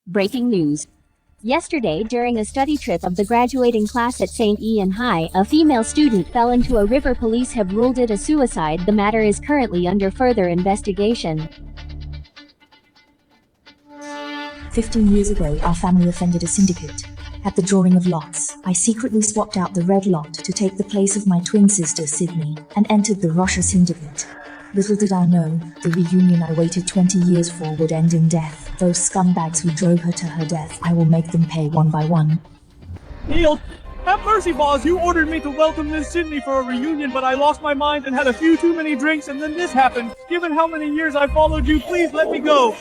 Breaking news. Yesterday, during a study trip of the graduating class at St. Ian High, a female student fell into a river. Police have ruled it a suicide. The matter is currently under further investigation. 15 years ago, our family offended a syndicate. At the drawing of lots, I secretly swapped out the red lot to take the place of my twin sister, Sydney, and entered the Rosha Syndicate. Little did I know, the reunion I waited 20 years for would end in death. Those scumbags who drove her to her death, I will make them pay one by one. Neil, have mercy, boss. You ordered me to welcome Miss Sydney for a reunion, but I lost my mind and had a few too many drinks, and then this happened. Given how many years I followed you, please let me go.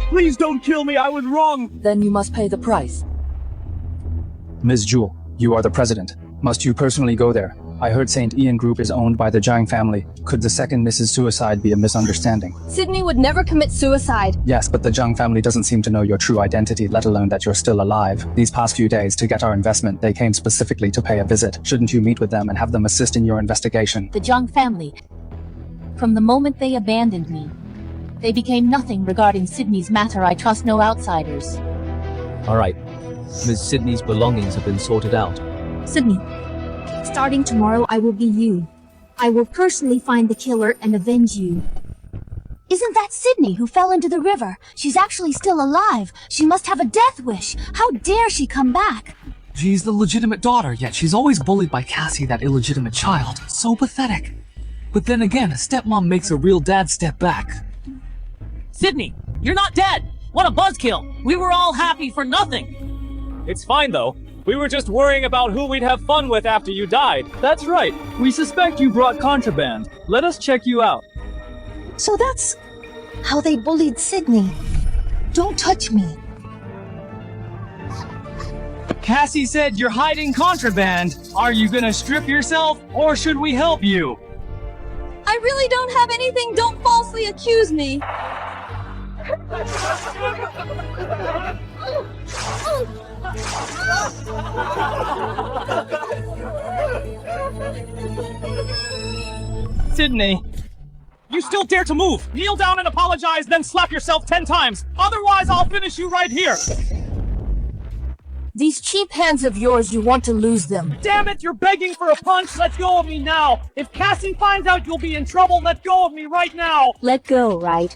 Please don't kill me, I was wrong. Then you must pay the price. Ms. Jewel, you are the president. Must you personally go there? I heard St. Ian Group is owned by the Jiang family. Could the second Mrs. Suicide be a misunderstanding? Sydney would never commit suicide. Yes, but the Jiang family doesn't seem to know your true identity, let alone that you're still alive. These past few days, to get our investment, they came specifically to pay a visit. Shouldn't you meet with them and have them assist in your investigation? The Jiang family. From the moment they abandoned me, they became nothing regarding Sydney's matter. I trust no outsiders. All right. Ms. Sydney's belongings have been sorted out. Sydney, starting tomorrow, I will be you. I will personally find the killer and avenge you. Isn't that Sydney who fell into the river? She's actually still alive. She must have a death wish. How dare she come back? She's the legitimate daughter, yet she's always bullied by Cassie, that illegitimate child. So pathetic. But then again, a stepmom makes a real dad step back. Sydney, you're not dead! What a buzzkill! We were all happy for nothing! It's fine, though. We were just worrying about who we'd have fun with after you died. That's right. We suspect you brought contraband. Let us check you out. So that's how they bullied Sydney. Don't touch me. Cassie said you're hiding contraband. Are you gonna strip yourself, or should we help you? I really don't have anything. Don't falsely accuse me. Sydney, you still dare to move? Kneel down and apologize, then slap yourself 10 times. Otherwise, I'll finish you right here. These cheap hands of yours, you want to lose them. Damn it, you're begging for a punch. Let go of me now. If Cassie finds out you'll be in trouble, let go of me right now. Let go, right?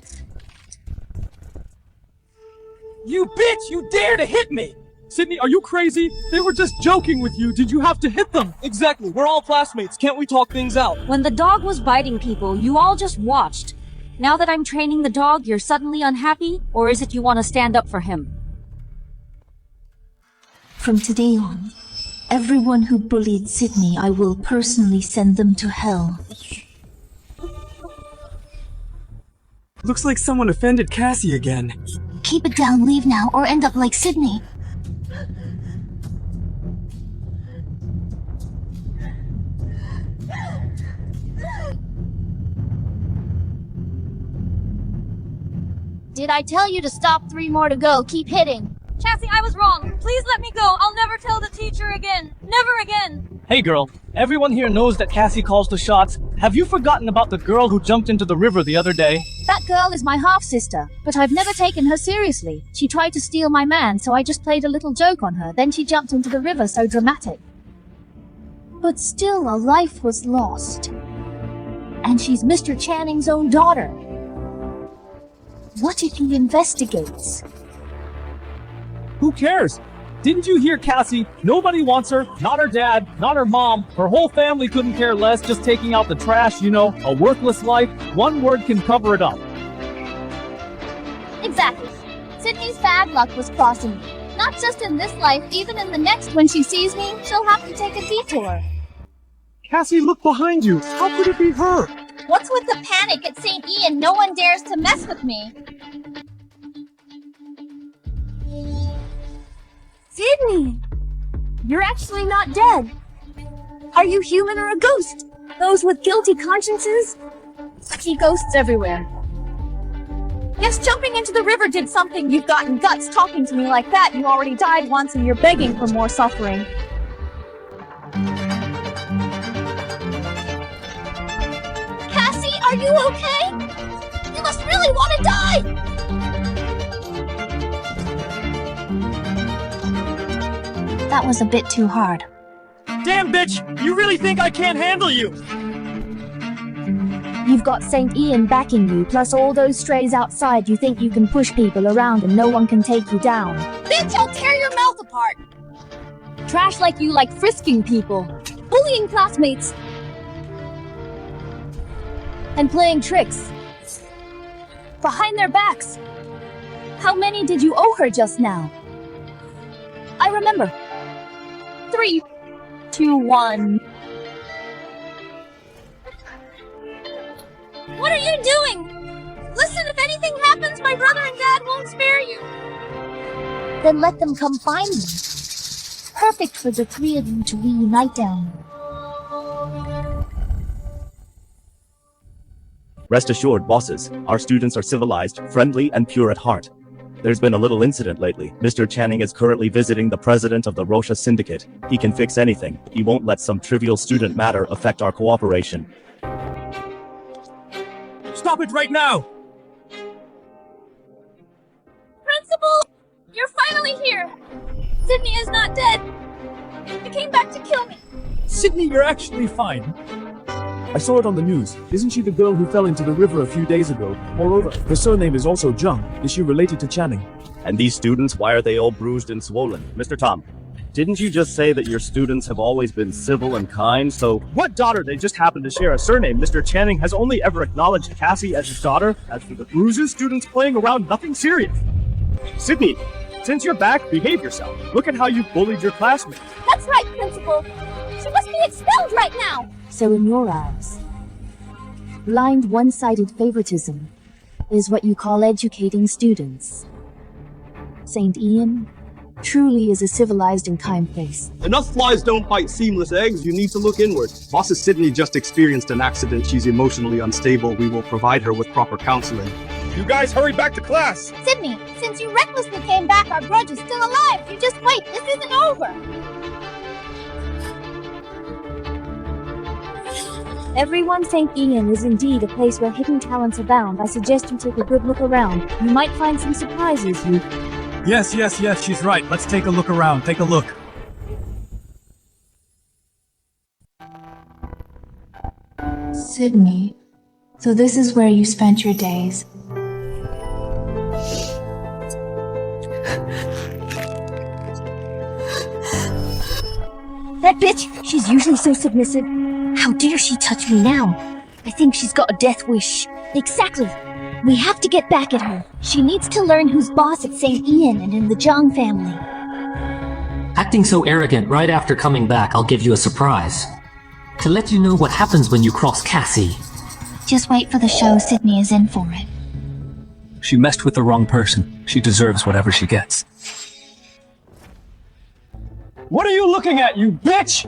You bitch, you dare to hit me. Sydney, are you crazy? They were just joking with you. Did you have to hit them? Exactly. We're all classmates. Can't we talk things out? When the dog was biting people, you all just watched. Now that I'm training the dog, you're suddenly unhappy? Or is it you want to stand up for him? From today on, everyone who bullied Sydney, I will personally send them to hell. Looks like someone offended Cassie again. Keep it down, leave now, or end up like Sydney. Did I tell you to stop? 3 more to go. Keep hitting. Cassie, I was wrong. Please let me go. I'll never tell the teacher again. Never again. Hey girl, everyone here knows that Cassie calls the shots. Have you forgotten about the girl who jumped into the river the other day? That girl is my half-sister, but I've never taken her seriously. She tried to steal my man, so I just played a little joke on her. Then she jumped into the river, so dramatic. But still, a life was lost. And she's Mr. Channing's own daughter. What if he investigates? Who cares? Didn't you hear Cassie? Nobody wants her, not her dad, not her mom. Her whole family couldn't care less, just taking out the trash, you know, a worthless life. One word can cover it up. Exactly. Sydney's bad luck was crossing me. Not just in this life, even in the next. When she sees me, she'll have to take a detour. Cassie, look behind you. How could it be her? What's with the panic at St. Ian? No one dares to mess with me. Sydney! You're actually not dead. Are you human or a ghost? Those with guilty consciences? I see ghosts everywhere. Yes, jumping into the river did something. You've gotten guts talking to me like that. You already died once and you're begging for more suffering. Cassie, are you okay? You must really want to die! That was a bit too hard. Damn, bitch! You really think I can't handle you? You've got St. Ian backing you, plus all those strays outside. You think you can push people around and no one can take you down. Bitch, I'll tear your mouth apart! Trash like you like frisking people, Bullying classmates! and playing tricks Behind their backs! How many did you owe her just now? I remember. 3, 2, 1. What are you doing? Listen, if anything happens, my brother and dad won't spare you. Then let them come find me. Perfect for the three of you to reunite down. Rest assured, bosses, our students are civilized, friendly, and pure at heart. There's been a little incident lately. Mr. Channing is currently visiting the president of the Rosha Syndicate. He can fix anything. He won't let some trivial student matter affect our cooperation. Stop it right now! Principal, you're finally here. Sydney is not dead. He came back to kill me. Sydney, you're actually fine. I saw it on the news. Isn't she the girl who fell into the river a few days ago? Moreover, her surname is also Jung. Is she related to Channing? And these students, why are they all bruised and swollen? Mr. Tom, didn't you just say that your students have always been civil and kind, so— What daughter? They just happen to share a surname. Mr. Channing has only ever acknowledged Cassie as his daughter. As for the bruises, students playing around, nothing serious. Sydney, since you're back, behave yourself. Look at how you bullied your classmates. That's right, Principal. She must be expelled right now. So in your eyes, blind one-sided favoritism is what you call educating students. St. Ian truly is a civilized and kind place. Enough flies don't bite seamless eggs. You need to look inward. Boss's Sydney just experienced an accident. She's emotionally unstable. We will provide her with proper counseling. You guys hurry back to class. Sydney, since you recklessly came back, our grudge is still alive. You just wait. This isn't over. Everyone, St. Ian is indeed a place where hidden talents abound. I suggest you take a good look around. You might find some surprises, you. Yes, she's right. Let's take a look around. Take a look. Sydney, so this is where you spent your days. That bitch! She's usually so submissive. How dare she touch me now? I think she's got a death wish. Exactly. We have to get back at her. She needs to learn who's boss at St. Ian and in the Zhang family. Acting so arrogant right after coming back, I'll give you a surprise. To let you know what happens when you cross Cassie. Just wait for the show. Sydney is in for it. She messed with the wrong person. She deserves whatever she gets. What are you looking at, you bitch?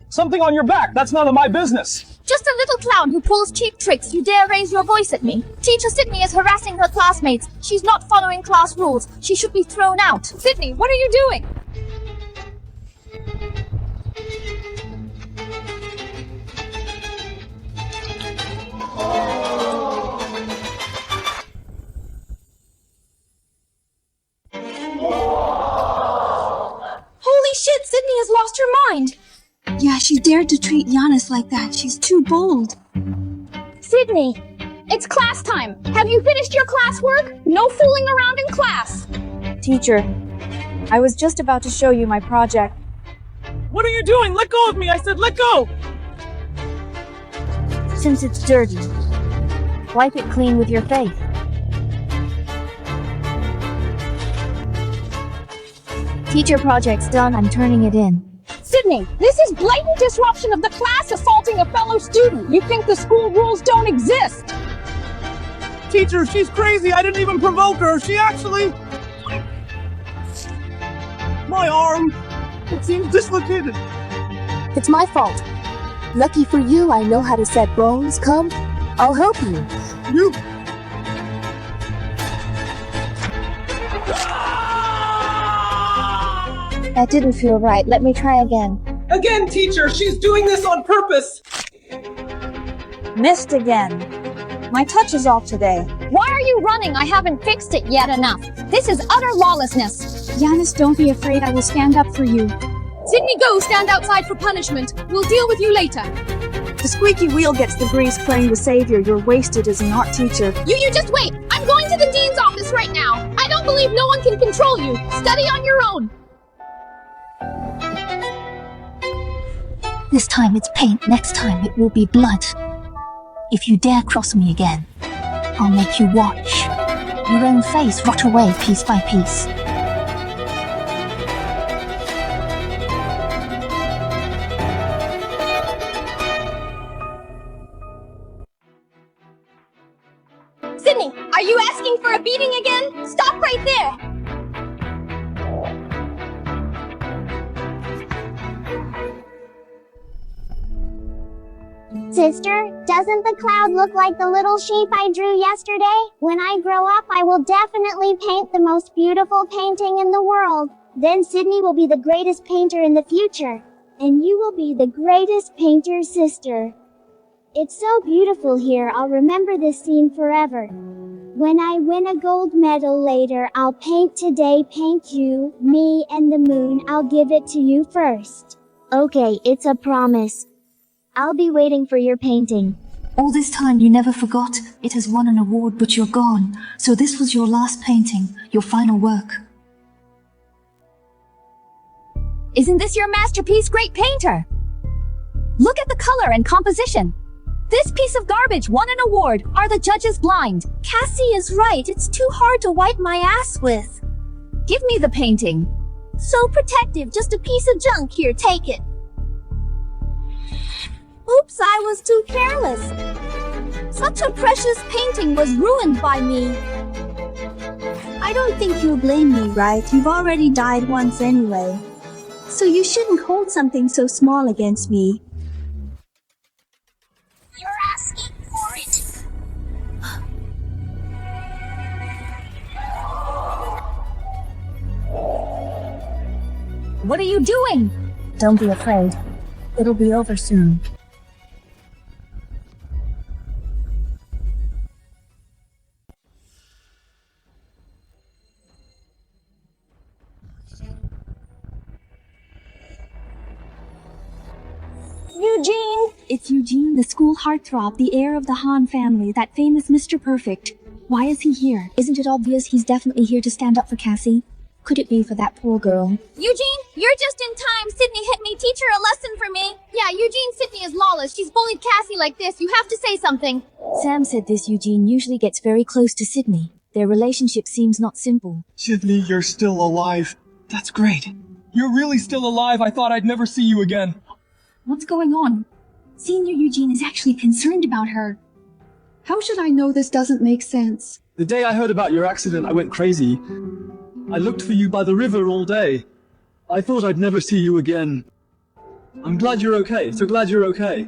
Something on your back. That's none of my business. Just a little clown who pulls cheap tricks. You dare raise your voice at me? Teacher Sydney is harassing her classmates. She's not following class rules. She should be thrown out. Sydney, what are you doing? Holy shit, Sydney has lost her mind. Yeah, she dared to treat Giannis like that. She's too bold. Sydney, it's class time. Have you finished your classwork? No fooling around in class. Teacher, I was just about to show you my project. What are you doing? Let go of me! I said let go! Since it's dirty, wipe it clean with your face. Teacher project's done. I'm turning it in. Sydney, this is blatant disruption of the class, assaulting a fellow student. You think the school rules don't exist? Teacher, she's crazy. I didn't even provoke her. She actually... My arm. It seems dislocated. It's my fault. Lucky for you, I know how to set bones. Come, I'll help you. You... That didn't feel right. Let me try again. Again, teacher, she's doing this on purpose. Missed again. My touch is off today. Why are you running? I haven't fixed it yet enough. This is utter lawlessness. Giannis, don't be afraid. I will stand up for you. Sydney, go stand outside for punishment. We'll deal with you later. The squeaky wheel gets the grease playing the savior. You're wasted as an art teacher. You just wait. I'm going to the dean's office right now. I don't believe no one can control you. Study on your own. This time it's paint, next time it will be blood. If you dare cross me again, I'll make you watch your own face rot away piece by piece. Sydney, are you asking for a beating again? Stop right there. Sister, doesn't the cloud look like the little sheep I drew yesterday? When I grow up, I will definitely paint the most beautiful painting in the world. Then Sydney will be the greatest painter in the future. And you will be the greatest painter, sister. It's so beautiful here, I'll remember this scene forever. When I win a gold medal later, I'll paint today, paint you, me, and the moon. I'll give it to you first. Okay, it's a promise. I'll be waiting for your painting. All this time you never forgot. It has won an award, but you're gone. So this was your last painting, your final work. Isn't this your masterpiece, great painter? Look at the color and composition. This piece of garbage won an award. Are the judges blind? Cassie is right. It's too hard to wipe my ass with. Give me the painting. So protective, just a piece of junk. Here, take it. Oops, I was too careless. Such a precious painting was ruined by me. I don't think you'll blame me, right? You've already died once anyway. So you shouldn't hold something so small against me. You're asking for it. What are you doing? Don't be afraid. It'll be over soon. Eugene! It's Eugene, the school heartthrob, the heir of the Han family, that famous Mr. Perfect. Why is he here? Isn't it obvious he's definitely here to stand up for Cassie? Could it be for that poor girl? Eugene, you're just in time. Sydney hit me. Teach her a lesson for me. Yeah, Eugene, Sydney is lawless. She's bullied Cassie like this. You have to say something. Sam said this Eugene usually gets very close to Sydney. Their relationship seems not simple. Sydney, you're still alive. That's great. You're really still alive. I thought I'd never see you again. What's going on? Senior Eugene is actually concerned about her. How should I know this doesn't make sense? The day I heard about your accident, I went crazy. I looked for you by the river all day. I thought I'd never see you again. I'm glad you're okay. So glad you're okay.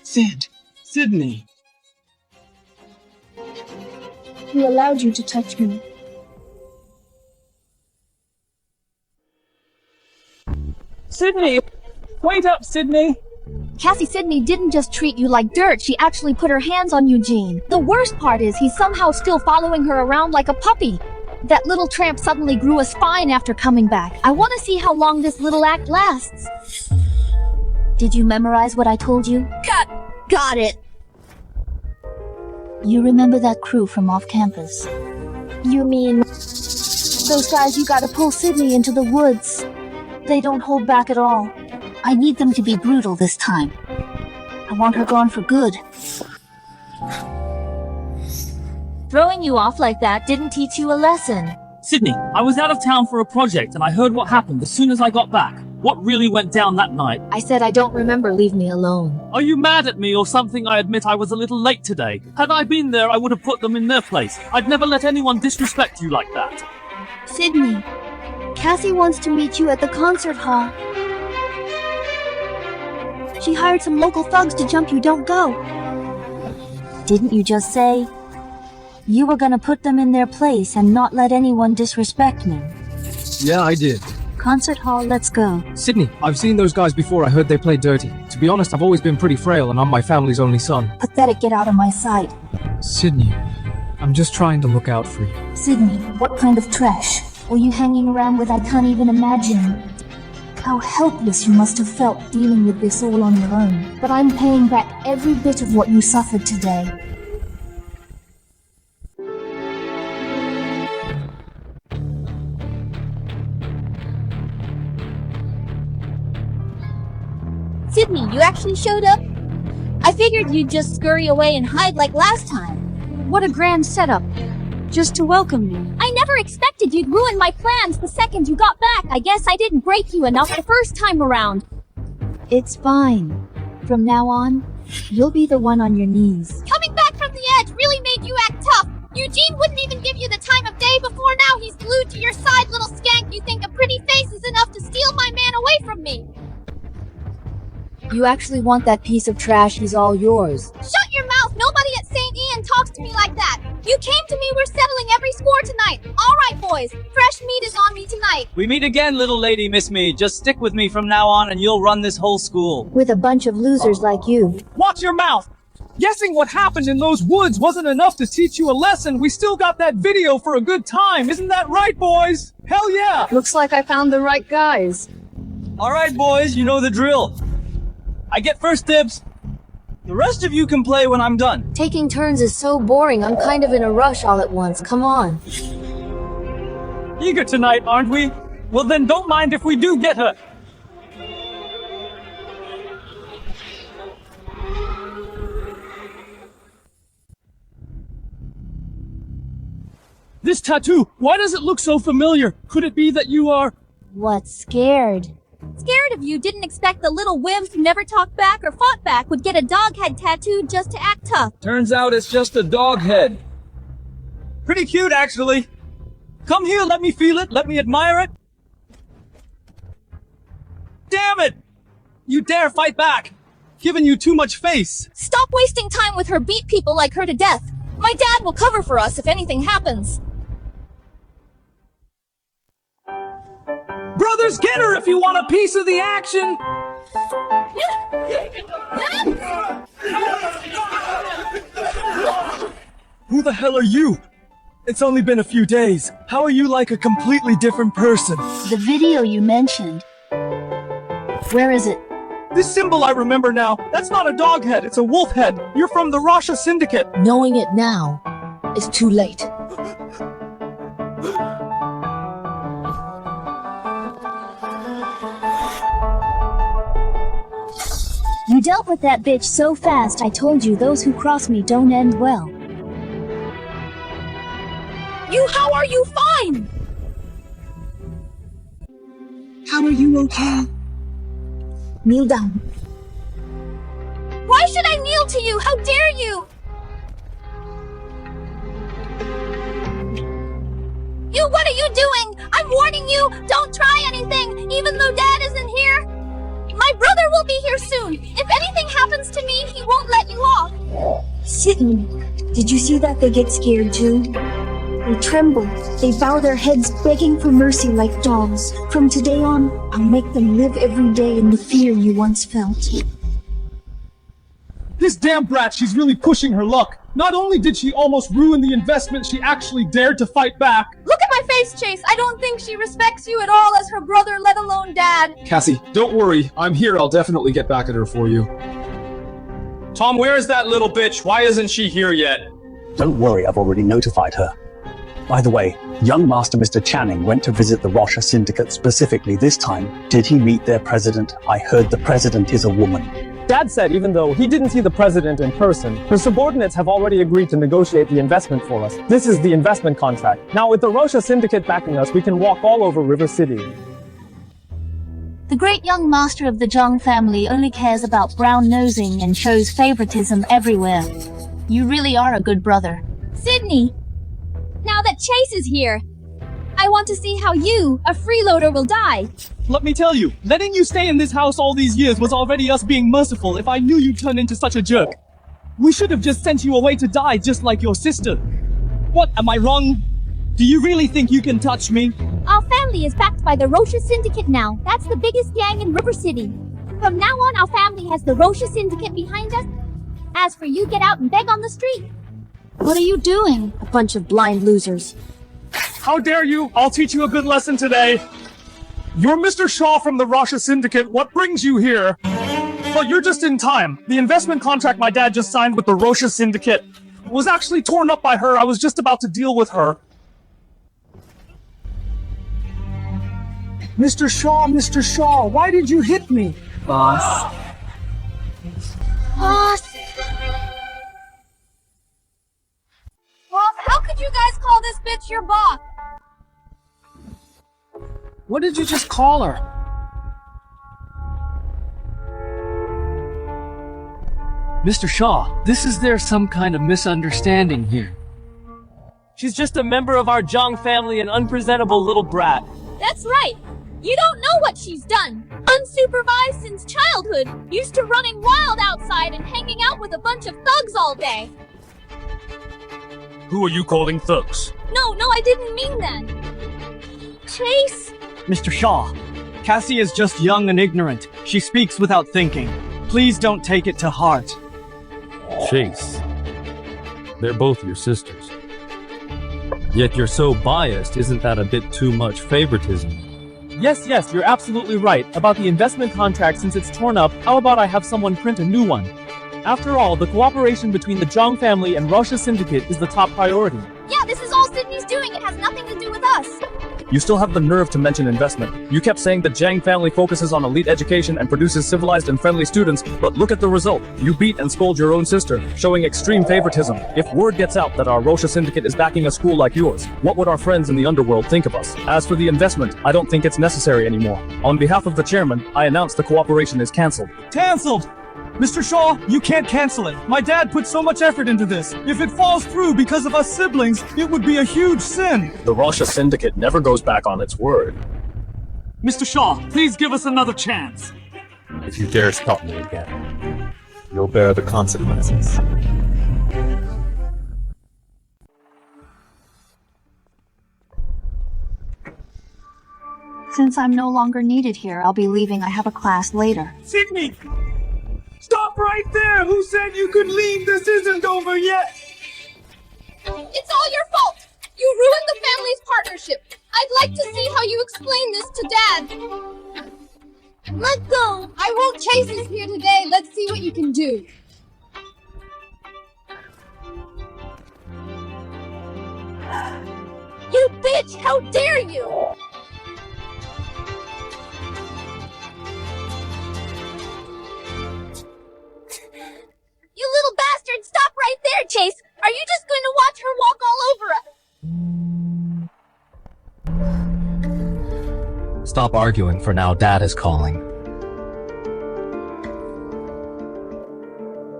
Sydney. Who allowed you to touch me? Sydney! Wait up, Sydney! Cassie, Sydney didn't just treat you like dirt, she actually put her hands on Eugene. The worst part is he's somehow still following her around like a puppy. That little tramp suddenly grew a spine after coming back. I want to see how long this little act lasts. Did you memorize what I told you? Got it. You remember that crew from off campus? You mean Those guys you gotta pull Sydney into the woods. They don't hold back at all. I need them to be brutal this time. I want her gone for good. Throwing you off like that didn't teach you a lesson. Sydney, I was out of town for a project and I heard what happened as soon as I got back. What really went down that night? I said I don't remember, leave me alone. Are you mad at me or something? I admit I was a little late today. Had I been there, I would have put them in their place. I'd never let anyone disrespect you like that. Sydney, Cassie wants to meet you at the concert hall. She hired some local thugs to jump you, don't go. Didn't you just say you were gonna put them in their place and not let anyone disrespect me? Yeah, I did. Concert hall, let's go. Sydney, I've seen those guys before. I heard they play dirty. To be honest, I've always been pretty frail and I'm my family's only son. Pathetic, get out of my sight. Sydney, I'm just trying to look out for you. Sydney, what kind of trash were you hanging around with? I can't even imagine. How helpless you must have felt dealing with this all on your own. But I'm paying back every bit of what you suffered today. Sydney, you actually showed up? I figured you'd just scurry away and hide like last time. What a grand setup. Just to welcome me. I never expected you'd ruin my plans the second you got back. I guess I didn't break you enough the first time around. It's fine. From now on, you'll be the one on your knees. Coming back from the edge really made you act tough. Eugene wouldn't even give you the time of day before. Now he's glued to your side, little skank. You think a pretty face is enough to steal my man away from me. You actually want that piece of trash? He's all yours. Shut your mouth! Nobody at St. Ian talks to me like that! You came to me, we're settling every score tonight! Alright, boys, fresh meat is on me tonight! We meet again, little lady, Miss Me. Just stick with me from now on and you'll run this whole school. With a bunch of losers like you. Watch your mouth! Guessing what happened in those woods wasn't enough to teach you a lesson. We still got that video for a good time. Isn't that right, boys? Hell yeah! Looks like I found the right guys. Alright, boys, you know the drill. I get first dibs. The rest of you can play when I'm done. Taking turns is so boring. I'm kind of in a rush all at once. Come on. Eager tonight, aren't we? Well then don't mind if we do get her. This tattoo, why does it look so familiar? Could it be that you are... What, scared? Scared of you, didn't expect the little wimps who never talked back or fought back would get a dog head tattooed just to act tough. Turns out it's just a dog head. Pretty cute, actually. Come here, let me feel it, let me admire it. Damn it! You dare fight back! Giving you too much face. Stop wasting time with her, beat people like her to death. My dad will cover for us if anything happens. Brothers, get her if you want a piece of the action! Who the hell are you? It's only been a few days. How are you like a completely different person? The video you mentioned. Where is it? This symbol I remember now. That's not a dog head, it's a wolf head. You're from the Rosha Syndicate. Knowing it now is too late. You dealt with that bitch so fast. I told you those who cross me don't end well. How are you? Fine! How are you okay? Kneel down. Why should I kneel to you? How dare you? What are you doing? I'm warning you, don't try anything, even though Dad isn't here. My brother will be here soon. If anything happens to me, he won't let you off. Sydney, did you see that? They get scared too. They tremble. They bow their heads, begging for mercy like dogs. From today on, I'll make them live every day in the fear you once felt. This damn brat, she's really pushing her luck. Not only did she almost ruin the investment, she actually dared to fight back. Look at my face, Chase. I don't think she respects you at all as her brother, let alone Dad. Cassie, don't worry. I'm here. I'll definitely get back at her for you. Tom, where is that little bitch? Why isn't she here yet? Don't worry, I've already notified her. By the way, young Master Mr. Channing went to visit the Rosha Syndicate specifically this time. Did he meet their president? I heard the president is a woman. Dad said even though he didn't see the president in person, her subordinates have already agreed to negotiate the investment for us. This is the investment contract. Now with the Rosha Syndicate backing us, we can walk all over River City. The great young master of the Zhang family only cares about brown-nosing and shows favoritism everywhere. You really are a good brother. Sydney, now that Chase is here, I want to see how you, a freeloader, will die. Let me tell you, letting you stay in this house all these years was already us being merciful if I knew you'd turn into such a jerk. We should have just sent you away to die just like your sister. What, am I wrong? Do you really think you can touch me? Our family is backed by the Rosha Syndicate now. That's the biggest gang in River City. From now on, our family has the Rosha Syndicate behind us. As for you, get out and beg on the street. What are you doing? A bunch of blind losers. How dare you? I'll teach you a good lesson today. You're Mr. Shaw from the Rosha Syndicate. What brings you here? Well, you're just in time. The investment contract my dad just signed with the Rosha Syndicate was actually torn up by her. I was just about to deal with her. Mr. Shaw, why did you hit me? Boss. Boss, how could you guys call this bitch your boss? What did you just call her? Mr. Shaw, is there some kind of misunderstanding here? She's just a member of our Zhang family, an unpresentable little brat. That's right. You don't know what she's done. Unsupervised since childhood. Used to running wild outside and hanging out with a bunch of thugs all day. Who are you calling thugs? No, I didn't mean that. Chase? Mr. Shaw, Cassie is just young and ignorant. She speaks without thinking. Please don't take it to heart. Chase. They're both your sisters. Yet you're so biased, isn't that a bit too much favoritism? Yes, you're absolutely right. About the investment contract, since it's torn up, how about I have someone print a new one? After all, the cooperation between the Zhang family and Rosha Syndicate is the top priority. Yeah, this is all Sydney's doing. It has nothing to do with us. You still have the nerve to mention investment. You kept saying the Zhang family focuses on elite education and produces civilized and friendly students, but look at the result. You beat and scold your own sister, showing extreme favoritism. If word gets out that our Rosha Syndicate is backing a school like yours, what would our friends in the underworld think of us? As for the investment, I don't think it's necessary anymore. On behalf of the chairman, I announce the cooperation is cancelled. Cancelled! Mr. Shaw, you can't cancel it. My dad put so much effort into this. If it falls through because of us siblings, it would be a huge sin. The Rosha Syndicate never goes back on its word. Mr. Shaw, please give us another chance. If you dare stop me again, you'll bear the consequences. Since I'm no longer needed here, I'll be leaving. I have a class later. Sydney! Stop right there! Who said you could leave? This isn't over yet! It's all your fault! You ruined the family's partnership! I'd like to see how you explain this to Dad! Let go! I won't chase us here today. Let's see what you can do. You bitch! How dare you! You little bastard! Stop right there, Chase! Are you just going to watch her walk all over us? Stop arguing for now, Dad is calling.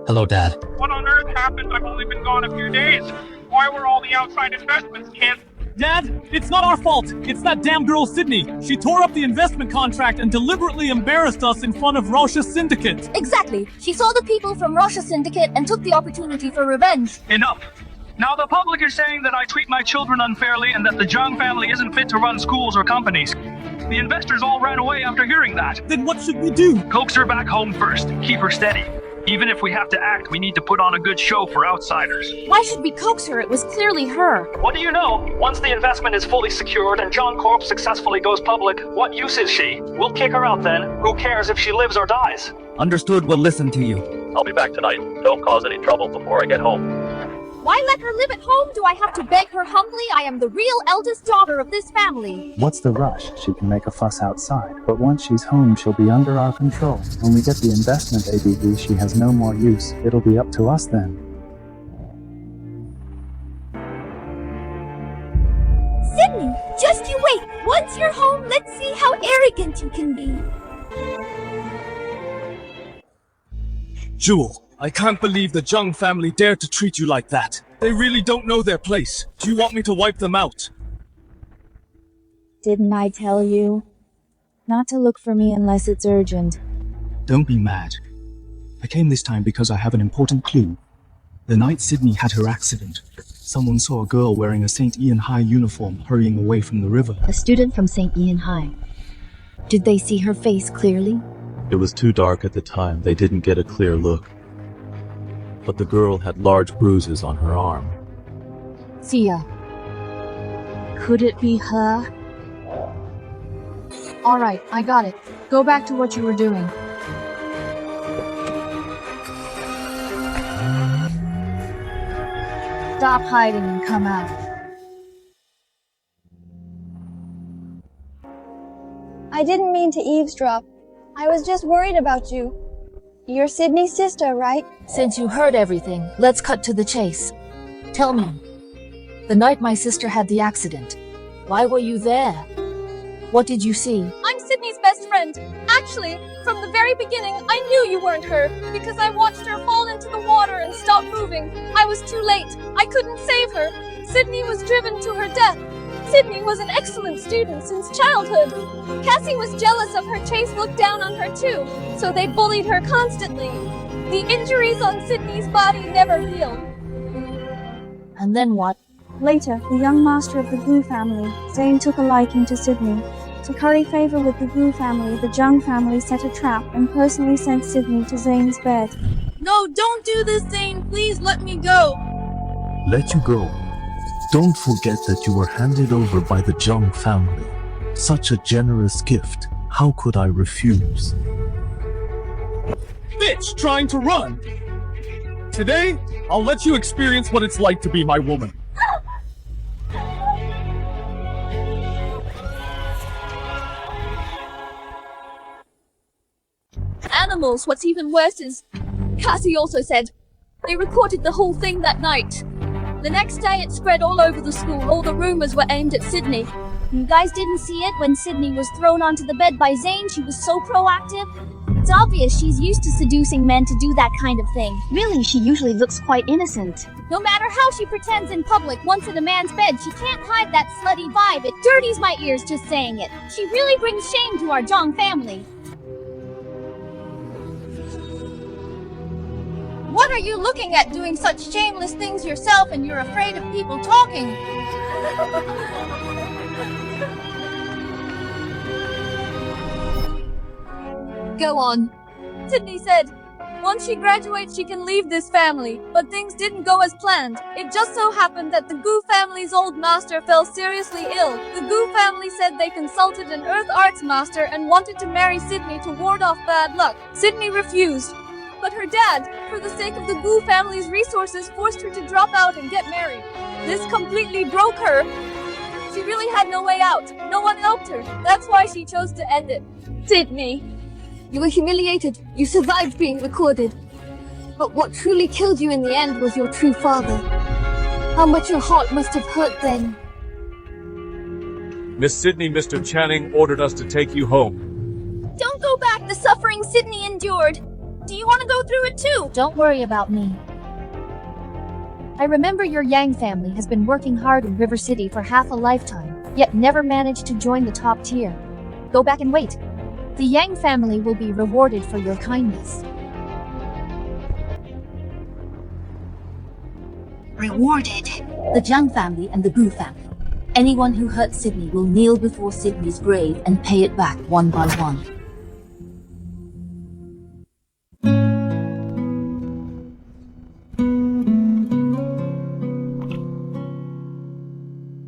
Hello, Dad. What on earth happened? I've only been gone a few days. Why were all the outside investments canceled? Dad, it's not our fault. It's that damn girl Sydney. She tore up the investment contract and deliberately embarrassed us in front of Rosha Syndicate. Exactly. She saw the people from Rosha Syndicate and took the opportunity for revenge. Enough. Now the public is saying that I treat my children unfairly and that the Zhang family isn't fit to run schools or companies. The investors all ran away after hearing that. Then what should we do? Coax her back home first. Keep her steady. Even if we have to act, we need to put on a good show for outsiders. Why should we coax her? It was clearly her. What do you know? Once the investment is fully secured and John Corp successfully goes public, what use is she? We'll kick her out then. Who cares if she lives or dies? Understood, we'll listen to you. I'll be back tonight. Don't cause any trouble before I get home. Why let her live at home? Do I have to beg her humbly? I am the real eldest daughter of this family. What's the rush? She can make a fuss outside, but once she's home, she'll be under our control. When we get the investment ABV, she has no more use. It'll be up to us then. Sydney, just you wait. Once you're home, let's see how arrogant you can be. Jewel, I can't believe the Zhang family dared to treat you like that. They really don't know their place. Do you want me to wipe them out? Didn't I tell you? Not to look for me unless it's urgent. Don't be mad. I came this time because I have an important clue. The night Sydney had her accident, someone saw a girl wearing a St. Ian High uniform hurrying away from the river. A student from St. Ian High. Did they see her face clearly? It was too dark at the time. They didn't get a clear look. But the girl had large bruises on her arm. See ya. Could it be her? Alright, I got it. Go back to what you were doing. Stop hiding and come out. I didn't mean to eavesdrop. I was just worried about you. You're Sydney's sister, right? Since you heard everything, let's cut to the chase. Tell me, the night my sister had the accident, why were you there? What did you see? I'm Sydney's best friend. Actually, from the very beginning, I knew you weren't her, because I watched her fall into the water and stop moving. I was too late. I couldn't save her. Sydney was driven to her death. Sydney was an excellent student since childhood. Cassie was jealous of her. Chase looked down on her too, so they bullied her constantly. The injuries on Sydney's body never healed. And then what? Later, the young master of the Gu family, Zane, took a liking to Sydney. To curry favor with the Gu family, the Jung family set a trap and personally sent Sydney to Zane's bed. No, don't do this, Zane. Please let me go. Let you go. Don't forget that you were handed over by the Jung family. Such a generous gift. How could I refuse? Bitch trying to run! Today, I'll let you experience what it's like to be my woman. Animals, what's even worse is, Cassie also said, they recorded the whole thing that night. The next day it spread all over the school. All the rumors were aimed at Sydney. You guys didn't see it when Sydney was thrown onto the bed by Zane? She was so proactive. It's obvious she's used to seducing men to do that kind of thing. Really, she usually looks quite innocent. No matter how she pretends in public, once in a man's bed, she can't hide that slutty vibe. It dirties my ears just saying it. She really brings shame to our Zhang family. What are you looking at, doing such shameless things yourself and you're afraid of people talking? Go on. Sydney said, once she graduates she can leave this family, but things didn't go as planned. It just so happened that the Gu family's old master fell seriously ill. The Gu family said they consulted an earth arts master and wanted to marry Sydney to ward off bad luck. Sydney refused. But her dad, for the sake of the Gu family's resources, forced her to drop out and get married. This completely broke her. She really had no way out. No one helped her. That's why she chose to end it. Sydney, you were humiliated. You survived being recorded. But what truly killed you in the end was your true father. How much your heart must have hurt then. Miss Sydney, Mr. Channing ordered us to take you home. Don't go back. The suffering Sydney endured. Do you want to go through it too? Don't worry about me. I remember your Yang family has been working hard in River City for half a lifetime, yet never managed to join the top tier. Go back and wait. The Yang family will be rewarded for your kindness. Rewarded? The Jung family and the Gu family. Anyone who hurt Sydney will kneel before Sydney's grave and pay it back one by one.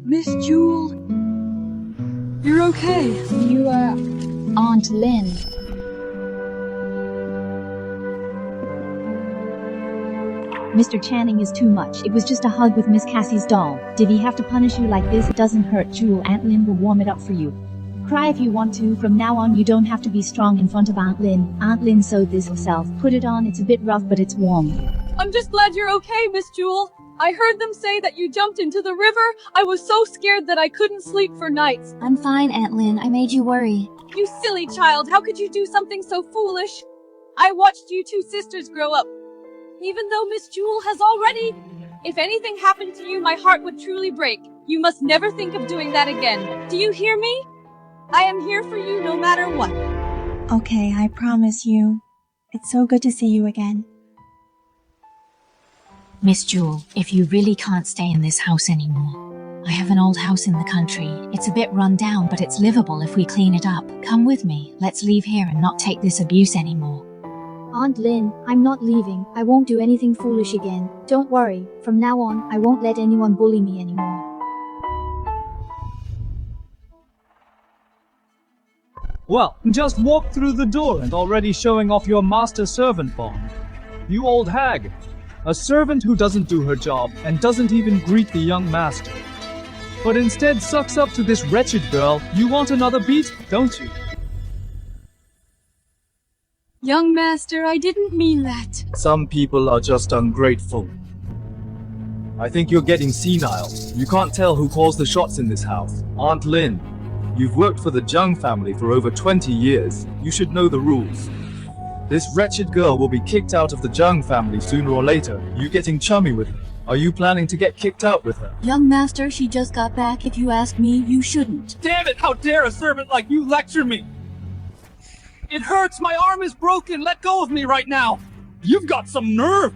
Miss Jewel, you're okay. You are Aunt Lynn. Mr. Channing is too much. It was just a hug with Miss Cassie's doll. Did he have to punish you like this? It doesn't hurt, Jewel. Aunt Lynn will warm it up for you. Cry if you want to. From now on, you don't have to be strong in front of Aunt Lynn. Aunt Lynn sewed this herself. Put it on. It's a bit rough, but it's warm. I'm just glad you're okay, Miss Jewel. I heard them say that you jumped into the river. I was so scared that I couldn't sleep for nights. I'm fine, Aunt Lynn. I made you worry. You silly child, how could you do something so foolish? I watched you two sisters grow up. Even though Miss Jewel has already... If anything happened to you, my heart would truly break. You must never think of doing that again. Do you hear me? I am here for you no matter what. Okay, I promise you. It's so good to see you again. Miss Jewel, if you really can't stay in this house anymore, I have an old house in the country. It's a bit run down, but it's livable if we clean it up. Come with me. Let's leave here and not take this abuse anymore. Aunt Lynn, I'm not leaving. I won't do anything foolish again. Don't worry, from now on, I won't let anyone bully me anymore. Well, just walk through the door and already showing off your master-servant bond. You old hag. A servant who doesn't do her job and doesn't even greet the young master, but instead sucks up to this wretched girl. You want another beat, don't you? Young master, I didn't mean that. Some people are just ungrateful. I think you're getting senile. You can't tell who calls the shots in this house. Aunt Lynn, you've worked for the Jung family for over 20 years. You should know the rules. This wretched girl will be kicked out of the Jung family sooner or later. You getting chummy with her? Are you planning to get kicked out with her? Young master, she just got back. If you ask me, you shouldn't. Damn it, how dare a servant like you lecture me? It hurts, my arm is broken, let go of me right now. You've got some nerve.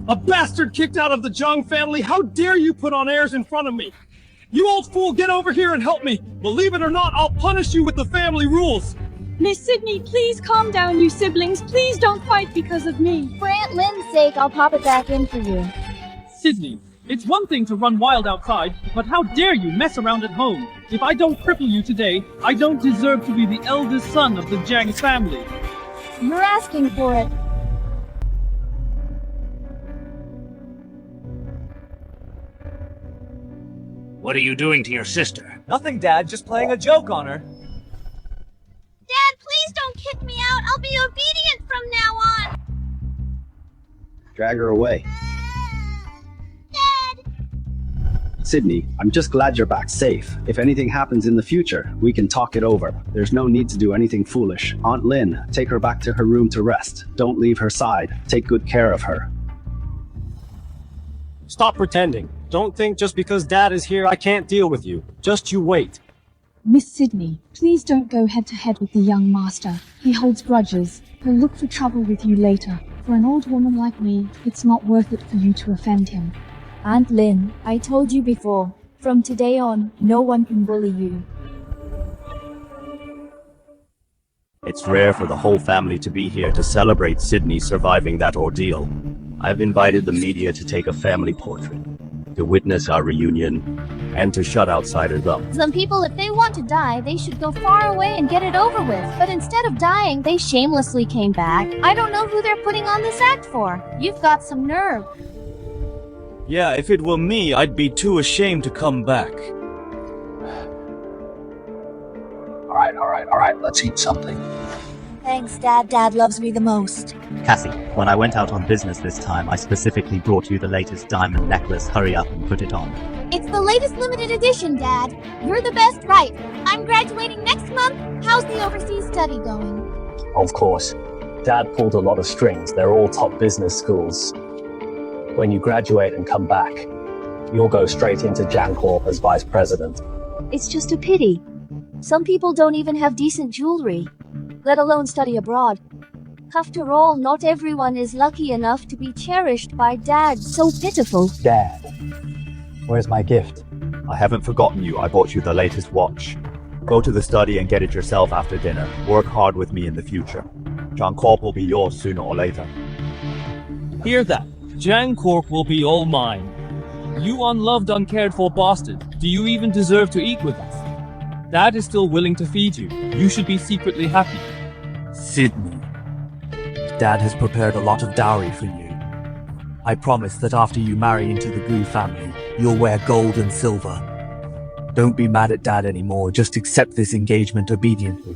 A bastard kicked out of the Jung family, how dare you put on airs in front of me? You old fool, get over here and help me. Believe it or not, I'll punish you with the family rules. Miss Sydney, please calm down, you siblings. Please don't fight because of me. For Aunt Lynn's sake, I'll pop it back in for you. Sydney, it's one thing to run wild outside, but how dare you mess around at home? If I don't cripple you today, I don't deserve to be the eldest son of the Jang family. You're asking for it. What are you doing to your sister? Nothing, Dad, just playing a joke on her. Dad, please don't kick me out. I'll be obedient from now on. Drag her away. Dad! Sydney, I'm just glad you're back safe. If anything happens in the future, we can talk it over. There's no need to do anything foolish. Aunt Lynn, take her back to her room to rest. Don't leave her side. Take good care of her. Stop pretending. Don't think just because Dad is here I can't deal with you. Just you wait. Miss Sydney, please don't go head-to-head with the young master. He holds grudges. He'll look for trouble with you later. For an old woman like me, it's not worth it for you to offend him. Aunt Lynn, I told you before, from today on, no one can bully you. It's rare for the whole family to be here to celebrate Sydney surviving that ordeal. I've invited the media to take a family portrait, to witness our reunion, and to shut outsiders up. Some people, if they want to die, they should go far away and get it over with. But instead of dying, they shamelessly came back. I don't know who they're putting on this act for. You've got some nerve. Yeah, if it were me, I'd be too ashamed to come back. All right, let's eat something. Thanks, Dad. Dad loves me the most. Cassie, when I went out on business this time, I specifically brought you the latest diamond necklace. Hurry up and put it on. It's the latest limited edition, Dad. You're the best, right? I'm graduating next month. How's the overseas study going? Of course. Dad pulled a lot of strings. They're all top business schools. When you graduate and come back, you'll go straight into Jancorp as vice president. It's just a pity. Some people don't even have decent jewelry, let alone study abroad. After all, not everyone is lucky enough to be cherished by Dad. So pitiful. Dad, where's my gift? I haven't forgotten you. I bought you the latest watch. Go to the study and get it yourself after dinner. Work hard with me in the future. Jancorp will be yours sooner or later. Hear that? Jancorp will be all mine. You unloved, uncared for bastard. Do you even deserve to eat with us? Dad is still willing to feed you. You should be secretly happy. Sydney, Dad has prepared a lot of dowry for you. I promise that after you marry into the Gu family, you'll wear gold and silver. Don't be mad at Dad anymore, just accept this engagement obediently.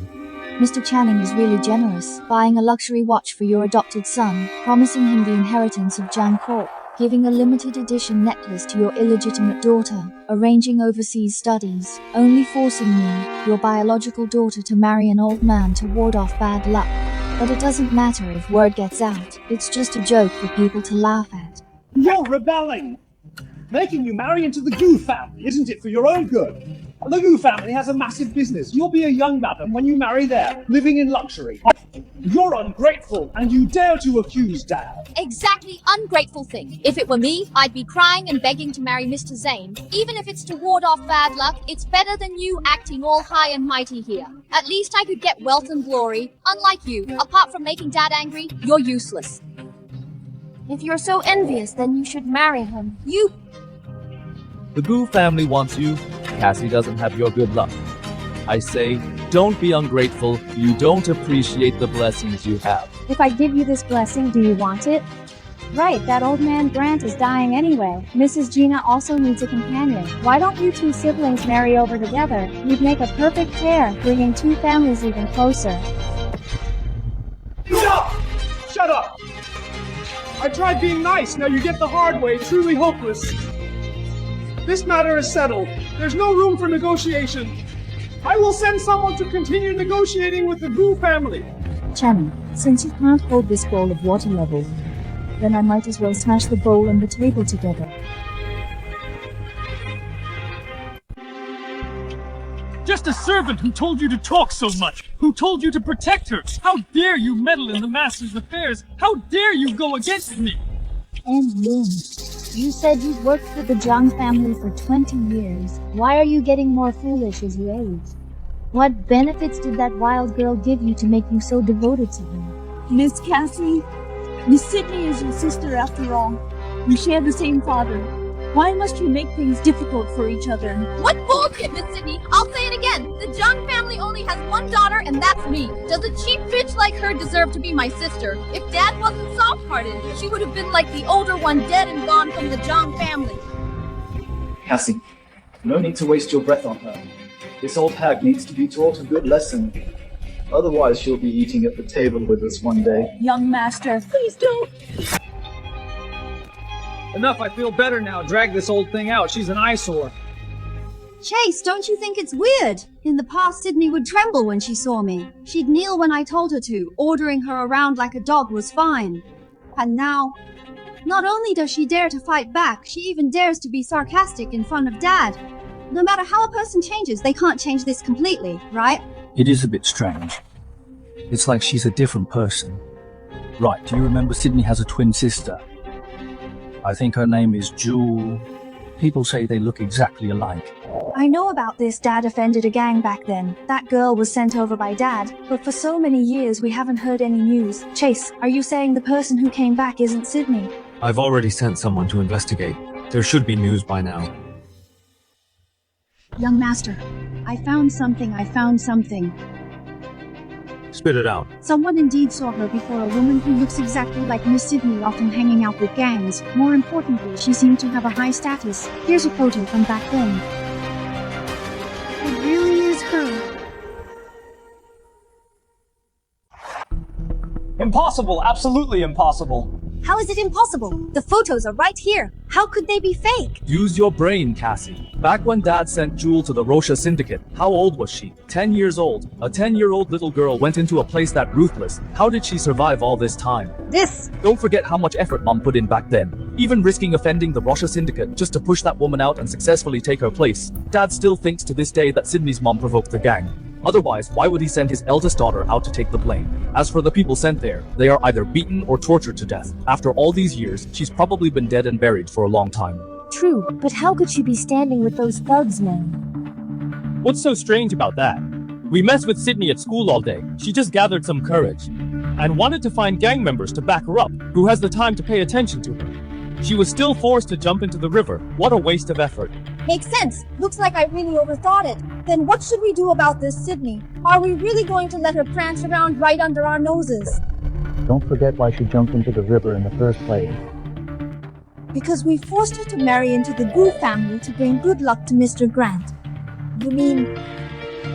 Mr. Channing is really generous, buying a luxury watch for your adopted son, promising him the inheritance of Jancorp, giving a limited edition necklace to your illegitimate daughter, arranging overseas studies, only forcing me, your biological daughter, to marry an old man to ward off bad luck. But it doesn't matter if word gets out, it's just a joke for people to laugh at. You're rebelling! Making you marry into the Gu family, isn't it for your own good? The Gu family has a massive business. You'll be a young madam when you marry there, living in luxury. You're ungrateful, and you dare to accuse Dad. Exactly ungrateful thing. If it were me, I'd be crying and begging to marry Mr. Zane. Even if it's to ward off bad luck, it's better than you acting all high and mighty here. At least I could get wealth and glory. Unlike you, apart from making Dad angry, you're useless. If you're so envious, then you should marry him. The Gu family wants you. Cassie doesn't have your good luck. I say, don't be ungrateful. You don't appreciate the blessings you have. If I give you this blessing, do you want it? Right, that old man Grant is dying anyway. Mrs. Gina also needs a companion. Why don't you two siblings marry over together? You'd make a perfect pair, bringing two families even closer. Stop! Shut up! I tried being nice, now you get the hard way, truly hopeless. This matter is settled. There's no room for negotiation. I will send someone to continue negotiating with the Gu family. Channing, since you can't hold this bowl of water level, then I might as well smash the bowl and the table together. Just a servant who told you to talk so much, who told you to protect her. How dare you meddle in the master's affairs? How dare you go against me? And Lynn, you said you'd worked for the Zhang family for 20 years. Why are you getting more foolish as you age? What benefits did that wild girl give you to make you so devoted to her? Miss Cassie, Miss Sydney is your sister after all. We share the same father. Why must you make things difficult for each other? What bullshit, Miss Sydney! I'll say it again. The Zhang family only has one daughter, and that's me. Does a cheap bitch like her deserve to be my sister? If Dad wasn't soft-hearted, she would have been like the older one dead and gone from the Zhang family. Cassie, no need to waste your breath on her. This old hag needs to be taught a good lesson. Otherwise, she'll be eating at the table with us one day. Young master, please don't. Enough, I feel better now. Drag this old thing out. She's an eyesore. Chase, don't you think it's weird? In the past, Sydney would tremble when she saw me. She'd kneel when I told her to. Ordering her around like a dog was fine. And now, not only does she dare to fight back, she even dares to be sarcastic in front of Dad. No matter how a person changes, they can't change this completely, right? It is a bit strange. It's like she's a different person. Right, do you remember Sydney has a twin sister? I think her name is Jewel. People say they look exactly alike. I know about this. Dad offended a gang back then. That girl was sent over by Dad, but for so many years we haven't heard any news. Chase, are you saying the person who came back isn't Sydney? I've already sent someone to investigate. There should be news by now. Young master, I found something. Spit it out. Someone indeed saw her before, a woman who looks exactly like Miss Sydney, often hanging out with gangs. More importantly, she seemed to have a high status. Here's a photo from back then. It really is her. Impossible. Absolutely impossible. How is it impossible? The photos are right here. How could they be fake? Use your brain, Cassie. Back when Dad sent Jewel to the Rosha Syndicate, how old was she? 10 years old. A 10-year-old little girl went into a place that ruthless. How did she survive all this time? Don't forget how much effort Mom put in back then. Even risking offending the Rosha Syndicate just to push that woman out and successfully take her place. Dad still thinks to this day that Sydney's mom provoked the gang. Otherwise, why would he send his eldest daughter out to take the blame? As for the people sent there, they are either beaten or tortured to death. After all these years, she's probably been dead and buried for a long time. True, but how could she be standing with those thugs now? What's so strange about that? We messed with Sydney at school all day. She just gathered some courage and wanted to find gang members to back her up, who has the time to pay attention to her. She was still forced to jump into the river. What a waste of effort. Makes sense. Looks like I really overthought it. Then what should we do about this, Sydney? Are we really going to let her prance around right under our noses? Don't forget why she jumped into the river in the first place. Because we forced her to marry into the Gu family to bring good luck to Mr. Grant. You mean...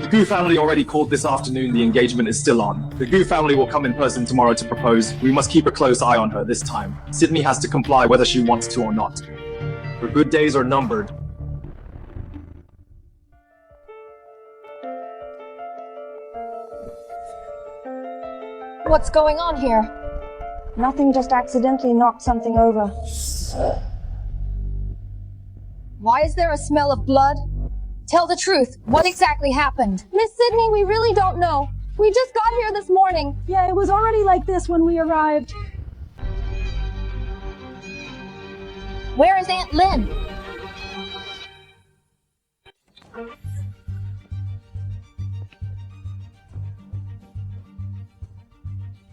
The Gu family already called this afternoon. The engagement is still on. The Gu family will come in person tomorrow to propose. We must keep a close eye on her this time. Sydney has to comply whether she wants to or not. Her good days are numbered. What's going on here? Nothing, just accidentally knocked something over. Why is there a smell of blood? Tell the truth. What exactly happened? Miss Sydney, we really don't know. We just got here this morning. Yeah, it was already like this when we arrived. Where is Aunt Lynn?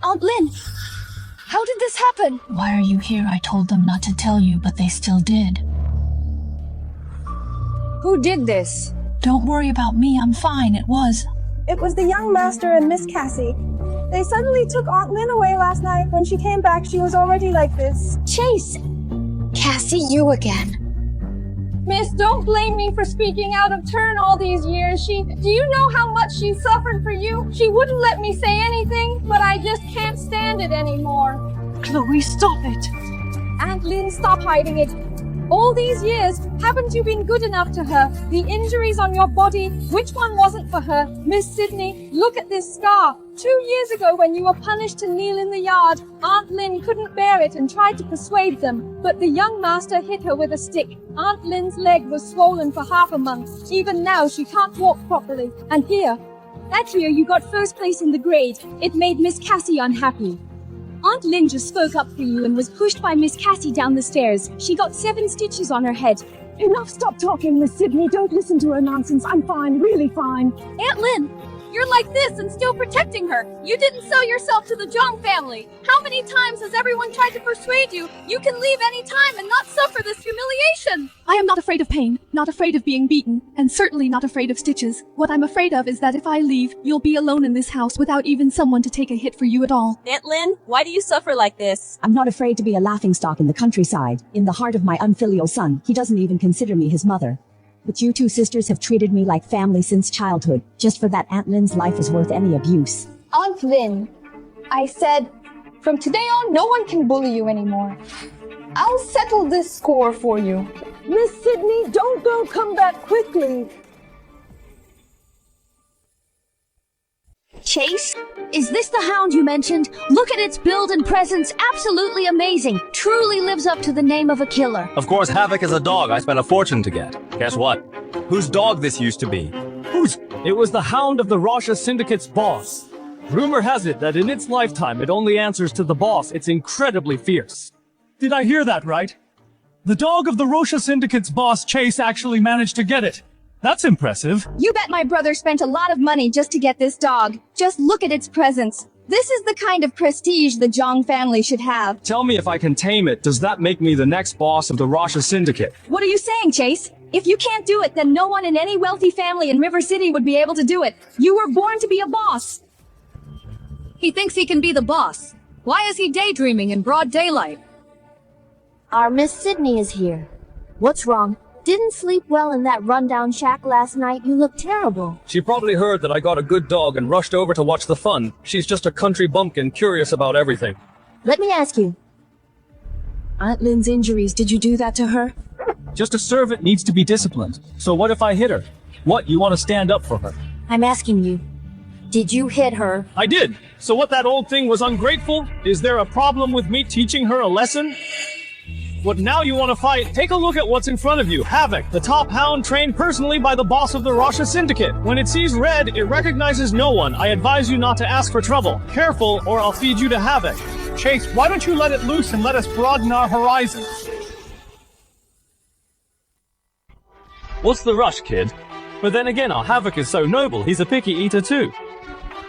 Aunt Lynn, how did this happen? Why are you here? I told them not to tell you, but they still did. Who did this? Don't worry about me, I'm fine, it was. It was the young master and Miss Cassie. They suddenly took Aunt Lynn away last night. When she came back, she was already like this. Chase! Cassie, you again. Miss, don't blame me for speaking out of turn all these years. Do you know how much she suffered for you? She wouldn't let me say anything, but I just can't stand it anymore. Chloe, stop it. Aunt Lynn, stop hiding it. All these years, haven't you been good enough to her? The injuries on your body, which one wasn't for her? Miss Sydney, look at this scar. 2 years ago when you were punished to kneel in the yard, Aunt Lynn couldn't bear it and tried to persuade them, but the young master hit her with a stick. Aunt Lynn's leg was swollen for half a month. Even now she can't walk properly. And that year you got first place in the grade. It made Miss Cassie unhappy. Aunt Lynn just spoke up for you and was pushed by Miss Cassie down the stairs. She got 7 stitches on her head. Enough, stop talking, Miss Sydney. Don't listen to her nonsense. I'm fine, really fine. Aunt Lynn, you're like this and still protecting her. You didn't sell yourself to the Zhang family. How many times has everyone tried to persuade you you can leave any time and not suffer this humiliation? I am not afraid of pain, not afraid of being beaten, and certainly not afraid of stitches. What I'm afraid of is that if I leave, you'll be alone in this house without even someone to take a hit for you at all. Aunt Lynn, why do you suffer like this? I'm not afraid to be a laughingstock in the countryside, in the heart of my unfilial son. He doesn't even consider me his mother. But you two sisters have treated me like family since childhood. Just for that, Aunt Lynn's life is worth any abuse. Aunt Lynn, I said, from today on, no one can bully you anymore. I'll settle this score for you. Miss Sydney, don't go, come back quickly. Chase? Is this the hound you mentioned? Look at its build and presence, absolutely amazing. Truly lives up to the name of a killer. Of course, Havoc is a dog I spent a fortune to get. Guess what? Whose dog this used to be? Whose? It was the hound of the Rosha Syndicate's boss. Rumor has it that in its lifetime it only answers to the boss. It's incredibly fierce. Did I hear that right? The dog of the Rosha Syndicate's boss, Chase, actually managed to get it. That's impressive. You bet my brother spent a lot of money just to get this dog. Just look at its presence. This is the kind of prestige the Zhang family should have. Tell me if I can tame it, does that make me the next boss of the Rosha Syndicate? What are you saying, Chase? If you can't do it, then no one in any wealthy family in River City would be able to do it. You were born to be a boss. He thinks he can be the boss. Why is he daydreaming in broad daylight? Our Miss Sydney is here. What's wrong? Didn't sleep well in that rundown shack last night. You look terrible. She probably heard that I got a good dog and rushed over to watch the fun. She's just a country bumpkin, curious about everything. Let me ask you. Aunt Lynn's injuries, did you do that to her? Just a servant needs to be disciplined. So what if I hit her? What, you want to stand up for her? I'm asking you. Did you hit her? I did. So what, that old thing was ungrateful? Is there a problem with me teaching her a lesson? What, now you want to fight? Take a look at what's in front of you. Havoc, the top hound trained personally by the boss of the Rosha Syndicate. When it sees red, it recognizes no one. I advise you not to ask for trouble. Careful, or I'll feed you to Havoc. Chase, why don't you let it loose and let us broaden our horizons? What's the rush, kid? But then again, our Havoc is so noble, he's a picky eater too.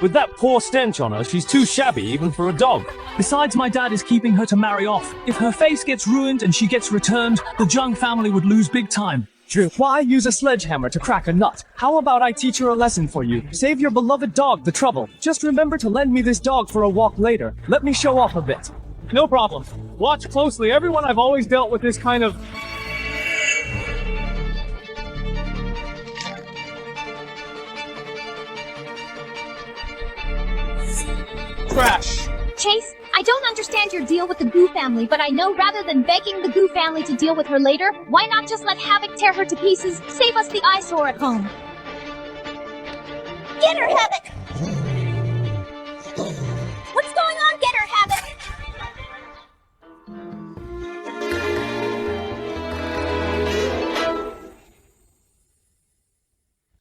With that poor stench on her, she's too shabby even for a dog. Besides, my dad is keeping her to marry off. If her face gets ruined and she gets returned, the Zhang family would lose big time. Drew, why use a sledgehammer to crack a nut? How about I teach her a lesson for you? Save your beloved dog the trouble. Just remember to lend me this dog for a walk later. Let me show off a bit. No problem. Watch closely. Everyone I've always dealt with this kind of... trash. Chase, I don't understand your deal with the Goo family, but I know rather than begging the Goo family to deal with her later, why not just let Havoc tear her to pieces, save us the eyesore at home? Get her, Havoc! What's going on? Get her, Havoc!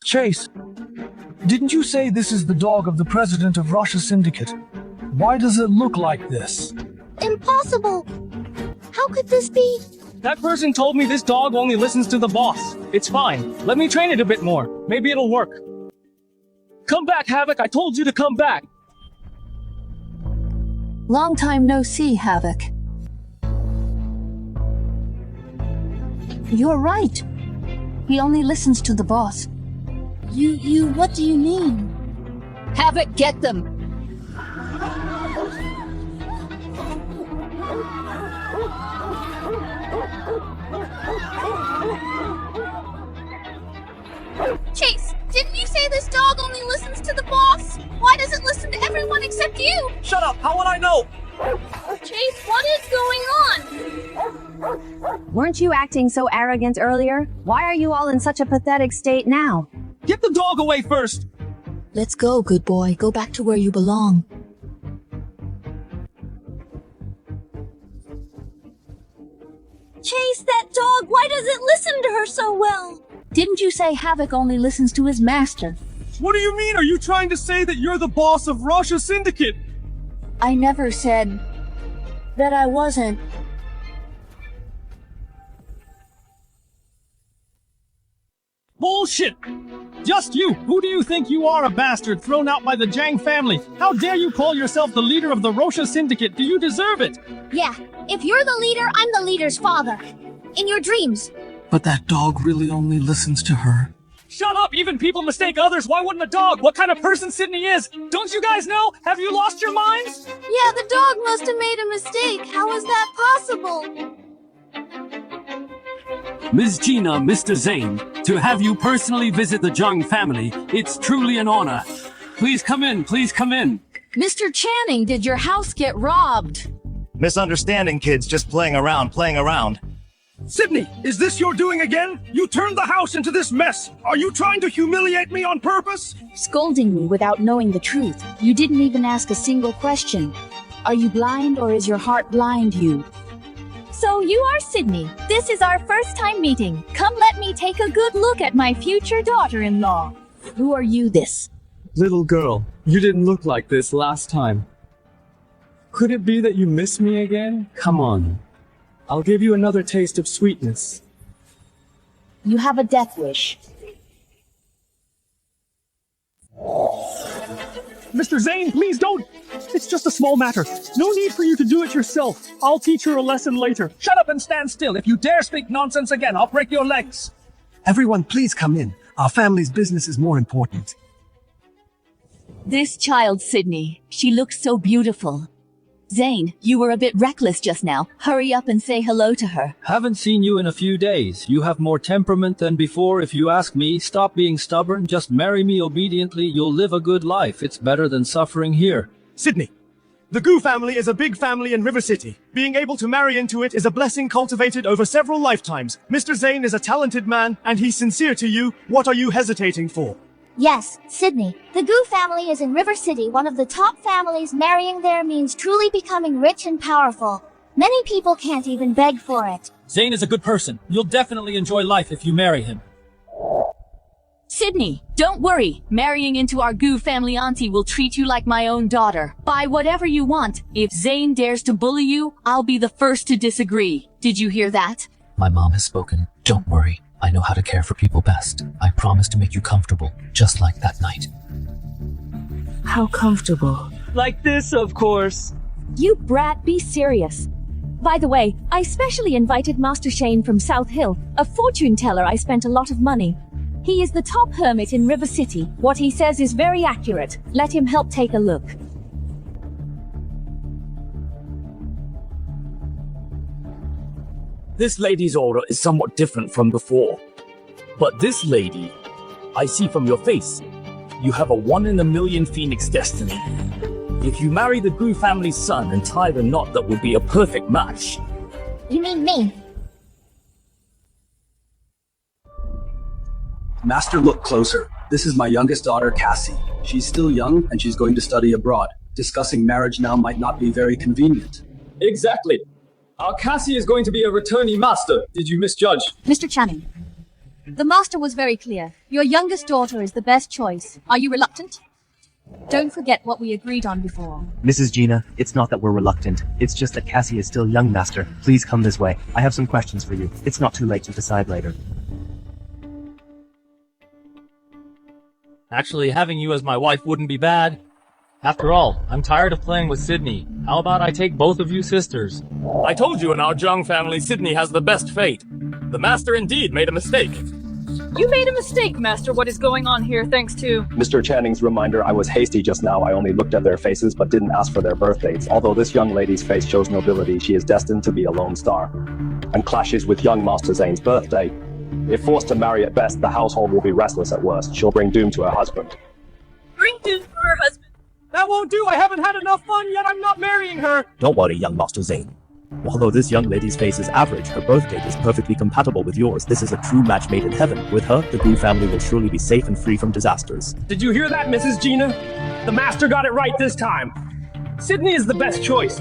Chase, didn't you say this is the dog of the president of Rosha Syndicate? Why does it look like this? Impossible! How could this be? That person told me this dog only listens to the boss. It's fine. Let me train it a bit more. Maybe it'll work. Come back, Havoc. I told you to come back. Long time no see, Havoc. You're right. He only listens to the boss. What do you mean? Havoc, get them! Chase, didn't you say this dog only listens to the boss? Why does it listen to everyone except you? Shut up! How would I know? Chase, what is going on? Weren't you acting so arrogant earlier? Why are you all in such a pathetic state now? Get the dog away first! Let's go, good boy. Go back to where you belong. Chase, that dog, why does it listen to her so well? Didn't you say Havoc only listens to his master? What do you mean? Are you trying to say that you're the boss of Rosha Syndicate? I never said that I wasn't. Bullshit! Just you! Who do you think you are, a bastard thrown out by the Jang family? How dare you call yourself the leader of the Rosha Syndicate? Do you deserve it? Yeah, if you're the leader, I'm the leader's father. In your dreams. But that dog really only listens to her. Shut up! Even people mistake others. Why wouldn't a dog? What kind of person Sydney is? Don't you guys know? Have you lost your minds? Yeah, the dog must have made a mistake. How is that possible? Ms. Gina, Mr. Zane, to have you personally visit the Jung family, it's truly an honor. Please come in, please come in. Mr. Channing, did your house get robbed? Misunderstanding, kids, just playing around. Sydney, is this your doing again? You turned the house into this mess. Are you trying to humiliate me on purpose? Scolding me without knowing the truth. You didn't even ask a single question. Are you blind or is your heart blind you? So you are Sydney. This is our first time meeting. Come let me take a good look at my future daughter-in-law. Who are you this? Little girl, you didn't look like this last time. Could it be that you miss me again? Come on. I'll give you another taste of sweetness. You have a death wish. Mr. Zane, please don't! It's just a small matter. No need for you to do it yourself. I'll teach her a lesson later. Shut up and stand still. If you dare speak nonsense again, I'll break your legs. Everyone, please come in. Our family's business is more important. This child, Sydney, she looks so beautiful. Zane, you were a bit reckless just now. Hurry up and say hello to her. Haven't seen you in a few days. You have more temperament than before. If you ask me, stop being stubborn. Just marry me obediently. You'll live a good life. It's better than suffering here. Sydney, the Gu family is a big family in River City. Being able to marry into it is a blessing cultivated over several lifetimes. Mr. Zane is a talented man, and he's sincere to you. What are you hesitating for? Yes, Sydney. The Gu family is in River City, one of the top families. Marrying there means truly becoming rich and powerful. Many people can't even beg for it. Zane is a good person. You'll definitely enjoy life if you marry him. Sydney, don't worry. Marrying into our Gu family auntie will treat you like my own daughter. Buy whatever you want. If Zane dares to bully you, I'll be the first to disagree. Did you hear that? My mom has spoken. Don't worry. I know how to care for people best. I promise to make you comfortable, just like that night. How comfortable? Like this, of course. You brat, be serious. By the way, I specially invited Master Shane from South Hill, a fortune teller. I spent a lot of money. He is the top hermit in River City. What he says is very accurate. Let him help take a look. This lady's aura is somewhat different from before. But this lady, I see from your face, you have a 1 in a million phoenix destiny. If you marry the Gu family's son and tie the knot, that would be a perfect match. You mean me? Master, look closer. This is my youngest daughter, Cassie. She's still young and she's going to study abroad. Discussing marriage now might not be very convenient. Exactly. Our Cassie is going to be a returnee master. Did you misjudge? Mr. Channing. The master was very clear. Your youngest daughter is the best choice. Are you reluctant? Don't forget what we agreed on before. Mrs. Gina, it's not that we're reluctant. It's just that Cassie is still young, Master. Please come this way. I have some questions for you. It's not too late to decide later. Actually, having you as my wife wouldn't be bad. After all, I'm tired of playing with Sydney. How about I take both of you sisters? I told you in our Jung family, Sydney has the best fate. The master indeed made a mistake. You made a mistake, Master. What is going on here thanks to... Mr. Channing's reminder, I was hasty just now. I only looked at their faces but didn't ask for their birth dates. Although this young lady's face shows nobility, she is destined to be a lone star and clashes with young Master Zane's birthday. If forced to marry at best, the household will be restless at worst. She'll bring doom to her husband. Bring doom to her husband? That won't do! I haven't had enough fun yet! I'm not marrying her! Don't worry, young Master Zane. Although this young lady's face is average, her birth date is perfectly compatible with yours. This is a true match made in heaven. With her, the Gu family will surely be safe and free from disasters. Did you hear that, Mrs. Gina? The master got it right this time. Sydney is the best choice.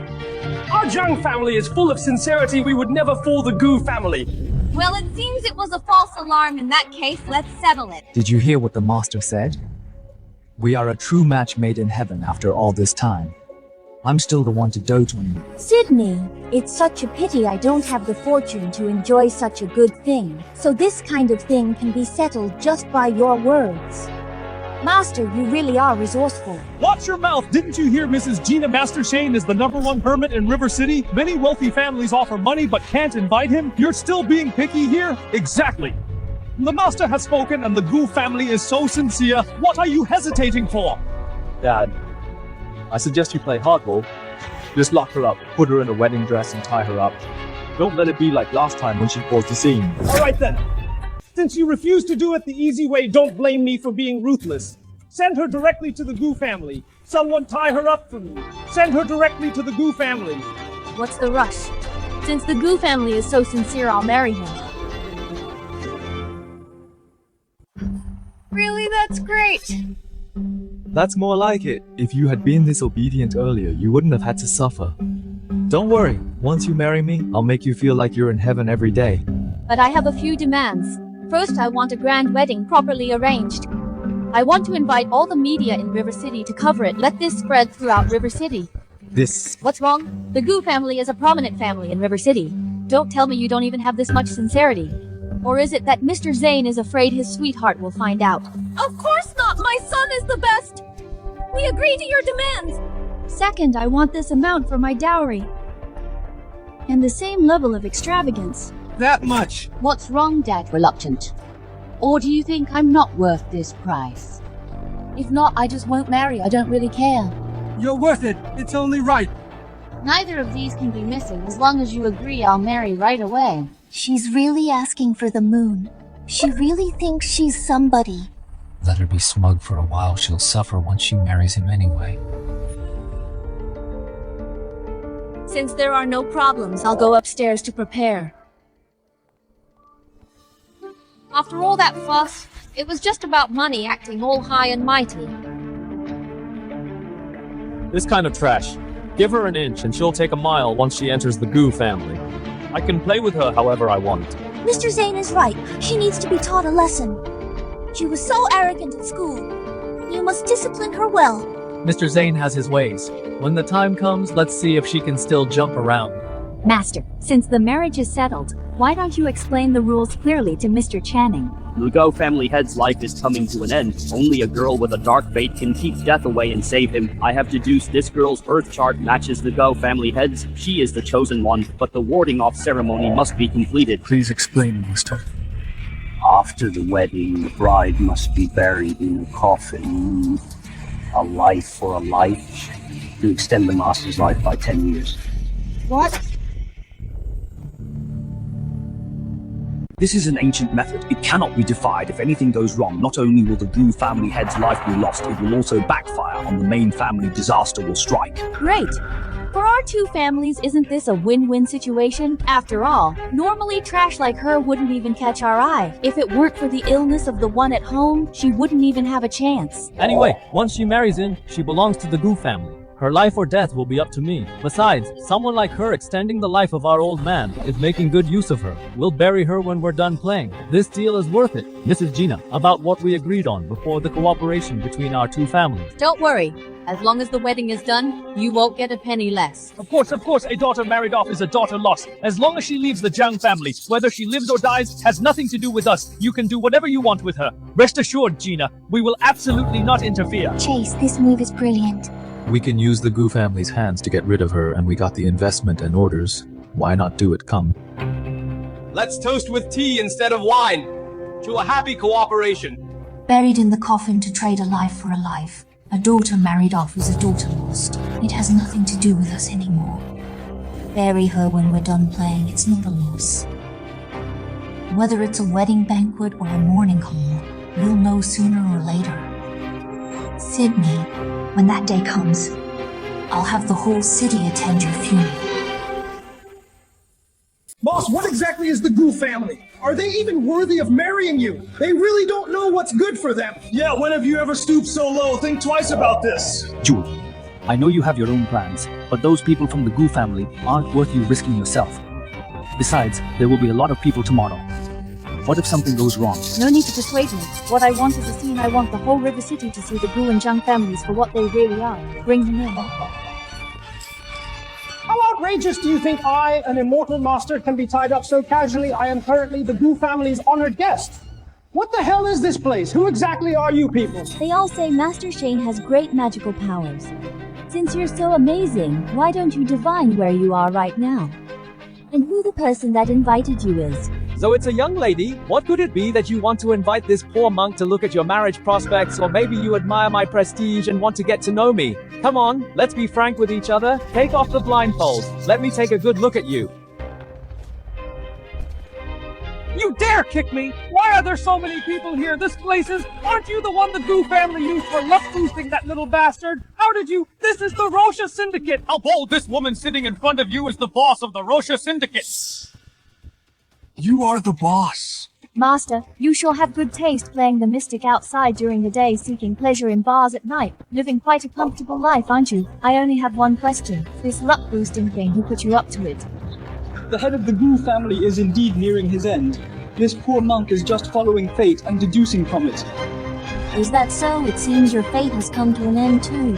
Our Jung family is full of sincerity. We would never fool the Gu family. Well, it seems it was a false alarm in that case. Let's settle it. Did you hear what the master said? We are a true match made in heaven after all this time. I'm still the one to dote on you. Sydney, it's such a pity I don't have the fortune to enjoy such a good thing. So this kind of thing can be settled just by your words. Master, you really are resourceful. Watch your mouth! Didn't you hear Mrs. Gina? Master Shane is the #1 hermit in River City? Many wealthy families offer money but can't invite him? You're still being picky here? Exactly! The master has spoken and the Gu family is so sincere. What are you hesitating for? Dad, I suggest you play hardball. Just lock her up, put her in a wedding dress and tie her up. Don't let it be like last time when she caused a scene. Alright then. Since you refuse to do it the easy way, don't blame me for being ruthless. Send her directly to the Gu family. Someone tie her up for me. Send her directly to the Gu family. What's the rush? Since the Gu family is so sincere, I'll marry him. Really, that's great. That's more like it. If you had been this obedient earlier, you wouldn't have had to suffer. Don't worry. Once you marry me, I'll make you feel like you're in heaven every day. But I have a few demands. First, I want a grand wedding properly arranged. I want to invite all the media in River City to cover it. Let this spread throughout River City. What's wrong? The Gu family is a prominent family in River City. Don't tell me you don't even have this much sincerity. Or is it that Mr. Zane is afraid his sweetheart will find out? Of course not! My son is the best! We agree to your demands! Second, I want this amount for my dowry. And the same level of extravagance. That much! What's wrong, Dad? Reluctant? Or do you think I'm not worth this price? If not, I just won't marry. I don't really care. You're worth it. It's only right. Neither of these can be missing. As long as you agree, I'll marry right away. She's really asking for the moon. She really thinks she's somebody. Let her be smug for a while. She'll suffer once she marries him anyway. Since there are no problems, I'll go upstairs to prepare. After all that fuss, it was just about money acting all high and mighty. This kind of trash. Give her an inch and she'll take a mile once she enters the Gu family. I can play with her however I want. Mr. Zane is right. She needs to be taught a lesson. She was so arrogant at school. You must discipline her well. Mr. Zane has his ways. When the time comes, let's see if she can still jump around. Master, since the marriage is settled, why don't you explain the rules clearly to Mr. Channing? The Go family head's life is coming to an end. Only a girl with a dark fate can keep death away and save him. I have deduced this girl's birth chart matches the Go family head's. She is the chosen one, but the warding off ceremony must be completed. Please explain, Master. After the wedding, the bride must be buried in a coffin. A life for a life, to extend the master's life by 10 years. What? This is an ancient method. It cannot be defied. If anything goes wrong, not only will the Gu family head's life be lost, it will also backfire on the main family. Disaster will strike. Great! For our two families, isn't this a win-win situation? After all, normally trash like her wouldn't even catch our eye. If it weren't for the illness of the one at home, she wouldn't even have a chance. Anyway, once she marries in, she belongs to the Gu family. Her life or death will be up to me. Besides, someone like her extending the life of our old man is making good use of her. We'll bury her when we're done playing. This deal is worth it. Mrs. Gina, about what we agreed on before the cooperation between our two families. Don't worry. As long as the wedding is done, you won't get a penny less. Of course, a daughter married off is a daughter lost. As long as she leaves the Zhang family, whether she lives or dies has nothing to do with us. You can do whatever you want with her. Rest assured, Gina, we will absolutely not interfere. Chase, this move is brilliant. We can use the Gu family's hands to get rid of her, and we got the investment and orders. Why not do it? Come. Let's toast with tea instead of wine. To a happy cooperation. Buried in the coffin to trade a life for a life. A daughter married off is a daughter lost. It has nothing to do with us anymore. Bury her when we're done playing, it's not a loss. Whether it's a wedding banquet or a mourning hall, you'll know sooner or later. Sydney, when that day comes, I'll have the whole city attend your funeral. Boss, what exactly is the Gu family? Are they even worthy of marrying you? They really don't know what's good for them. Yeah, when have you ever stooped so low? Think twice about this. Jewel, I know you have your own plans, but those people from the Gu family aren't worth you risking yourself. Besides, there will be a lot of people tomorrow. What if something goes wrong? No need to persuade me. What I want is a scene. I want the whole River City to see the Gu and Zhang families for what they really are. Bring them in. How outrageous do you think I, an immortal master, can be tied up so casually? I am currently the Gu family's honored guest. What the hell is this place? Who exactly are you people? They all say Master Shane has great magical powers. Since you're so amazing, why don't you divine where you are right now? And who the person that invited you is? So it's a young lady. What could it be that you want to invite this poor monk to look at your marriage prospects, or maybe you admire my prestige and want to get to know me? Come on, let's be frank with each other. Take off the blindfold. Let me take a good look at you. You dare kick me? Why are there so many people here? This place is... Aren't you the one the Gu family used for luck boosting that little bastard? How did you... This is the Rosha Syndicate. How bold this woman sitting in front of you is the boss of the Rosha Syndicate. You are the boss. Master, you sure have good taste playing the mystic outside during the day, seeking pleasure in bars at night. Living quite a comfortable life, aren't you? I only have one question. This luck boosting thing, who put you up to it? The head of the Gu family is indeed nearing his end. This poor monk is just following fate and deducing from it. Is that so? It seems your fate has come to an end too.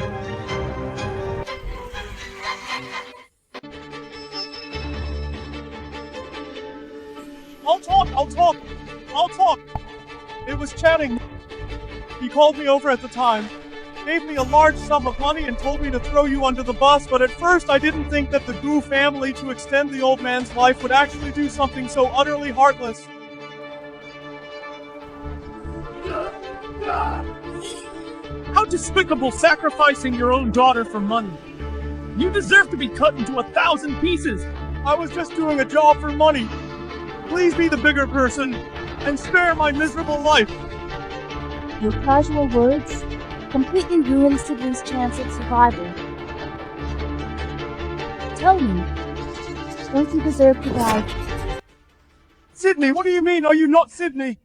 I'll talk. It was Channing. He called me over at the time, gave me a large sum of money and told me to throw you under the bus, but at first I didn't think that the Gu family, to extend the old man's life, would actually do something so utterly heartless. How despicable, sacrificing your own daughter for money. You deserve to be cut into 1,000 pieces. I was just doing a job for money. Please be the bigger person and spare my miserable life. Your casual words completely ruined Sydney's chance at survival. Tell me, don't you deserve to die? Sydney, what do you mean? Are you not Sydney?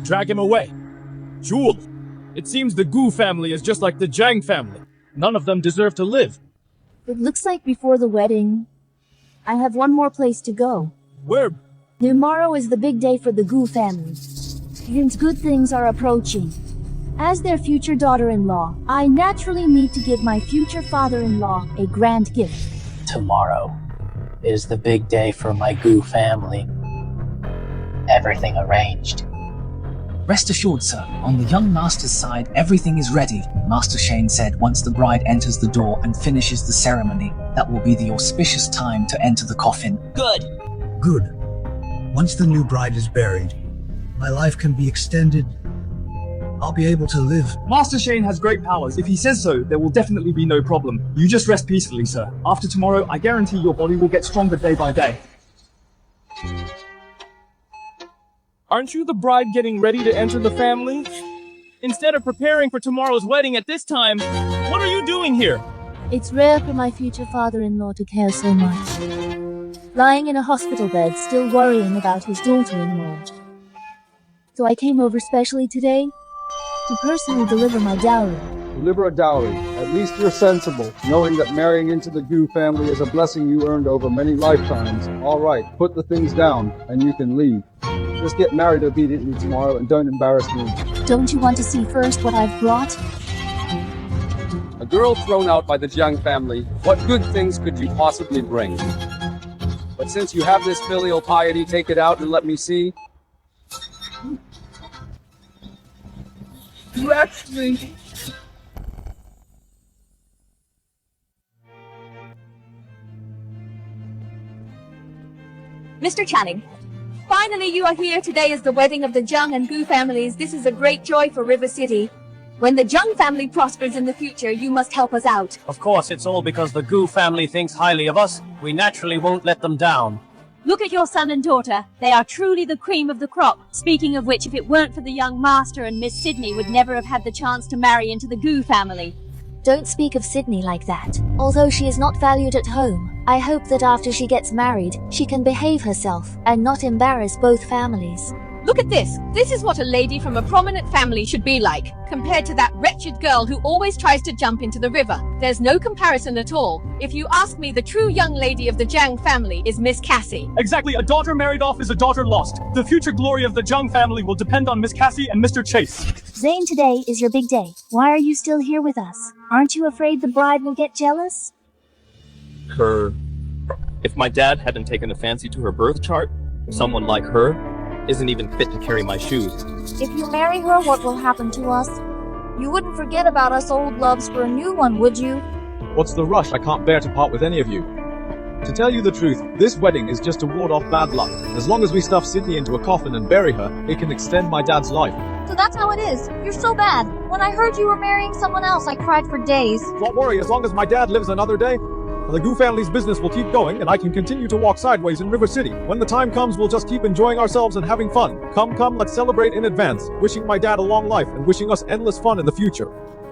Drag him away. Jewel, it seems the Gu family is just like the Zhang family. None of them deserve to live. It looks like before the wedding, I have one more place to go. Where? Tomorrow is the big day for the Gu family. Since good things are approaching. As their future daughter-in-law, I naturally need to give my future father-in-law a grand gift. Tomorrow is the big day for my Gu family. Everything arranged. Rest assured, sir, on the young master's side, everything is ready. Master Shane said once the bride enters the door and finishes the ceremony, that will be the auspicious time to enter the coffin. Good. Good. Once the new bride is buried, my life can be extended. I'll be able to live. Master Shane has great powers. If he says so, there will definitely be no problem. You just rest peacefully, sir. After tomorrow, I guarantee your body will get stronger day by day. Aren't you the bride getting ready to enter the family? Instead of preparing for tomorrow's wedding at this time, what are you doing here? It's rare for my future father-in-law to care so much. Lying in a hospital bed, still worrying about his daughter-in-law. So I came over specially today to personally deliver my dowry. Deliver a dowry. At least you're sensible, knowing that marrying into the Gu family is a blessing you earned over many lifetimes. All right, put the things down, and you can leave. Just get married obediently tomorrow and don't embarrass me. Don't you want to see first what I've brought? A girl thrown out by the Jiang family. What good things could you possibly bring? But since you have this filial piety, take it out and let me see. You actually... Mr. Channing, finally you are here. Today is the wedding of the Jiang and Gu families. This is a great joy for River City. When the Jiang family prospers in the future, you must help us out. Of course, it's all because the Gu family thinks highly of us. We naturally won't let them down. Look at your son and daughter. They are truly the cream of the crop. Speaking of which, if it weren't for the young master and Miss Sydney would never have had the chance to marry into the Gu family. Don't speak of Sydney like that. Although she is not valued at home, I hope that after she gets married, she can behave herself and not embarrass both families. Look at this. This is what a lady from a prominent family should be like, compared to that wretched girl who always tries to jump into the river. There's no comparison at all. If you ask me, the true young lady of the Jiang family is Miss Cassie. Exactly, a daughter married off is a daughter lost. The future glory of the Jiang family will depend on Miss Cassie and Mr. Chase. Zane, today is your big day. Why are you still here with us? Aren't you afraid the bride will get jealous? If my dad hadn't taken a fancy to her birth chart, someone like her isn't even fit to carry my shoes. If you marry her, what will happen to us? You wouldn't forget about us old loves for a new one, would you? What's the rush? I can't bear to part with any of you. To tell you the truth, this wedding is just to ward off bad luck. As long as we stuff Sydney into a coffin and bury her, it can extend my dad's life. So that's how it is. You're so bad. When I heard you were marrying someone else, I cried for days. Don't worry, as long as my dad lives another day, the Gu family's business will keep going, and I can continue to walk sideways in River City. When the time comes, we'll just keep enjoying ourselves and having fun. Come, let's celebrate in advance. Wishing my dad a long life and wishing us endless fun in the future.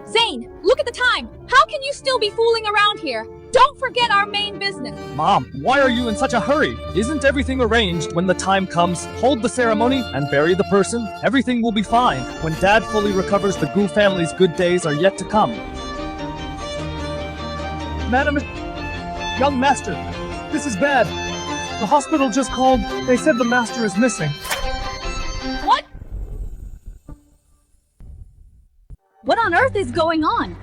Zane, look at the time. How can you still be fooling around here? Don't forget our main business. Mom, why are you in such a hurry? Isn't everything arranged? When the time comes, hold the ceremony and bury the person. Everything will be fine. When Dad fully recovers, the Gu family's good days are yet to come. Madam, young master, this is bad. The hospital just called. They said the master is missing. What? What on earth is going on?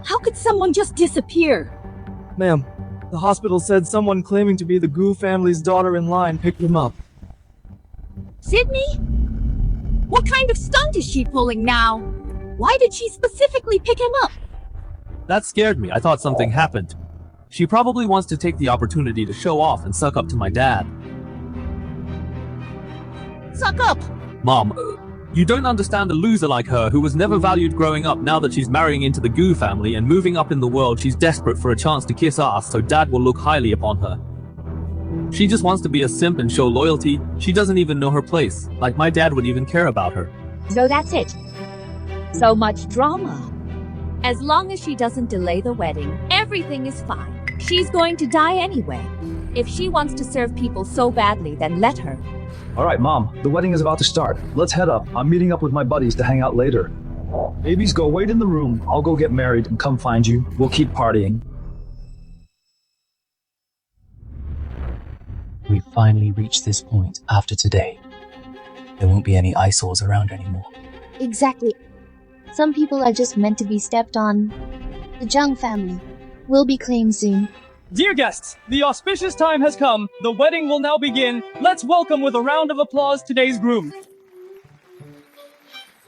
How could someone just disappear? Ma'am, the hospital said someone claiming to be the Gu family's daughter-in-law picked him up. Sydney? What kind of stunt is she pulling now? Why did she specifically pick him up? That scared me. I thought something happened. She probably wants to take the opportunity to show off and suck up to my dad. Suck up! Mom, you don't understand a loser like her who was never valued growing up. Now that she's marrying into the Gu family and moving up in the world, she's desperate for a chance to kiss ass so Dad will look highly upon her. She just wants to be a simp and show loyalty. She doesn't even know her place, like my dad would even care about her. So that's it. So much drama. As long as she doesn't delay the wedding, everything is fine. She's going to die anyway. If she wants to serve people so badly, then let her. All right, Mom, the wedding is about to start. Let's head up. I'm meeting up with my buddies to hang out later. Babies, go wait in the room. I'll go get married and come find you. We'll keep partying. We've finally reached this point after today. There won't be any eyesores around anymore. Exactly. Some people are just meant to be stepped on. The Jiang family will be clean soon. Dear guests, the auspicious time has come. The wedding will now begin. Let's welcome with a round of applause today's groom.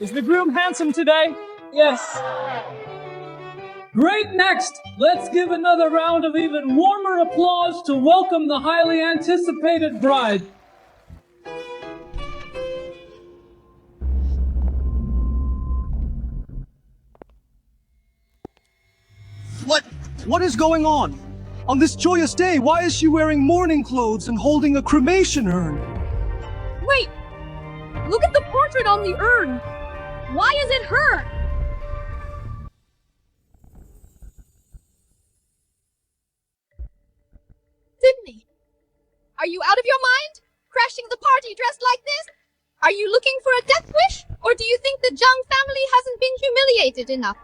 Is the groom handsome today? Yes. Great, next! Let's give another round of even warmer applause to welcome the highly anticipated bride. What is going on? On this joyous day, why is she wearing mourning clothes and holding a cremation urn? Wait! Look at the portrait on the urn! Why is it her? Sydney! Are you out of your mind? Crashing the party dressed like this? Are you looking for a death wish? Or do you think the Zhang family hasn't been humiliated enough?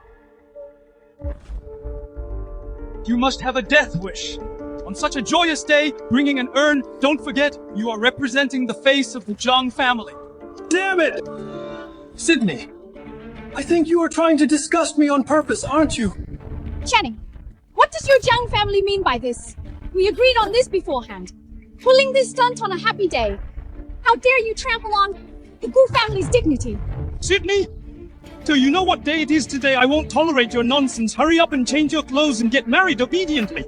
You must have a death wish. On such a joyous day, bringing an urn, don't forget, you are representing the face of the Zhang family. Damn it! Sydney, I think you are trying to disgust me on purpose, aren't you? Channing, what does your Zhang family mean by this? We agreed on this beforehand. Pulling this stunt on a happy day. How dare you trample on the Gu family's dignity? Sydney, till you know what day it is today, I won't tolerate your nonsense. Hurry up and change your clothes and get married obediently.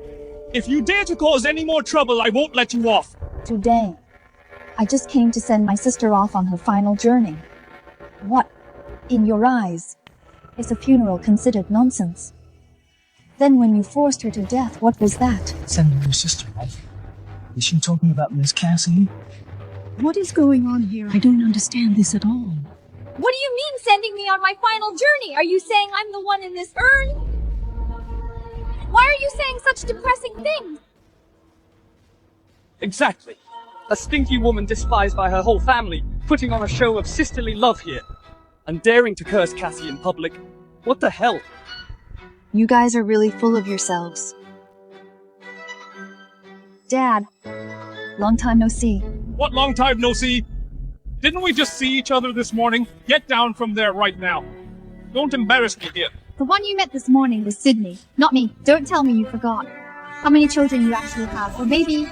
If you dare to cause any more trouble, I won't let you off. Today, I just came to send my sister off on her final journey. What, in your eyes, is a funeral considered nonsense? Then when you forced her to death, what was that? Sending your sister off? Is she talking about Miss Cassie? What is going on here? I don't understand this at all. What do you mean sending me on my final journey? Are you saying I'm the one in this urn? Why are you saying such depressing things? Exactly. A stinky woman despised by her whole family, putting on a show of sisterly love here. And daring to curse Cassie in public. What the hell? You guys are really full of yourselves. Dad, long time no see. What long time no see? Didn't we just see each other this morning? Get down from there right now. Don't embarrass me here. The one you met this morning was Sydney, not me. Don't tell me you forgot. How many children you actually have, or maybe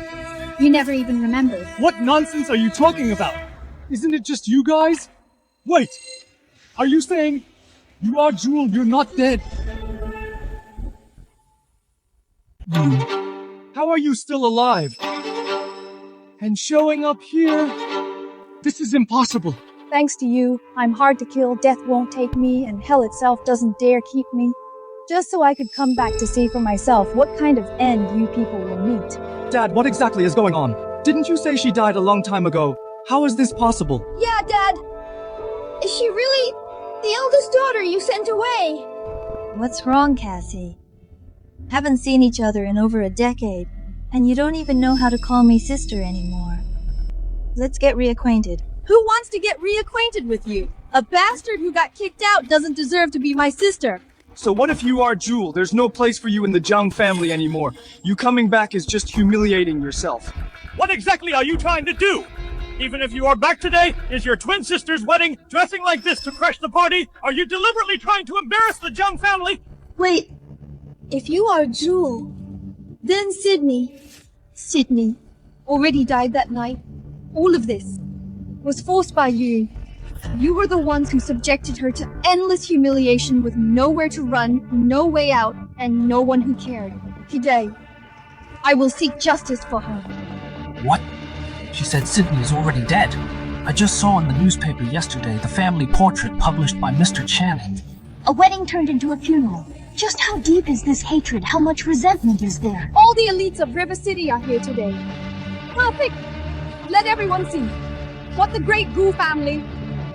you never even remembered. What nonsense are you talking about? Isn't it just you guys? Wait, are you saying you are Jewel, you're not dead? How are you still alive? And showing up here? This is impossible. Thanks to you, I'm hard to kill, death won't take me, and hell itself doesn't dare keep me. Just so I could come back to see for myself what kind of end you people will meet. Dad, what exactly is going on? Didn't you say she died a long time ago? How is this possible? Yeah, Dad. Is she really the eldest daughter you sent away? What's wrong, Cassie? Haven't seen each other in over a decade, and you don't even know how to call me sister anymore. Let's get reacquainted. Who wants to get reacquainted with you? A bastard who got kicked out doesn't deserve to be my sister. So what if you are Jewel? There's no place for you in the Zhang family anymore. You coming back is just humiliating yourself. What exactly are you trying to do? Even if you are back today, is your twin sister's wedding dressing like this to crash the party? Are you deliberately trying to embarrass the Zhang family? Wait, if you are Jewel, then Sydney already died that night. All of this was forced by you. You were the ones who subjected her to endless humiliation with nowhere to run, no way out, and no one who cared. Today, I will seek justice for her. What? She said Sydney is already dead. I just saw in the newspaper yesterday the family portrait published by Mr. Channing. A wedding turned into a funeral. Just how deep is this hatred? How much resentment is there? All the elites of River City are here today. Perfect. Let everyone see what the great Gu family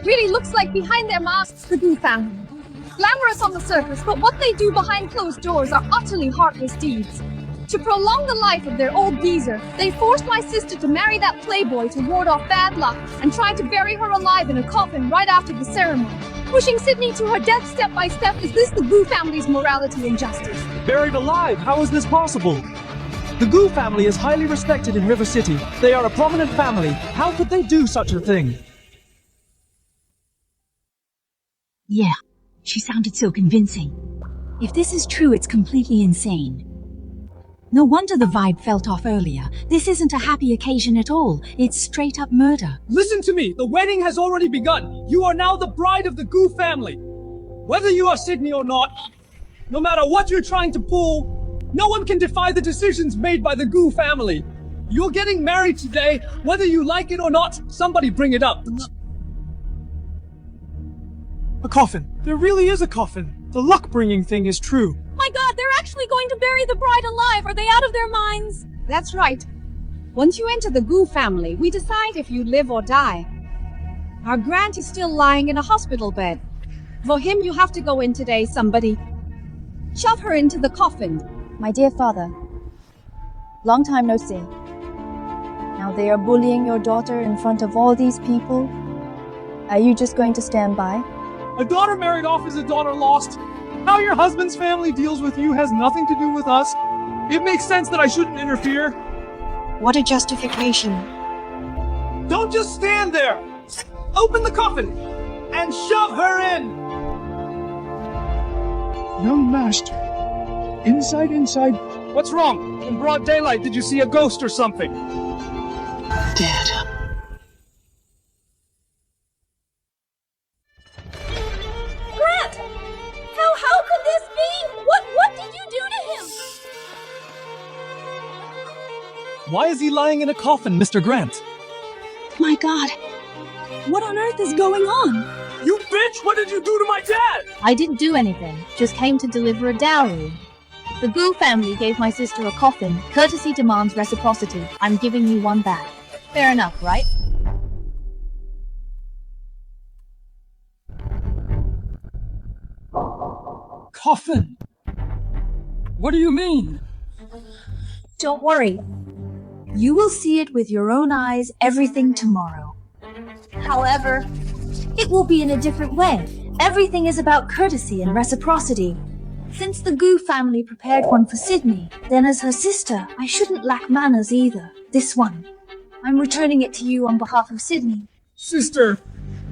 really looks like behind their masks. The Gu family. Glamorous on the surface, but what they do behind closed doors are utterly heartless deeds. To prolong the life of their old geezer, they forced my sister to marry that playboy to ward off bad luck and tried to bury her alive in a coffin right after the ceremony. Pushing Sydney to her death step by step, is this the Gu family's morality and justice? Buried alive? How is this possible? The Gu family is highly respected in River City. They are a prominent family. How could they do such a thing? Yeah, she sounded so convincing. If this is true, it's completely insane. No wonder the vibe felt off earlier. This isn't a happy occasion at all. It's straight up murder. Listen to me. The wedding has already begun. You are now the bride of the Gu family. Whether you are Sydney or not, no matter what you're trying to pull, no one can defy the decisions made by the Gu family. You're getting married today. Whether you like it or not, somebody bring it up. A coffin. There really is a coffin. The luck-bringing thing is true. My God, they're actually going to bury the bride alive. Are they out of their minds? That's right. Once you enter the Gu family, we decide if you live or die. Our Grant is still lying in a hospital bed. For him, you have to go in today, somebody. Shove her into the coffin. My dear father, long time no see. Now they are bullying your daughter in front of all these people. Are you just going to stand by? A daughter married off is a daughter lost. How your husband's family deals with you has nothing to do with us. It makes sense that I shouldn't interfere. What a justification. Don't just stand there! Open the coffin and shove her in! Young master. Inside. What's wrong? In broad daylight, did you see a ghost or something? Dad. Grant! How could this be? What did you do to him? Why is he lying in a coffin, Mr. Grant? My God. What on earth is going on? You bitch! What did you do to my dad? I didn't do anything, just came to deliver a dowry. The Gu family gave my sister a coffin. Courtesy demands reciprocity. I'm giving you one back. Fair enough, right? Coffin? What do you mean? Don't worry. You will see it with your own eyes, everything tomorrow. However, it will be in a different way. Everything is about courtesy and reciprocity. Since the Gu family prepared one for Sydney, then as her sister, I shouldn't lack manners either. This one. I'm returning it to you on behalf of Sydney. Sister,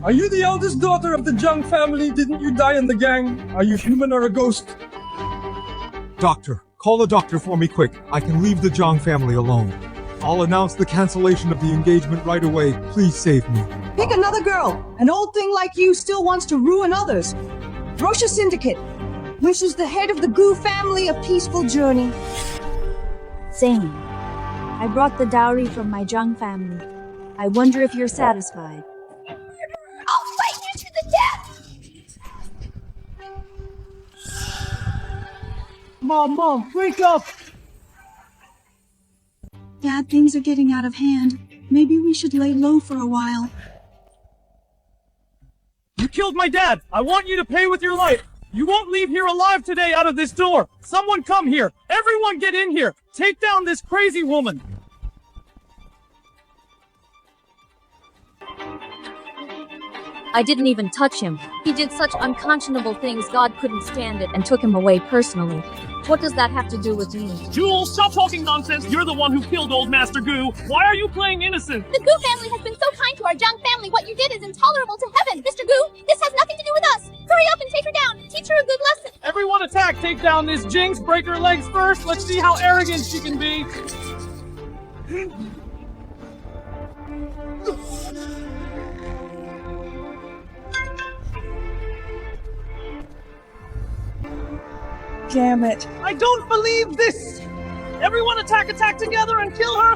are you the eldest daughter of the Jung family? Didn't you die in the gang? Are you human or a ghost? Doctor, call a doctor for me quick. I can leave the Jung family alone. I'll announce the cancellation of the engagement right away. Please save me. Pick another girl. An old thing like you still wants to ruin others. Rosha Syndicate wishes the head of the Gu family a peaceful journey. Zane, I brought the dowry from my Jung family. I wonder if you're satisfied. I'll fight you to the death! Mom, wake up! Dad, things are getting out of hand. Maybe we should lay low for a while. You killed my dad! I want you to pay with your life! You won't leave here alive today out of this door! Someone come here! Everyone get in here! Take down this crazy woman! I didn't even touch him. He did such unconscionable things God couldn't stand it and took him away personally. What does that have to do with me? Jewel, stop talking nonsense! You're the one who killed old Master Gu! Why are you playing innocent? The Gu family has been so kind to our Jung family. What you did is intolerable to heaven. Mr. Gu, this has nothing to do with us. Hurry up and take her down. Teach her a good lesson. Everyone attack! Take down this Jinx! Break her legs first! Let's see how arrogant she can be! Damn it. I don't believe this! Everyone attack together and kill her!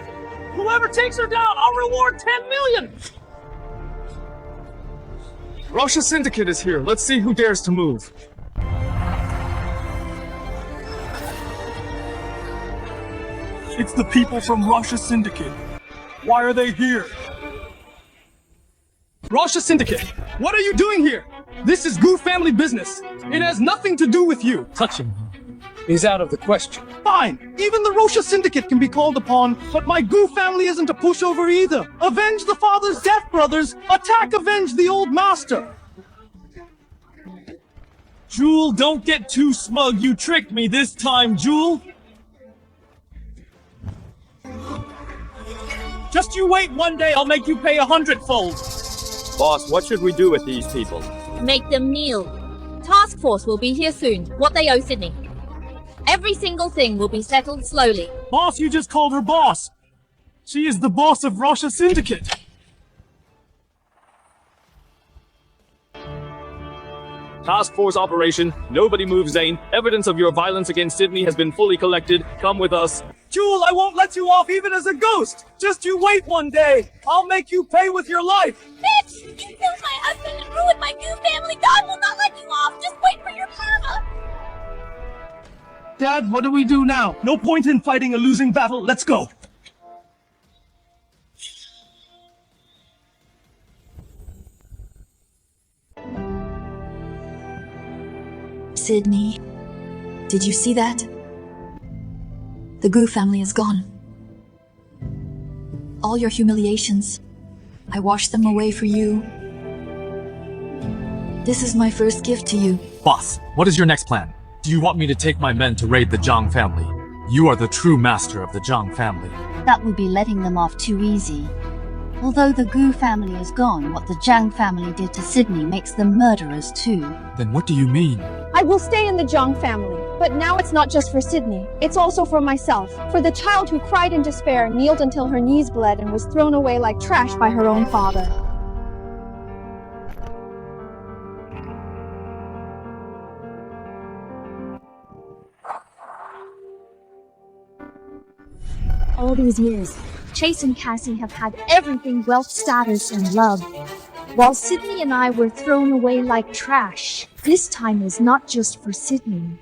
Whoever takes her down, I'll reward 10 million! Rosha Syndicate is here. Let's see who dares to move. It's the people from Rosha Syndicate. Why are they here? Rosha Syndicate, what are you doing here? This is Gu family business. It has nothing to do with you. Touching her is out of the question. Fine, even the Rosha Syndicate can be called upon, but my Gu family isn't a pushover either. Avenge the father's death, brothers! Attack, avenge the old master! Jewel, don't get too smug. You tricked me this time, Jewel. Just you wait, one day I'll make you pay 100-fold. Boss, what should we do with these people? Make them kneel. Task force will be here soon. What they owe Sydney. Every single thing will be settled slowly. Boss, you just called her boss. She is the boss of Rosha Syndicate. Task force operation. Nobody move, Zane. Evidence of your violence against Sydney has been fully collected. Come with us. Jewel, I won't let you off even as a ghost. Just you wait one day. I'll make you pay with your life. Bitch! You killed my husband and ruined my Gu family. God will not let you off. Just wait for your karma. Dad, what do we do now? No point in fighting a losing battle. Let's go. Sydney, did you see that? The Gu family is gone. All your humiliations, I washed them away for you. This is my first gift to you. Boss, what is your next plan? Do you want me to take my men to raid the Zhang family? You are the true master of the Zhang family. That would be letting them off too easy. Although the Gu family is gone, what the Zhang family did to Sydney makes them murderers too. Then what do you mean? I will stay in the Zhang family, but now it's not just for Sydney. It's also for myself, for the child who cried in despair, kneeled until her knees bled, and was thrown away like trash by her own father. All these years, Chase and Cassie have had everything: wealth, status, and love. While Sydney and I were thrown away like trash. This time is not just for Sydney.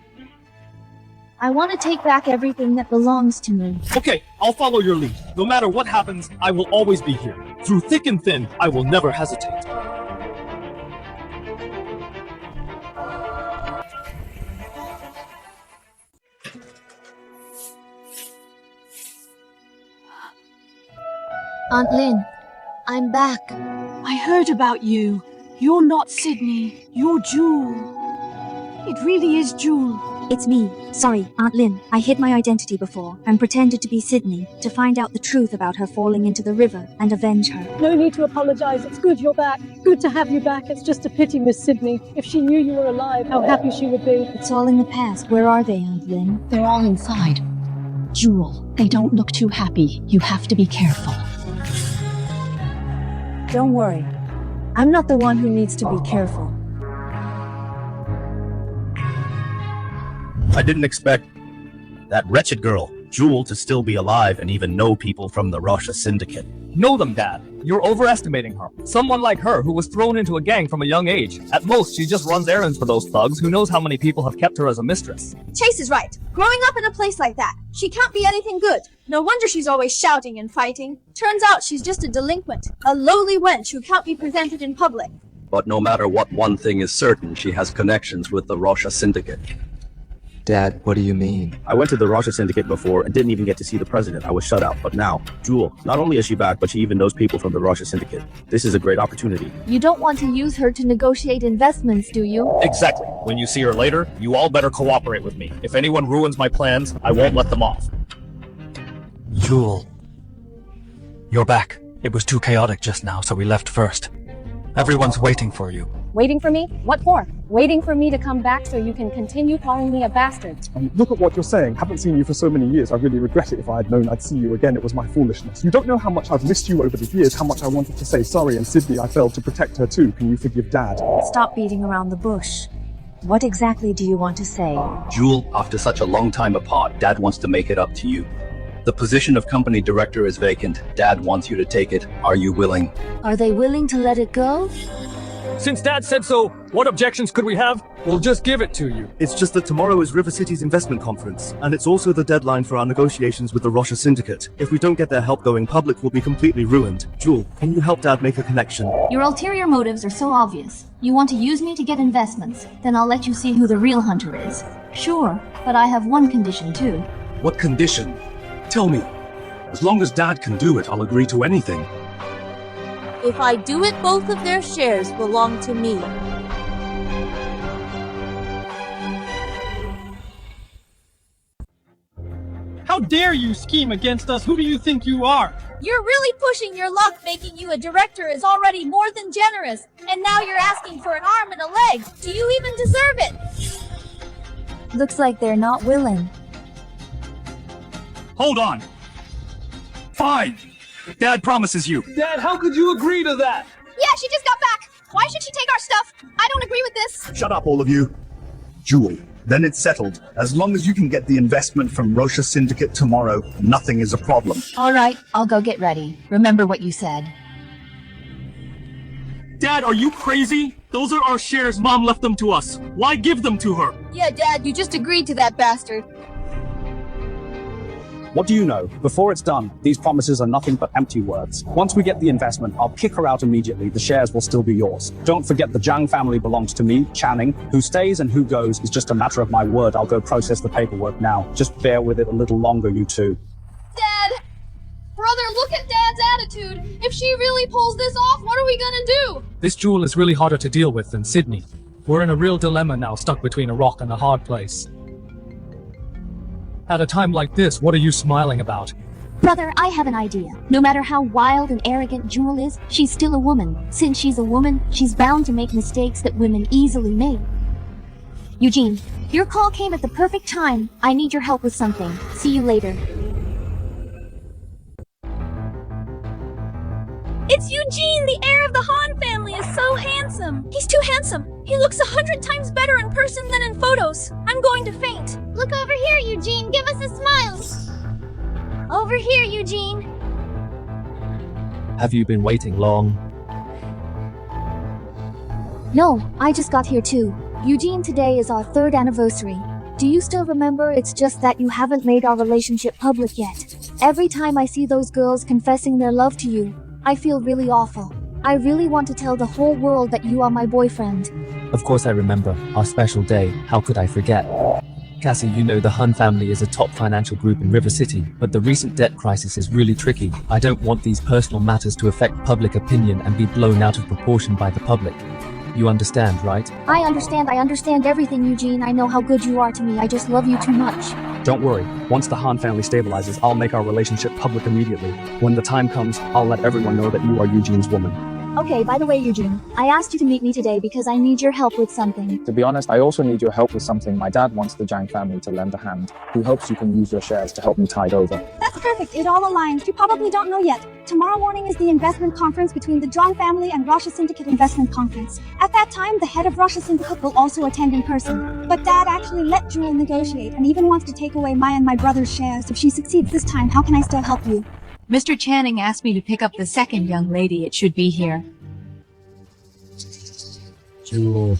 I want to take back everything that belongs to me. Okay, I'll follow your lead. No matter what happens, I will always be here. Through thick and thin, I will never hesitate. Aunt Lynn, I'm back. I heard about you. You're not Sydney. You're Jewel. It really is Jewel. It's me. Sorry, Aunt Lynn. I hid my identity before and pretended to be Sydney to find out the truth about her falling into the river and avenge her. No need to apologize. It's good you're back. Good to have you back. It's just a pity, Miss Sydney. If she knew you were alive, how happy she would be. It's all in the past. Where are they, Aunt Lynn? They're all inside. Jewel, they don't look too happy. You have to be careful. Don't worry. I'm not the one who needs to be careful. I didn't expect that wretched girl, Jewel, to still be alive and even know people from the Rosha Syndicate. Know them, Dad. You're overestimating her. Someone like her who was thrown into a gang from a young age. At most, she just runs errands for those thugs. Who knows how many people have kept her as a mistress. Chase is right. Growing up in a place like that, she can't be anything good. No wonder she's always shouting and fighting. Turns out she's just a delinquent, a lowly wench who can't be presented in public. But no matter what, one thing is certain, she has connections with the Rosha Syndicate. Dad, what do you mean? I went to the Rosha Syndicate before and didn't even get to see the president. I was shut out. But now, Jewel, not only is she back, but she even knows people from the Rosha Syndicate. This is a great opportunity. You don't want to use her to negotiate investments, do you? Exactly. When you see her later, you all better cooperate with me. If anyone ruins my plans, I won't let them off. Jewel, you're back. It was too chaotic just now, so we left first. Everyone's waiting for you. Waiting for me? What for? Waiting for me to come back so you can continue calling me a bastard. Look at what you're saying. Haven't seen you for so many years. I really regret it. If I had known I'd see you again, it was my foolishness. You don't know how much I've missed you over the years, how much I wanted to say sorry, and Sydney, I failed to protect her too. Can you forgive Dad? Stop beating around the bush. What exactly do you want to say? Jewel, after such a long time apart, Dad wants to make it up to you. The position of company director is vacant. Dad wants you to take it. Are you willing? Are they willing to let it go? Since Dad said so, what objections could we have? We'll just give it to you. It's just that tomorrow is River City's investment conference, and it's also the deadline for our negotiations with the Rosha Syndicate. If we don't get their help going public, we'll be completely ruined. Jewel, can you help Dad make a connection? Your ulterior motives are so obvious. You want to use me to get investments, then I'll let you see who the real hunter is. Sure, but I have one condition too. What condition? Tell me. As long as Dad can do it, I'll agree to anything. If I do it, both of their shares belong to me. How dare you scheme against us? Who do you think you are? You're really pushing your luck. Making you a director is already more than generous. And now you're asking for an arm and a leg. Do you even deserve it? Looks like they're not willing. Hold on. Fine. Dad promises you. Dad, how could you agree to that? Yeah, she just got back. Why should she take our stuff? I don't agree with this. Shut up, all of you. Jewel, then it's settled. As long as you can get the investment from Rosha Syndicate tomorrow, nothing is a problem. All right, I'll go get ready. Remember what you said. Dad, are you crazy? Those are our shares. Mom left them to us. Why give them to her? Yeah, Dad, you just agreed to that bastard. What do you know? Before it's done, these promises are nothing but empty words. Once we get the investment, I'll kick her out immediately. The shares will still be yours. Don't forget the Zhang family belongs to me, Channing. Who stays and who goes is just a matter of my word. I'll go process the paperwork now. Just bear with it a little longer, you two. Dad! Brother, look at Dad's attitude. If she really pulls this off, what are we gonna do? This Jewel is really harder to deal with than Sydney. We're in a real dilemma now, stuck between a rock and a hard place. At a time like this, what are you smiling about? Brother, I have an idea. No matter how wild and arrogant Jewel is, she's still a woman. Since she's a woman, she's bound to make mistakes that women easily make. Eugene, your call came at the perfect time. I need your help with something. See you later. It's Eugene, the heir of the Han family, is so handsome. He's too handsome. He looks 100 times better in person than in photos. I'm going to faint. Look over here, Eugene. Give us a smile. Over here, Eugene. Have you been waiting long? No, I just got here too. Eugene, today is our 3rd anniversary. Do you still remember? It's just that you haven't made our relationship public yet. Every time I see those girls confessing their love to you, I feel really awful. I really want to tell the whole world that you are my boyfriend. Of course I remember. Our special day. How could I forget? Cassie, you know the Hun family is a top financial group in River City, but the recent debt crisis is really tricky. I don't want these personal matters to affect public opinion and be blown out of proportion by the public. You understand, right? I understand everything, Eugene. I know how good you are to me. I just love you too much. Don't worry, once the Han family stabilizes, I'll make our relationship public immediately. When the time comes, I'll let everyone know that you are Eugene's woman. Okay, by the way, Eugene, I asked you to meet me today because I need your help with something. To be honest, I also need your help with something. My dad wants the Zhang family to lend a hand. He hopes you can use your shares to help me tide over. That's perfect. It all aligns. You probably don't know yet. Tomorrow morning is the investment conference between the Zhang family and Rosha Syndicate investment conference. At that time, the head of Rosha Syndicate will also attend in person. But Dad actually let Jewel negotiate and even wants to take away my and my brother's shares. If she succeeds this time, how can I still help you? Mr. Channing asked me to pick up the second young lady. It should be here. Jewel.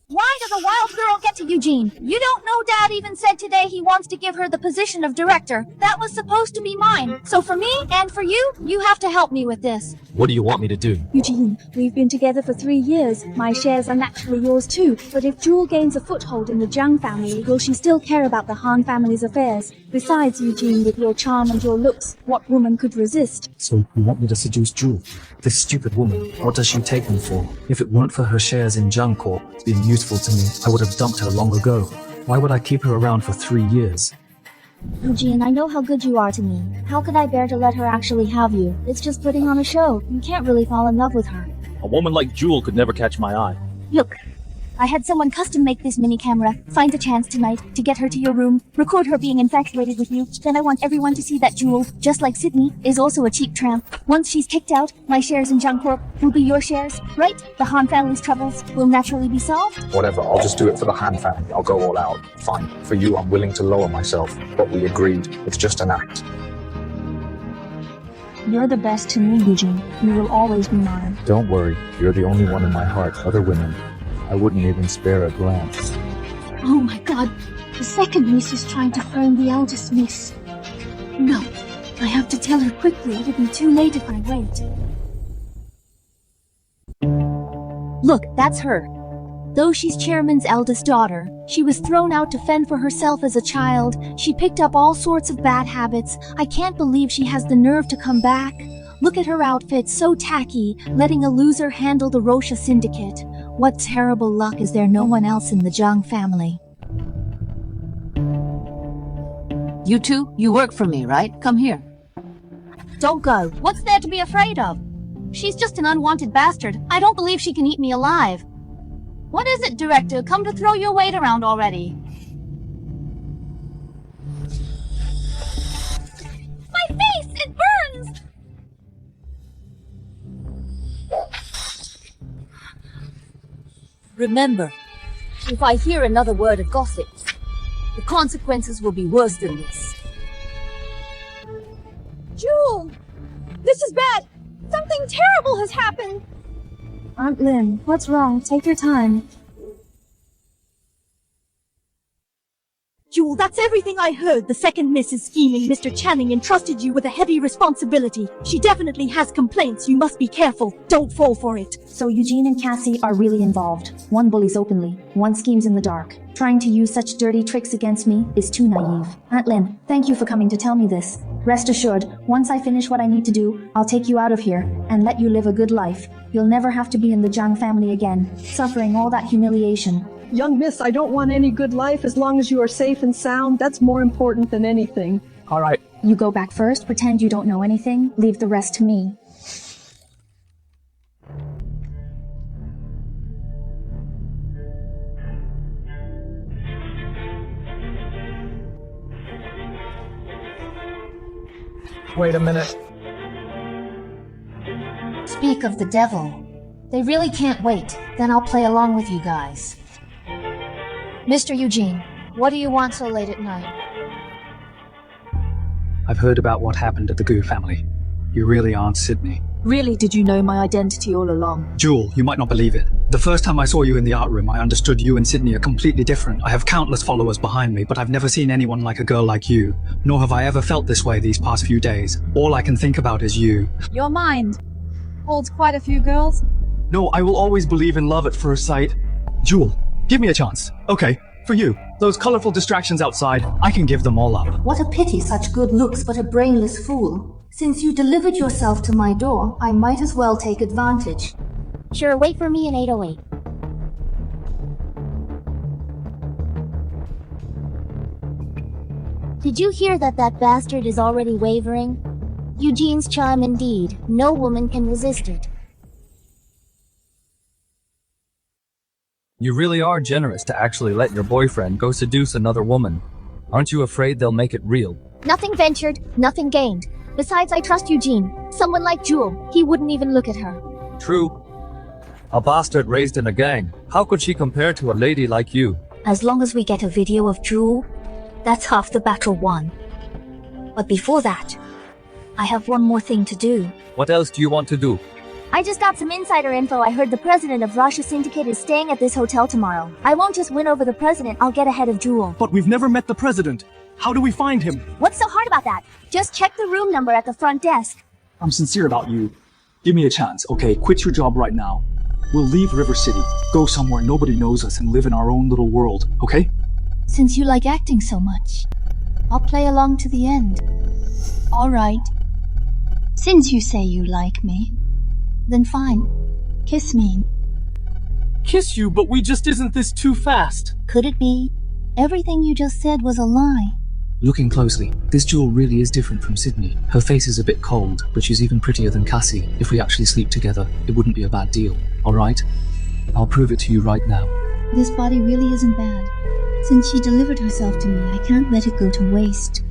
Why does a wild girl get to Eugene? You don't know Dad even said today he wants to give her the position of director. That was supposed to be mine. So for me and for you, you have to help me with this. What do you want me to do? Eugene, we've been together for 3 years. My shares are naturally yours too. But if Jewel gains a foothold in the Zhang family, will she still care about the Han family's affairs? Besides, Eugene, with your charm and your looks, what woman could resist? So you want me to seduce Jewel? This stupid woman, what does she take me for? If it weren't for her shares in Zhang Corp being useful to me, I would have dumped her long ago. Why would I keep her around for 3 years? Eugene, I know how good you are to me. How could I bear to let her actually have you? It's just putting on a show. You can't really fall in love with her. A woman like Jewel could never catch my eye. Look, I had someone custom make this mini camera. Find a chance tonight to get her to your room, record her being infatuated with you. Then I want everyone to see that Jewel, just like Sydney, is also a cheap tramp. Once she's kicked out, my shares in Zhang Corp will be your shares, right? The Han family's troubles will naturally be solved. Whatever, I'll just do it for the Han family. I'll go all out. Fine. For you, I'm willing to lower myself. But we agreed. It's just an act. You're the best to me, Eugene. You will always be mine. Don't worry. You're the only one in my heart. Other women, I wouldn't even spare a glance. Oh my god, the second miss is trying to phone the eldest miss. No, I have to tell her quickly. It'll be too late if I wait. Look, that's her. Though she's chairman's eldest daughter, she was thrown out to fend for herself as a child. She picked up all sorts of bad habits. I can't believe she has the nerve to come back. Look at her outfit, so tacky, letting a loser handle the Rosha Syndicate. What terrible luck is there no one else in the Zhang family? You two, you work for me, right? Come here. Don't go. What's there to be afraid of? She's just an unwanted bastard. I don't believe she can eat me alive. What is it, Director? Come to throw your weight around already. My face! It burns! Remember, if I hear another word of gossip, the consequences will be worse than this. Jewel! This is bad! Something terrible has happened! Aunt Lynn, what's wrong? Take your time. Jewel, That's everything I heard. The second Mrs. Scheming, Mr. Channing entrusted you with a heavy responsibility. She definitely has complaints. You must be careful. Don't fall for it. So Eugene and Cassie are really involved. One bullies openly, one schemes in the dark. Trying to use such dirty tricks against me is too naive. Aunt Lynn, thank you for coming to tell me this. Rest assured, once I finish what I need to do, I'll take you out of here and let you live a good life. You'll never have to be in the Zhang family again, suffering all that humiliation. Young miss, I don't want any good life as long as you are safe and sound. That's more important than anything. All right. You go back first, pretend you don't know anything, leave the rest to me. Wait a minute. Speak of the devil. They really can't wait. Then I'll play along with you guys. Mr. Eugene, what do you want so late at night? I've heard about what happened at the Gu family. You really aren't Sydney. Really, did you know my identity all along? Jewel, you might not believe it. The first time I saw you in the art room, I understood you and Sydney are completely different. I have countless followers behind me, but I've never seen anyone like a girl like you. Nor have I ever felt this way these past few days. All I can think about is you. Your mind holds quite a few girls. No, I will always believe in love at first sight. Jewel, give me a chance. Okay, for you. Those colorful distractions outside, I can give them all up. What a pity such good looks but a brainless fool. Since you delivered yourself to my door, I might as well take advantage. Sure, wait for me in 808. Did you hear that bastard is already wavering? Eugene's charm indeed. No woman can resist it. You really are generous to actually let your boyfriend go seduce another woman. Aren't you afraid they'll make it real? Nothing ventured, nothing gained. Besides, I trust Eugene. Someone like Jewel, he wouldn't even look at her. True. A bastard raised in a gang. How could she compare to a lady like you? As long as we get a video of Jewel, that's half the battle won. But before that, I have one more thing to do. What else do you want to do? I just got some insider info. I heard the president of Rosha Syndicate is staying at this hotel tomorrow. I won't just win over the president, I'll get ahead of Jewel. But we've never met the president. How do we find him? What's so hard about that? Just check the room number at the front desk. I'm sincere about you. Give me a chance, okay? Quit your job right now. We'll leave River City, go somewhere nobody knows us, and live in our own little world, okay? Since you like acting so much, I'll play along to the end. All right. Since you say you like me, then fine. Kiss me. Kiss you, but isn't this too fast? Could it be? Everything you just said was a lie. Looking closely, this Jewel really is different from Sydney. Her face is a bit cold, but she's even prettier than Cassie. If we actually sleep together, it wouldn't be a bad deal. Alright? I'll prove it to you right now. This body really isn't bad. Since she delivered herself to me, I can't let it go to waste.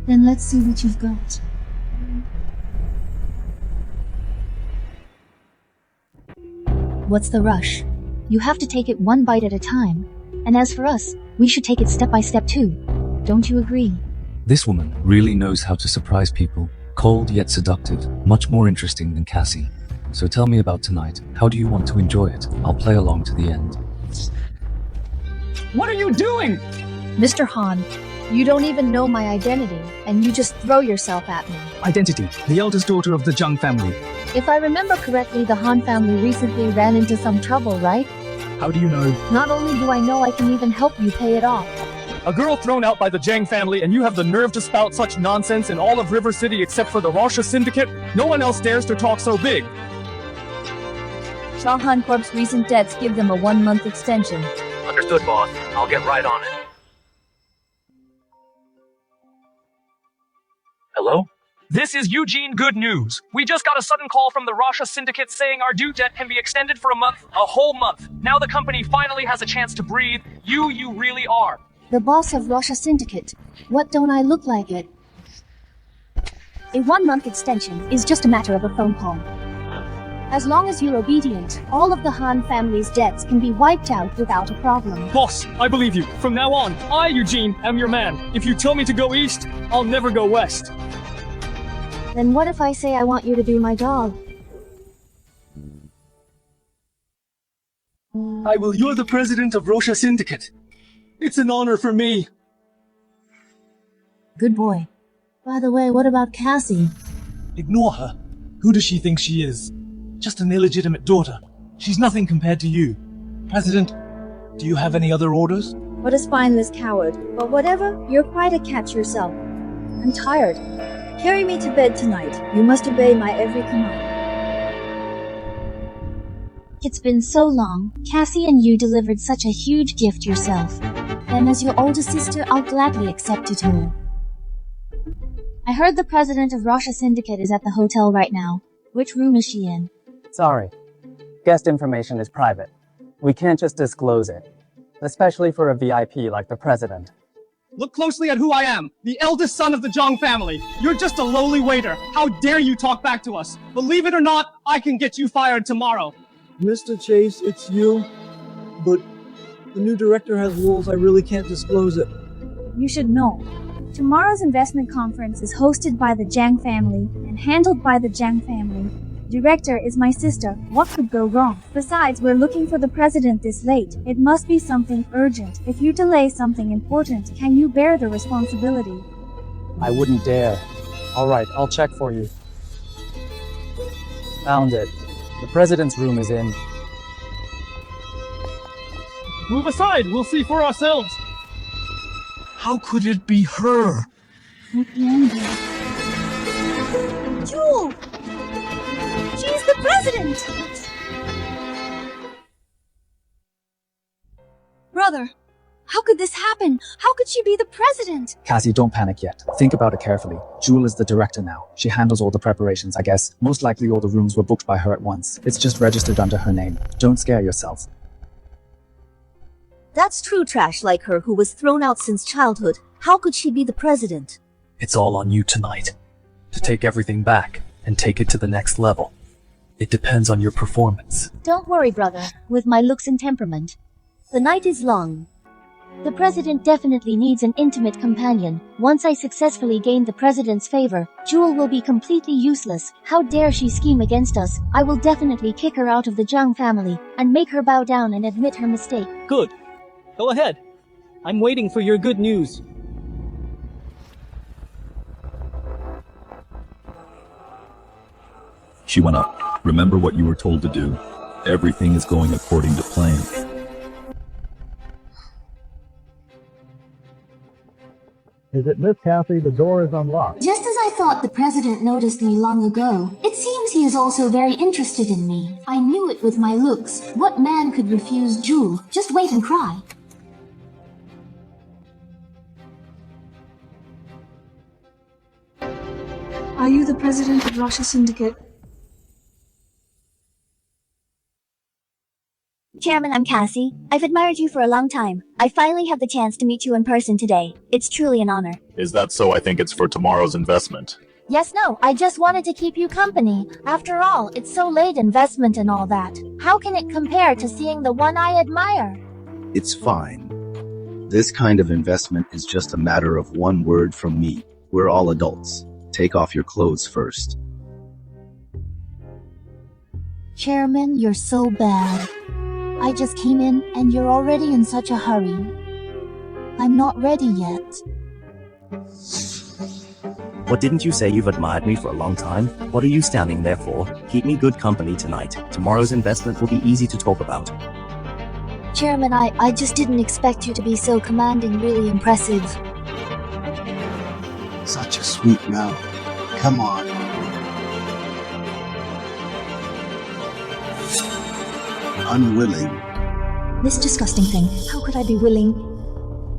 Then let's see what you've got. What's the rush? You have to take it one bite at a time. And as for us, we should take it step by step too. Don't you agree? This woman really knows how to surprise people. Cold yet seductive. Much more interesting than Cassie. So tell me about tonight. How do you want to enjoy it? I'll play along to the end. What are you doing? Mr. Han, you don't even know my identity, and you just throw yourself at me. Identity. The eldest daughter of the Zhang family. If I remember correctly, the Han family recently ran into some trouble, right? How do you know? Not only do I know, I can even help you pay it off. A girl thrown out by the Zhang family, and you have the nerve to spout such nonsense in all of River City except for the Rosha Syndicate? No one else dares to talk so big. Shah Han Corp's recent debts give them a 1-month extension. Understood, boss. I'll get right on it. Hello? This is Eugene Good News. We just got a sudden call from the Rosha Syndicate saying our due debt can be extended for a month, a whole month. Now the company finally has a chance to breathe. You really are. The boss of Rosha Syndicate. What don't I look like it? A 1-month extension is just a matter of a phone call. As long as you're obedient, all of the Han family's debts can be wiped out without a problem. Boss, I believe you. From now on, I, Eugene, am your man. If you tell me to go east, I'll never go west. Then what if I say I want you to be my dog? You're the president of Rosha Syndicate. It's an honor for me. Good boy. By the way, what about Cassie? Ignore her. Who does she think she is? Just an illegitimate daughter. She's nothing compared to you. President, do you have any other orders? What a spineless coward. But whatever, you're quite a catch yourself. I'm tired. Carry me to bed tonight. You must obey my every command. It's been so long. Cassie and you delivered such a huge gift yourself. Then as your older sister, I'll gladly accept it all. I heard the president of Rosha Syndicate is at the hotel right now. Which room is she in? Sorry. Guest information is private. We can't just disclose it. Especially for a VIP like the president. Look closely at who I am, the eldest son of the Zhang family. You're just a lowly waiter. How dare you talk back to us? Believe it or not, I can get you fired tomorrow. Mr. Chase, it's you. But the new director has rules. I really can't disclose it. You should know. Tomorrow's investment conference is hosted by the Zhang family and handled by the Zhang family. Director is my sister. What could go wrong? Besides, we're looking for the president this late. It must be something urgent. If you delay something important, can you bear the responsibility? I wouldn't dare. Alright, I'll check for you. Found it. The president's room is in. Move aside, we'll see for ourselves. How could it be her? Jewel! She's the president! Brother, how could this happen? How could she be the president? Cassie, don't panic yet. Think about it carefully. Jewel is the director now. She handles all the preparations, I guess. Most likely all the rooms were booked by her at once. It's just registered under her name. Don't scare yourself. That's true trash like her who was thrown out since childhood. How could she be the president? It's all on you tonight. To take everything back and take it to the next level. It depends on your performance. Don't worry, brother, with my looks and temperament. The night is long. The president definitely needs an intimate companion. Once I successfully gain the president's favor, Jewel will be completely useless. How dare she scheme against us? I will definitely kick her out of the Zhang family and make her bow down and admit her mistake. Good. Go ahead. I'm waiting for your good news. She went up. Remember what you were told to do. Everything is going according to plan. Is it Miss Kathy? The door is unlocked. Just as I thought the president noticed me long ago, it seems he is also very interested in me. I knew it with my looks. What man could refuse Jewel? Just wait and cry. Are you the president of Rosha Syndicate? Chairman, I'm Cassie. I've admired you for a long time. I finally have the chance to meet you in person today. It's truly an honor. Is that so? I think it's for tomorrow's investment. Yes, no, I just wanted to keep you company. After all, it's so late investment and all that. How can it compare to seeing the one I admire? It's fine. This kind of investment is just a matter of one word from me. We're all adults. Take off your clothes first. Chairman, you're so bad. I just came in and you're already in such a hurry. I'm not ready yet. What, didn't you say you've admired me for a long time? What are you standing there for? Keep me good company tonight. Tomorrow's investment will be easy to talk about. Chairman, I just didn't expect you to be so commanding, really impressive. Such a sweet mouth. Come on. Unwilling. This disgusting thing. How could I be willing?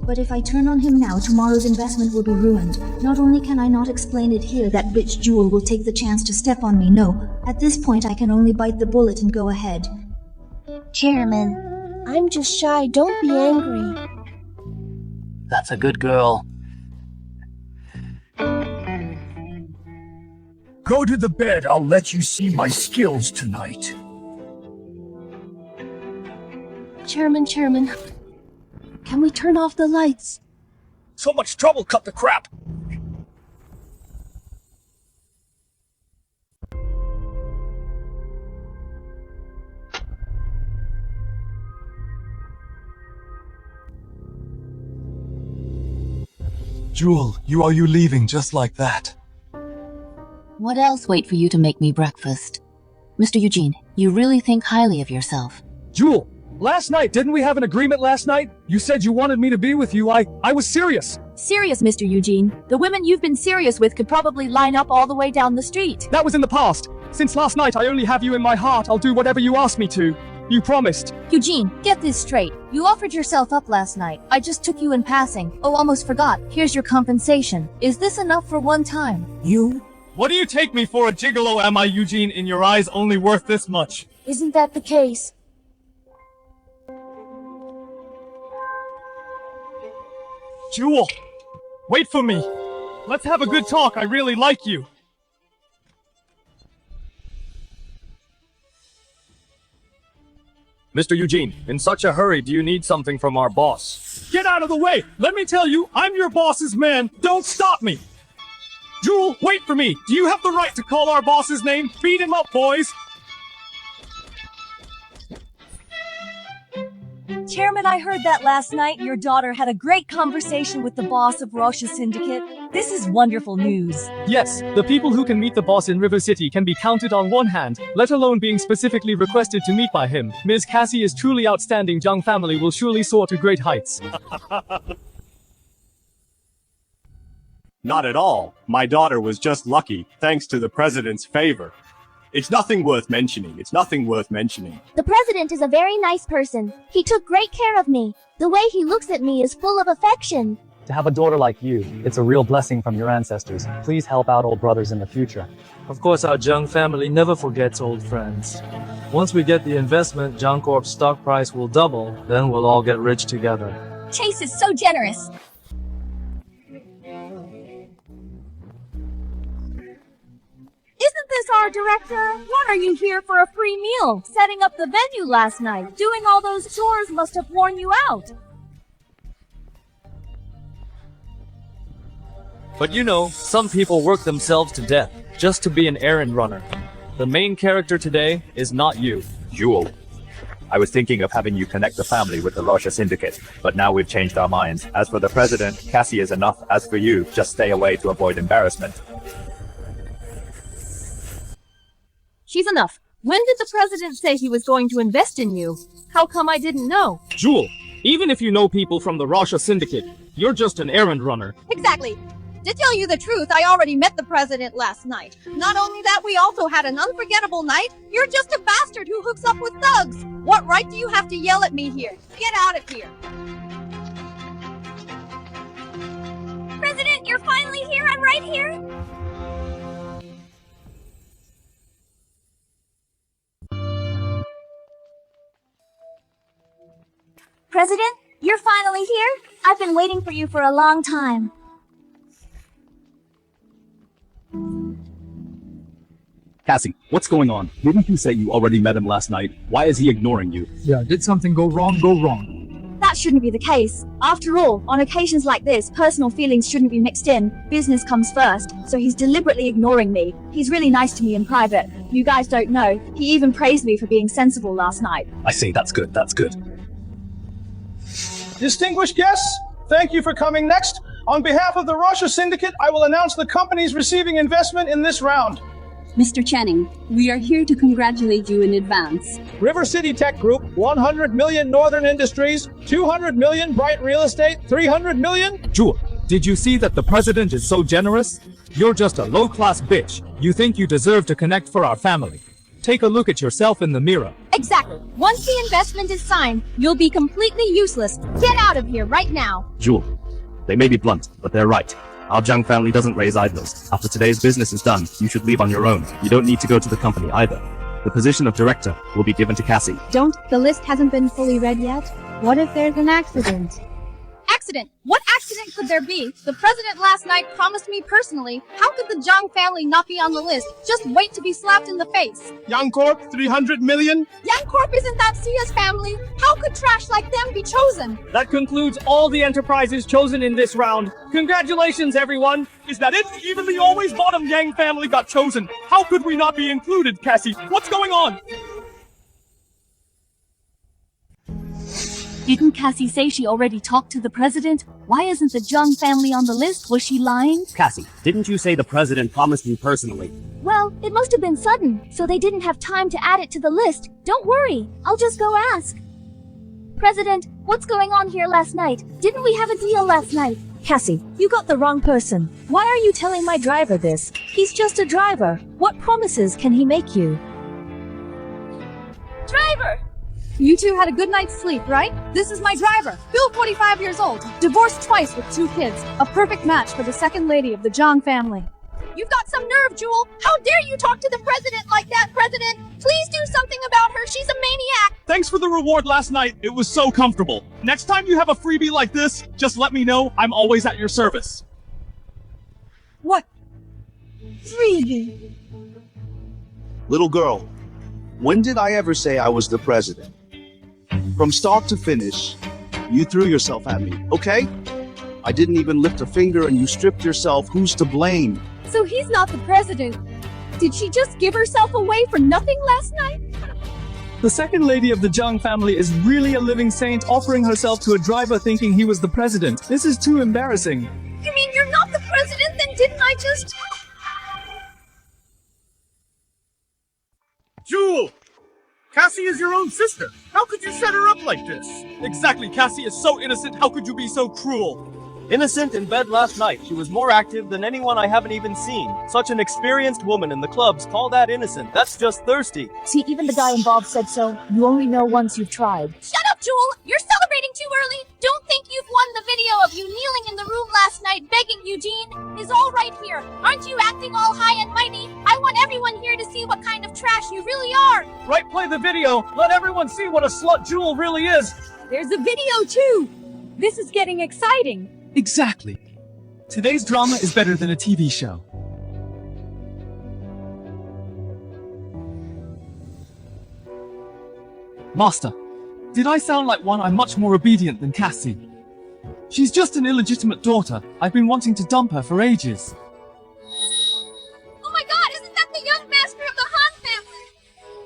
But if I turn on him now, tomorrow's investment will be ruined. Not only can I not explain it here, that bitch Jewel will take the chance to step on me. No. At this point, I can only bite the bullet and go ahead. Chairman, I'm just shy. Don't be angry. That's a good girl. Go to the bed. I'll let you see my skills tonight. Chairman, can we turn off the lights? So much trouble, cut the crap. Jewel, are you leaving just like that? What else wait for you to make me breakfast? Mr. Eugene, you really think highly of yourself. Jewel, last night, didn't we have an agreement last night? You said you wanted me to be with you. I was serious. Serious, Mr. Eugene. The women you've been serious with could probably line up all the way down the street. That was in the past. Since last night, I only have you in my heart. I'll do whatever you ask me to. You promised. Eugene, get this straight. You offered yourself up last night. I just took you in passing. Oh, almost forgot. Here's your compensation. Is this enough for one time? You? What do you take me for, a gigolo, am I, Eugene? In your eyes, only worth this much. Isn't that the case? Jewel, wait for me. Let's have a good talk. I really like you. Mr. Eugene, in such a hurry, do you need something from our boss? Get out of the way! Let me tell you, I'm your boss's man. Don't stop me! Jewel, wait for me! Do you have the right to call our boss's name? Beat him up, boys! Chairman, I heard that last night your daughter had a great conversation with the boss of Rosha Syndicate. This is wonderful news. Yes, the people who can meet the boss in River City can be counted on one hand, let alone being specifically requested to meet by him. Ms. Cassie is truly outstanding. Jung family will surely soar to great heights. Not at all. My daughter was just lucky, thanks to the president's favor. It's nothing worth mentioning. It's nothing worth mentioning. The president is a very nice person. He took great care of me. The way he looks at me is full of affection. To have a daughter like you, it's a real blessing from your ancestors. Please help out old brothers in the future. Of course, our Jung family never forgets old friends. Once we get the investment, Jung Corp's stock price will double, then we'll all get rich together. Chase is so generous. Isn't this our director? What are you here for a free meal? Setting up the venue last night. Doing all those chores must have worn you out. But you know, some people work themselves to death just to be an errand runner. The main character today is not you. Jewel, I was thinking of having you connect the family with the Rosha Syndicate, but now we've changed our minds. As for the president, Cassie is enough. As for you, just stay away to avoid embarrassment. She's enough. When did the president say he was going to invest in you? How come I didn't know? Jewel, even if you know people from the Rosha Syndicate, you're just an errand runner. Exactly. To tell you the truth, I already met the president last night. Not only that, we also had an unforgettable night. You're just a bastard who hooks up with thugs. What right do you have to yell at me here? Get out of here. President, you're finally here. I'm right here. President, you're finally here? I've been waiting for you for a long time. Cassie, what's going on? Didn't you say you already met him last night? Why is he ignoring you? Yeah, did something go wrong? That shouldn't be the case. After all, on occasions like this, personal feelings shouldn't be mixed in. Business comes first, so he's deliberately ignoring me. He's really nice to me in private. You guys don't know. He even praised me for being sensible last night. I see, that's good, that's good. Distinguished guests, thank you for coming next. On behalf of the Rosha Syndicate, I will announce the companies receiving investment in this round. Mr. Channing, we are here to congratulate you in advance. River City Tech Group, 100 million Northern Industries, 200 million Bright Real Estate, 300 million. Jewel, did you see that the president is so generous? You're just a low-class bitch. You think you deserve to connect for our family. Take a look at yourself in the mirror. Exactly. Once the investment is signed, you'll be completely useless. Get out of here right now. Jewel, they may be blunt, but they're right. Our Jung family doesn't raise idlers. After today's business is done, you should leave on your own. You don't need to go to the company either. The position of director will be given to Cassie. The list hasn't been fully read yet. What if there's an accident? Accident? What accident could there be? The president last night promised me personally. How could the Jung family not be on the list? Just wait to be slapped in the face. Young Corp, 300 million. Young Corp isn't that Sia's family. How could trash like them be chosen? That concludes all the enterprises chosen in this round. Congratulations, everyone. Is that it? Even the always bottom Yang family got chosen. How could we not be included, Cassie? What's going on? Didn't Cassie say she already talked to the president? Why isn't the Jung family on the list? Was she lying? Cassie, didn't you say the president promised me personally? Well, it must have been sudden, so they didn't have time to add it to the list. Don't worry, I'll just go ask. President, what's going on here last night? Didn't we have a deal last night? Cassie, you got the wrong person. Why are you telling my driver this? He's just a driver. What promises can he make you? Driver! You two had a good night's sleep, right? This is my driver, Bill, 45 years old, divorced twice with 2 kids, a perfect match for the second lady of the Zhang family. You've got some nerve, Jewel! How dare you talk to the president like that, President? Please do something about her, she's a maniac! Thanks for the reward last night. It was so comfortable. Next time you have a freebie like this, just let me know. I'm always at your service. What? Freebie? Little girl, when did I ever say I was the president? From start to finish, you threw yourself at me, okay? I didn't even lift a finger and you stripped yourself. Who's to blame? So he's not the president. Did she just give herself away for nothing last night? The second lady of the Zhang family is really a living saint, offering herself to a driver thinking he was the president. This is too embarrassing. You mean you're not the president? Then didn't I just... Jewel! Cassie is your own sister. How could you set her up like this? Exactly, Cassie is so innocent. How could you be so cruel? Innocent in bed last night. She was more active than anyone I haven't even seen. Such an experienced woman in the clubs. Call that innocent. That's just thirsty. See, even the guy involved said so. You only know once you've tried. Shut up, Jewel! You're celebrating too early! Don't think you've won the video of you kneeling in the room last night begging Eugene is all right here. Aren't you acting all high and mighty? I want everyone here to see what kind of trash you really are! Right, play the video. Let everyone see what a slut Jewel really is. There's a video too! This is getting exciting! Exactly. Today's drama is better than a TV show. Master, did I sound like one? I'm much more obedient than Cassie. She's just an illegitimate daughter. I've been wanting to dump her for ages. Oh my god, isn't that the young master of the Han family?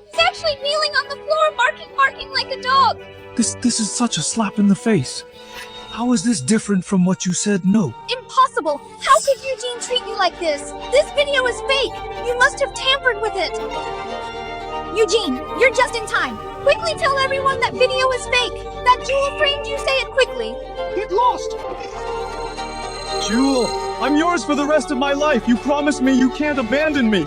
He's actually kneeling on the floor, barking like a dog. This is such a slap in the face. How is this different from what you said no? Impossible! How could Eugene treat you like this? This video is fake! You must have tampered with it! Eugene, you're just in time! Quickly tell everyone that video is fake! That Jewel framed you, say it quickly! Get lost! Jewel, I'm yours for the rest of my life. You promised me you can't abandon me.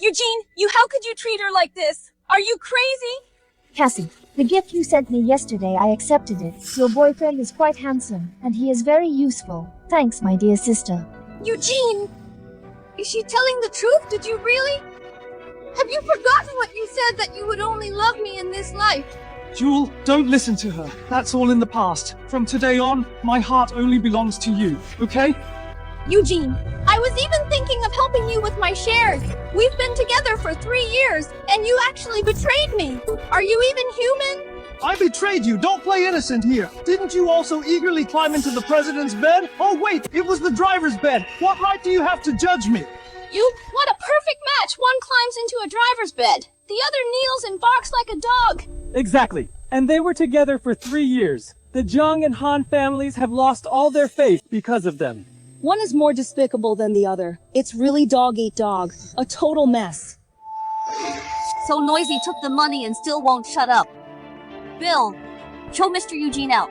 Eugene, how could you treat her like this? Are you crazy? Cassie, the gift you sent me yesterday, I accepted it. Your boyfriend is quite handsome, and he is very useful. Thanks, my dear sister. Eugene! Is she telling the truth? Did you really? Have you forgotten what you said, that you would only love me in this life? Jewel, don't listen to her. That's all in the past. From today on, my heart only belongs to you, okay? Eugene, I was even thinking of helping you with my shares. We've been together for 3 years, and you actually betrayed me. Are you even human? I betrayed you. Don't play innocent here. Didn't you also eagerly climb into the president's bed? Oh wait, it was the driver's bed. What right do you have to judge me? What a perfect match. One climbs into a driver's bed. The other kneels and barks like a dog. Exactly. And they were together for 3 years. The Zhang and Han families have lost all their faith because of them. One is more despicable than the other. It's really dog eat dog. A total mess. So Noisy took the money and still won't shut up. Bill, show Mr. Eugene out.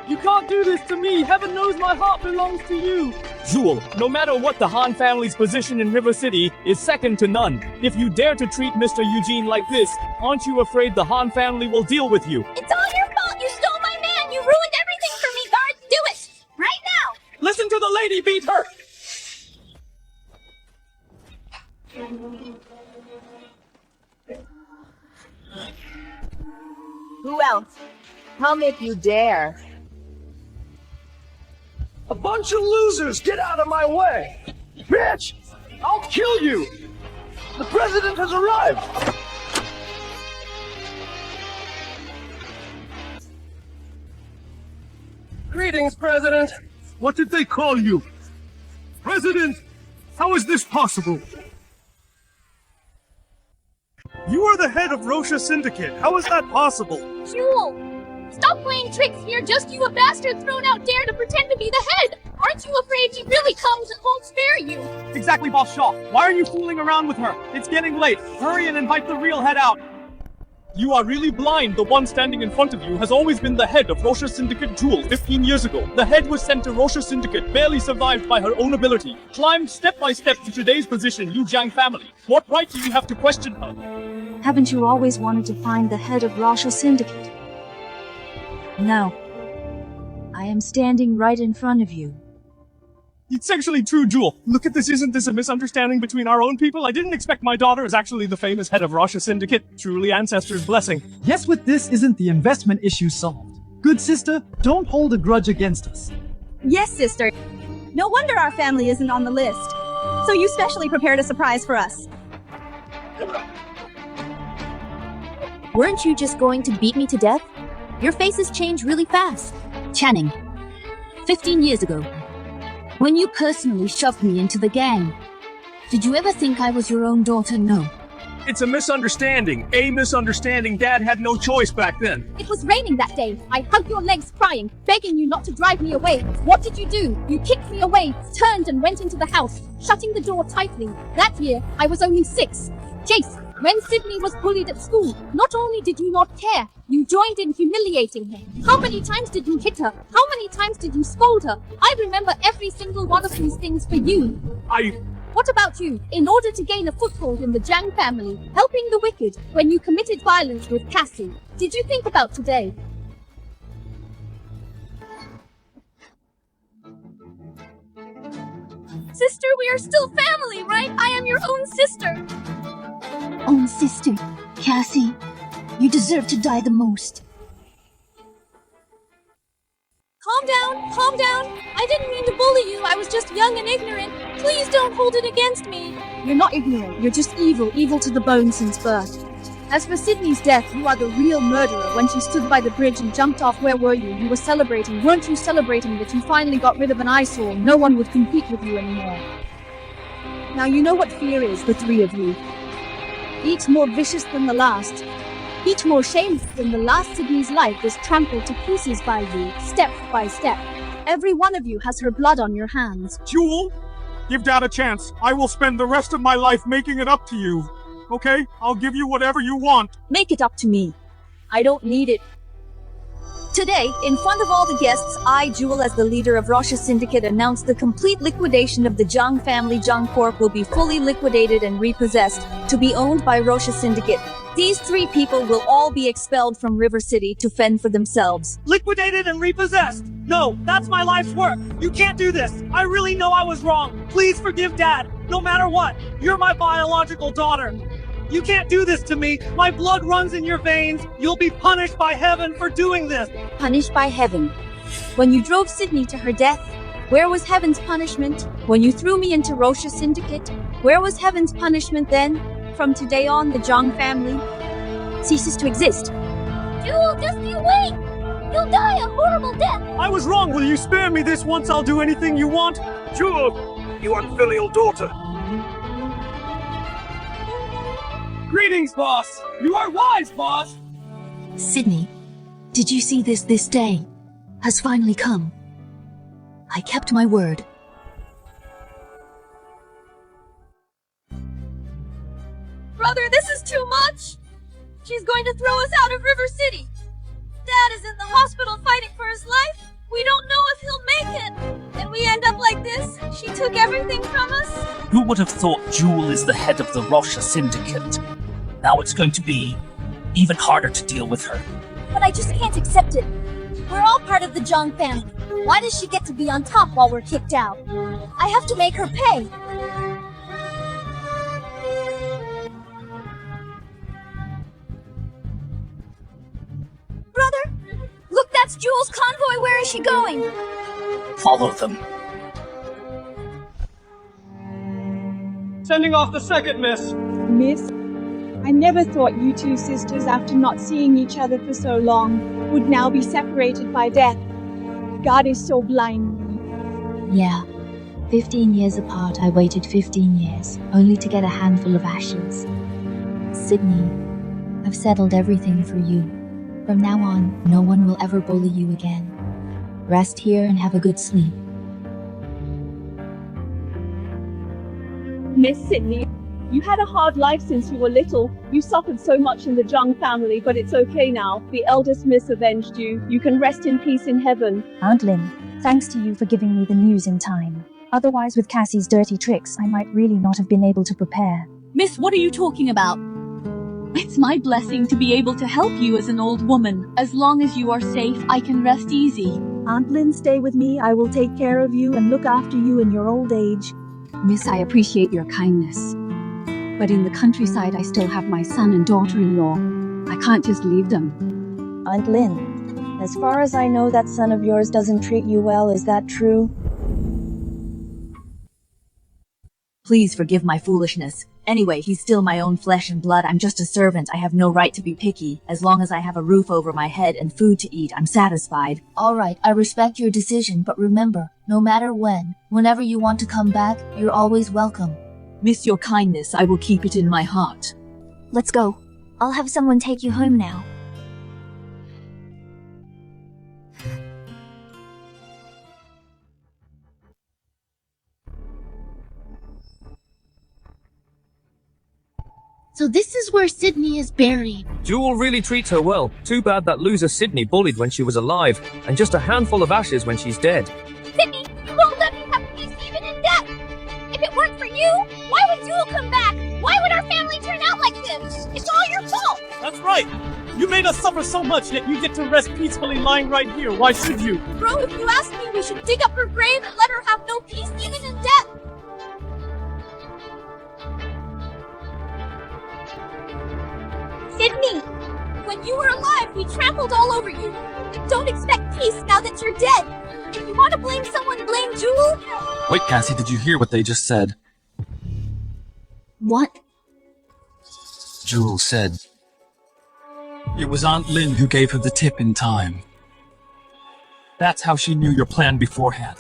You can't do this to me! Heaven knows my heart belongs to you! Jewel, no matter what, the Han family's position in River City is second to none. If you dare to treat Mr. Eugene like this, aren't you afraid the Han family will deal with you? It's all your fault. You stole my man. You ruined everything for me, guards. Do it! Right now! Listen to the lady beat her! Who else? Come if you dare. A bunch of losers! Get out of my way! Bitch! I'll kill you! The president has arrived! Greetings, President! What did they call you? President! How is this possible? You are the head of Rosha Syndicate. How is that possible? Jewel! Stop playing tricks here, just you a bastard thrown out dare to pretend to be the head! Aren't you afraid he really comes and won't spare you? Exactly, Boss Shaw. Why are you fooling around with her? It's getting late. Hurry and invite the real head out. You are really blind. The one standing in front of you has always been the head of Rosha Syndicate Jewel 15 years ago. The head was sent to Rosha Syndicate, barely survived by her own ability. Climbed step by step to today's position, Liu Jiang family. What right do you have to question her? Haven't you always wanted to find the head of Rosha Syndicate? No. I am standing right in front of you. It's actually true, Jewel. Look at this, isn't this a misunderstanding between our own people? I didn't expect my daughter is actually the famous head of Rosha Syndicate. Truly Ancestor's blessing. Yes, with this isn't the investment issue solved. Good sister, don't hold a grudge against us. Yes, sister. No wonder our family isn't on the list. So you specially prepared a surprise for us. Weren't you just going to beat me to death? Your faces change really fast. Channing, 15 years ago, when you personally shoved me into the gang, did you ever think I was your own daughter? No. It's a misunderstanding. A misunderstanding. Dad had no choice back then. It was raining that day. I hugged your legs crying, begging you not to drive me away. What did you do? You kicked me away, turned and went into the house, shutting the door tightly. That year, I was only 6. Jace, when Sydney was bullied at school, not only did you not care, you joined in humiliating her. How many times did you hit her? How many times did you scold her? I remember every single one of these things for you. What about you? In order to gain a foothold in the Jiang family, helping the wicked, when you committed violence with Cassie, did you think about today? Sister, we are still family, right? I am your own sister. Own sister, Cassie, you deserve to die the most. Calm down, calm down. I didn't mean to bully you. I was just young and ignorant. Please don't hold it against me. You're not ignorant. You're just evil to the bone since birth. As for Sydney's death, you are the real murderer. When she stood by the bridge and jumped off, where were you? You were celebrating. Weren't you celebrating that you finally got rid of an eyesore? No one would compete with you anymore. Now you know what fear is, the three of you. Each more vicious than the last. Each more shameless than the last. Sydney's life was trampled to pieces by you, step by step. Every one of you has her blood on your hands. Jewel, give Dad a chance. I will spend the rest of my life making it up to you. Okay? I'll give you whatever you want. Make it up to me. I don't need it. Today, in front of all the guests, I, Jewel, as the leader of Rosha Syndicate, announced the complete liquidation of the Jiang family. Jiang Corp will be fully liquidated and repossessed, to be owned by Rosha Syndicate. These 3 people will all be expelled from River City to fend for themselves. Liquidated and repossessed? No, that's my life's work. You can't do this. I really know I was wrong. Please forgive Dad. No matter what, you're my biological daughter. You can't do this to me. My blood runs in your veins. You'll be punished by heaven for doing this. Punished by heaven. When you drove Sydney to her death, where was heaven's punishment? When you threw me into Rosha Syndicate, where was heaven's punishment then? From today on, the Jiang family ceases to exist. Jewel, just you wait! You'll die a horrible death! I was wrong. Will you spare me this once? I'll do anything you want. Jewel, you unfilial daughter. Greetings, boss. You are wise, boss. Sydney, did you see this day has finally come? I kept my word. Brother, this is too much! She's going to throw us out of River City! Dad is in the hospital fighting for his life! We don't know if he'll make it! And we end up like this? She took everything from us? Who would have thought Jewel is the head of the Rosha Syndicate? Now it's going to be even harder to deal with her. But I just can't accept it. We're all part of the Jiang family. Why does she get to be on top while we're kicked out? I have to make her pay. Brother, look, that's Jewel's convoy. Where is she going? Follow them. Sending off the second, miss. Miss, I never thought you 2 sisters, after not seeing each other for so long, would now be separated by death. God is so blind. Yeah. 15 years apart, I waited 15 years, only to get a handful of ashes. Sydney, I've settled everything for you. From now on, no one will ever bully you again. Rest here and have a good sleep. Miss Sydney, you had a hard life since you were little. You suffered so much in the Jung family, but it's okay now. The eldest miss avenged you. You can rest in peace in heaven. Aunt Lynn, thanks to you for giving me the news in time. Otherwise, with Cassie's dirty tricks, I might really not have been able to prepare. Miss, what are you talking about? It's my blessing to be able to help you as an old woman. As long as you are safe, I can rest easy. Aunt Lynn, stay with me. I will take care of you and look after you in your old age. Miss, I appreciate your kindness. But in the countryside, I still have my son and daughter-in-law. I can't just leave them. Aunt Lynn, as far as I know, that son of yours doesn't treat you well. Is that true? Please forgive my foolishness. Anyway, he's still my own flesh and blood. I'm just a servant. I have no right to be picky. As long as I have a roof over my head and food to eat, I'm satisfied. All right, I respect your decision, but remember, no matter when, whenever you want to come back, you're always welcome. Miss your kindness. I will keep it in my heart. Let's go. I'll have someone take you home now. So this is where Sydney is buried. Jewel really treats her well. Too bad that loser Sydney bullied when she was alive, and just a handful of ashes when she's dead. Sydney, you won't let me have peace even in death! If it weren't for you, why would Jewel come back? Why would our family turn out like this? It's all your fault! That's right! You made us suffer so much, yet you get to rest peacefully lying right here. Why should you? Bro, if you ask me, we should dig up her grave and let her have no peace even in death! Sydney! When you were alive, we trampled all over you. Don't expect peace now that you're dead. If you want to blame someone, blame Jewel. Wait, Cassie, did you hear what they just said? What? Jewel said it was Aunt Lynn who gave her the tip in time. That's how she knew your plan beforehand.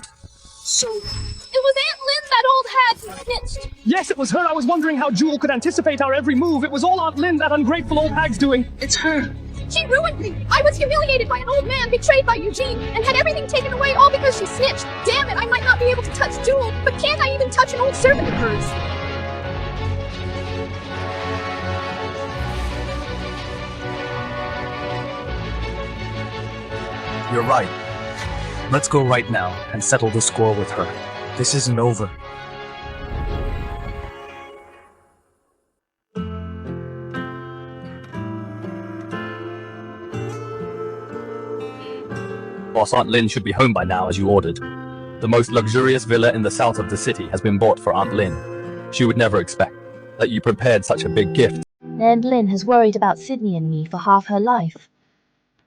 So, it was Aunt Lynn, that old hag who snitched. Yes, it was her. I was wondering how Jewel could anticipate our every move. It was all Aunt Lynn, that ungrateful old hag's doing. It's her. She ruined me. I was humiliated by an old man betrayed by Eugene and had everything taken away all because she snitched. Damn it, I might not be able to touch Jewel, but can't I even touch an old servant of hers? You're right. Let's go right now and settle the score with her. This isn't over. Boss, Aunt Lynn should be home by now as you ordered. The most luxurious villa in the south of the city has been bought for Aunt Lynn. She would never expect that you prepared such a big gift. Aunt Lynn has worried about Sydney and me for half her life.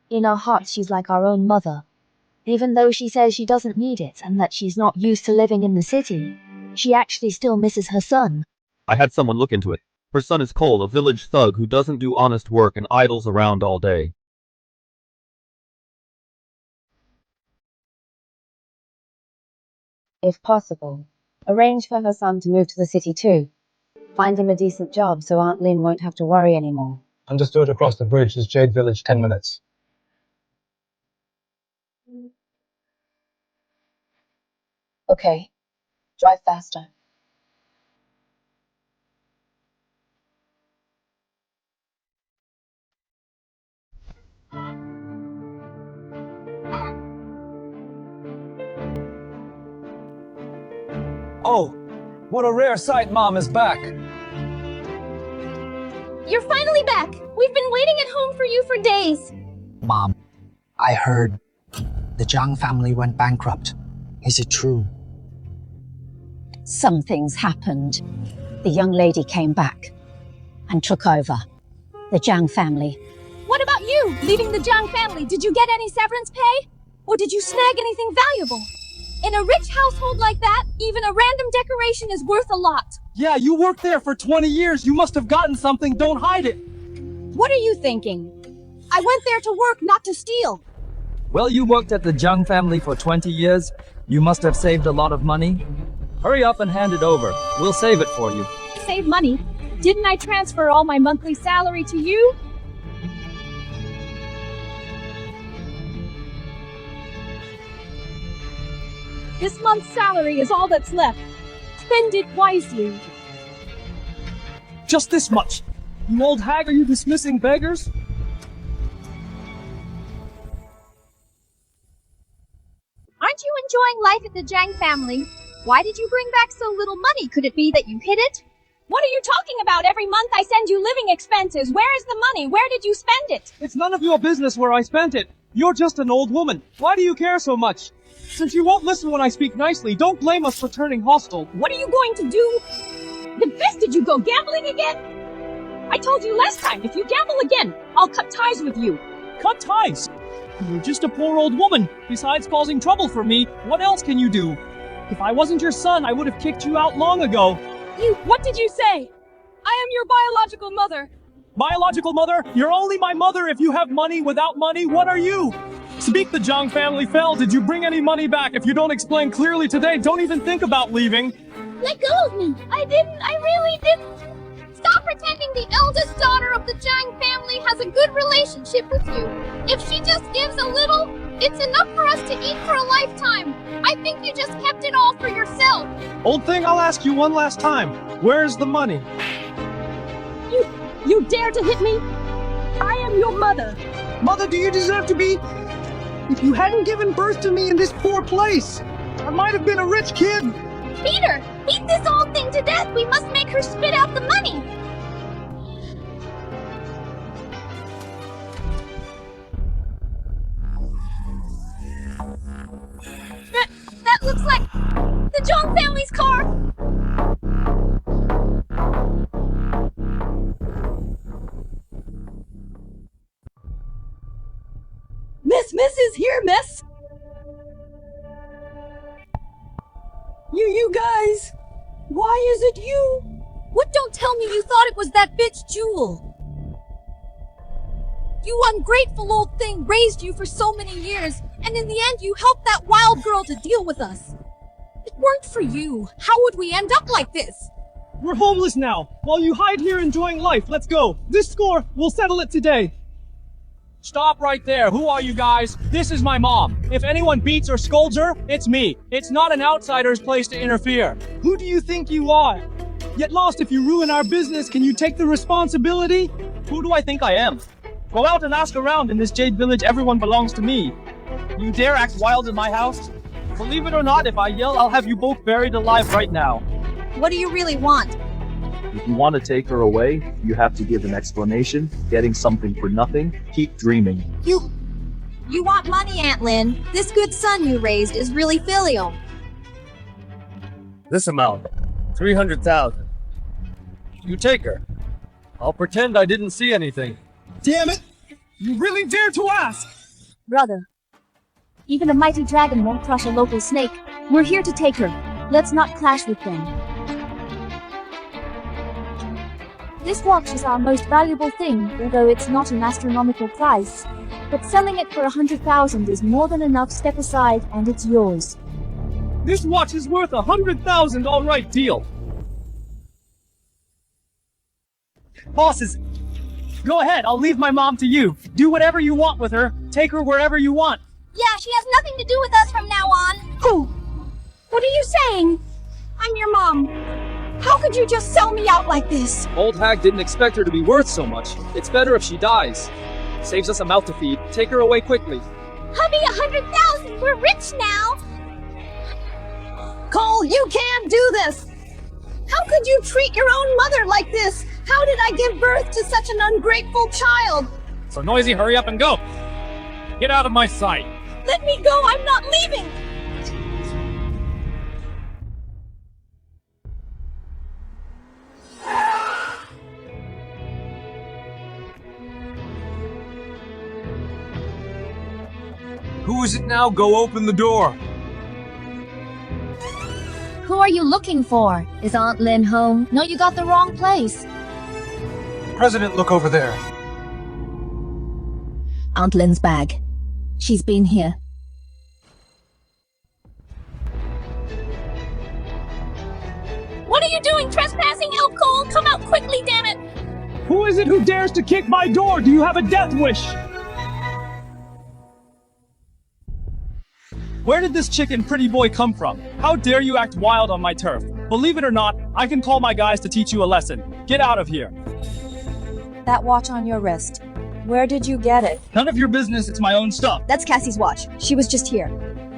In our hearts, she's like our own mother. Even though she says she doesn't need it and that she's not used to living in the city, she actually still misses her son. I had someone look into it. Her son is Cole, a village thug who doesn't do honest work and idles around all day. If possible, arrange for her son to move to the city too. Find him a decent job so Aunt Lynn won't have to worry anymore. Understood. Across the bridge is Jade Village, 10 minutes. Okay, drive faster. Oh, what a rare sight Mom is back. You're finally back. We've been waiting at home for you for days. Mom, I heard the Zhang family went bankrupt. Is it true? Some things happened. The young lady came back and took over. The Zhang family. What about you, leaving the Zhang family? Did you get any severance pay? Or did you snag anything valuable? In a rich household like that, even a random decoration is worth a lot. Yeah, you worked there for 20 years. You must have gotten something. Don't hide it. What are you thinking? I went there to work, not to steal. Well, you worked at the Zhang family for 20 years. You must have saved a lot of money. Hurry up and hand it over. We'll save it for you. Save money? Didn't I transfer all my monthly salary to you? This month's salary is all that's left. Spend it wisely. Just this much. You old hag, are you dismissing beggars? Aren't you enjoying life at the Zhang family? Why did you bring back so little money? Could it be that you hid it? What are you talking about? Every month I send you living expenses. Where is the money? Where did you spend it? It's none of your business where I spent it. You're just an old woman. Why do you care so much? Since you won't listen when I speak nicely, don't blame us for turning hostile. What are you going to do? Confess, did you go gambling again? I told you last time, if you gamble again, I'll cut ties with you. Cut ties? You're just a poor old woman. Besides causing trouble for me, what else can you do? If I wasn't your son, I would have kicked you out long ago. What did you say? I am your biological mother. Biological mother? You're only my mother if you have money. Without money, what are you? Speak, the Zhang family fell. Did you bring any money back? If you don't explain clearly today, don't even think about leaving. Let go of me. I really didn't. Stop pretending the eldest daughter of the Zhang family has a good relationship with you. If she just gives a little, it's enough for us to eat for a lifetime. I think you just kept it all for yourself. Old thing, I'll ask you one last time. Where's the money? You dare to hit me? I am your mother. Mother, do you deserve to be? If you hadn't given birth to me in this poor place, I might have been a rich kid. Peter, beat this old thing to death. We must make her spit out the money. That looks like the Zhang family's car. Miss is here, miss. You guys. Why is it you? What? Don't tell me you thought it was that bitch Jewel. You ungrateful old thing raised you for so many years, and in the end you helped that wild girl to deal with us. If it weren't for you, how would we end up like this? We're homeless now. While you hide here enjoying life, let's go. This score, we'll settle it today. Stop right there. Who are you guys? This is my mom. If anyone beats or scolds her, it's me. It's not an outsider's place to interfere. Who do you think you are? Get lost if you ruin our business. Can you take the responsibility? Who do I think I am? Go out and ask around. In this Jade Village, everyone belongs to me. You dare act wild in my house? Believe it or not, if I yell, I'll have you both buried alive right now. What do you really want? If you want to take her away, you have to give an explanation. Getting something for nothing, keep dreaming. You want money, Aunt Lynn. This good son you raised is really filial. This amount, 300,000. You take her. I'll pretend I didn't see anything. Damn it! You really dare to ask! Brother, even a mighty dragon won't crush a local snake. We're here to take her. Let's not clash with them. This watch is our most valuable thing, although it's not an astronomical price. But selling it for 100,000 is more than enough. Step aside and it's yours. This watch is worth 100,000, all right, deal. Bosses, go ahead, I'll leave my mom to you. Do whatever you want with her. Take her wherever you want. Yeah, she has nothing to do with us from now on. Who? What are you saying? I'm your mom. How could you just sell me out like this? Old hag didn't expect her to be worth so much. It's better if she dies. Saves us a mouth to feed. Take her away quickly. Hubby, 100,000. We're rich now. Cole, you can't do this. How could you treat your own mother like this? How did I give birth to such an ungrateful child? So Noisy, hurry up and go. Get out of my sight. Let me go. I'm not leaving. Who is it now? Go open the door. Who are you looking for? Is Aunt Lynn home? No, you got the wrong place. President, look over there. Aunt Lynn's bag. She's been here. What are you doing? Trespassing, Elf Cole? Come out quickly, damn it! Who is it who dares to kick my door? Do you have a death wish? Where did this chicken pretty boy come from? How dare you act wild on my turf? Believe it or not, I can call my guys to teach you a lesson. Get out of here. That watch on your wrist. Where did you get it? None of your business, it's my own stuff. That's Cassie's watch. She was just here.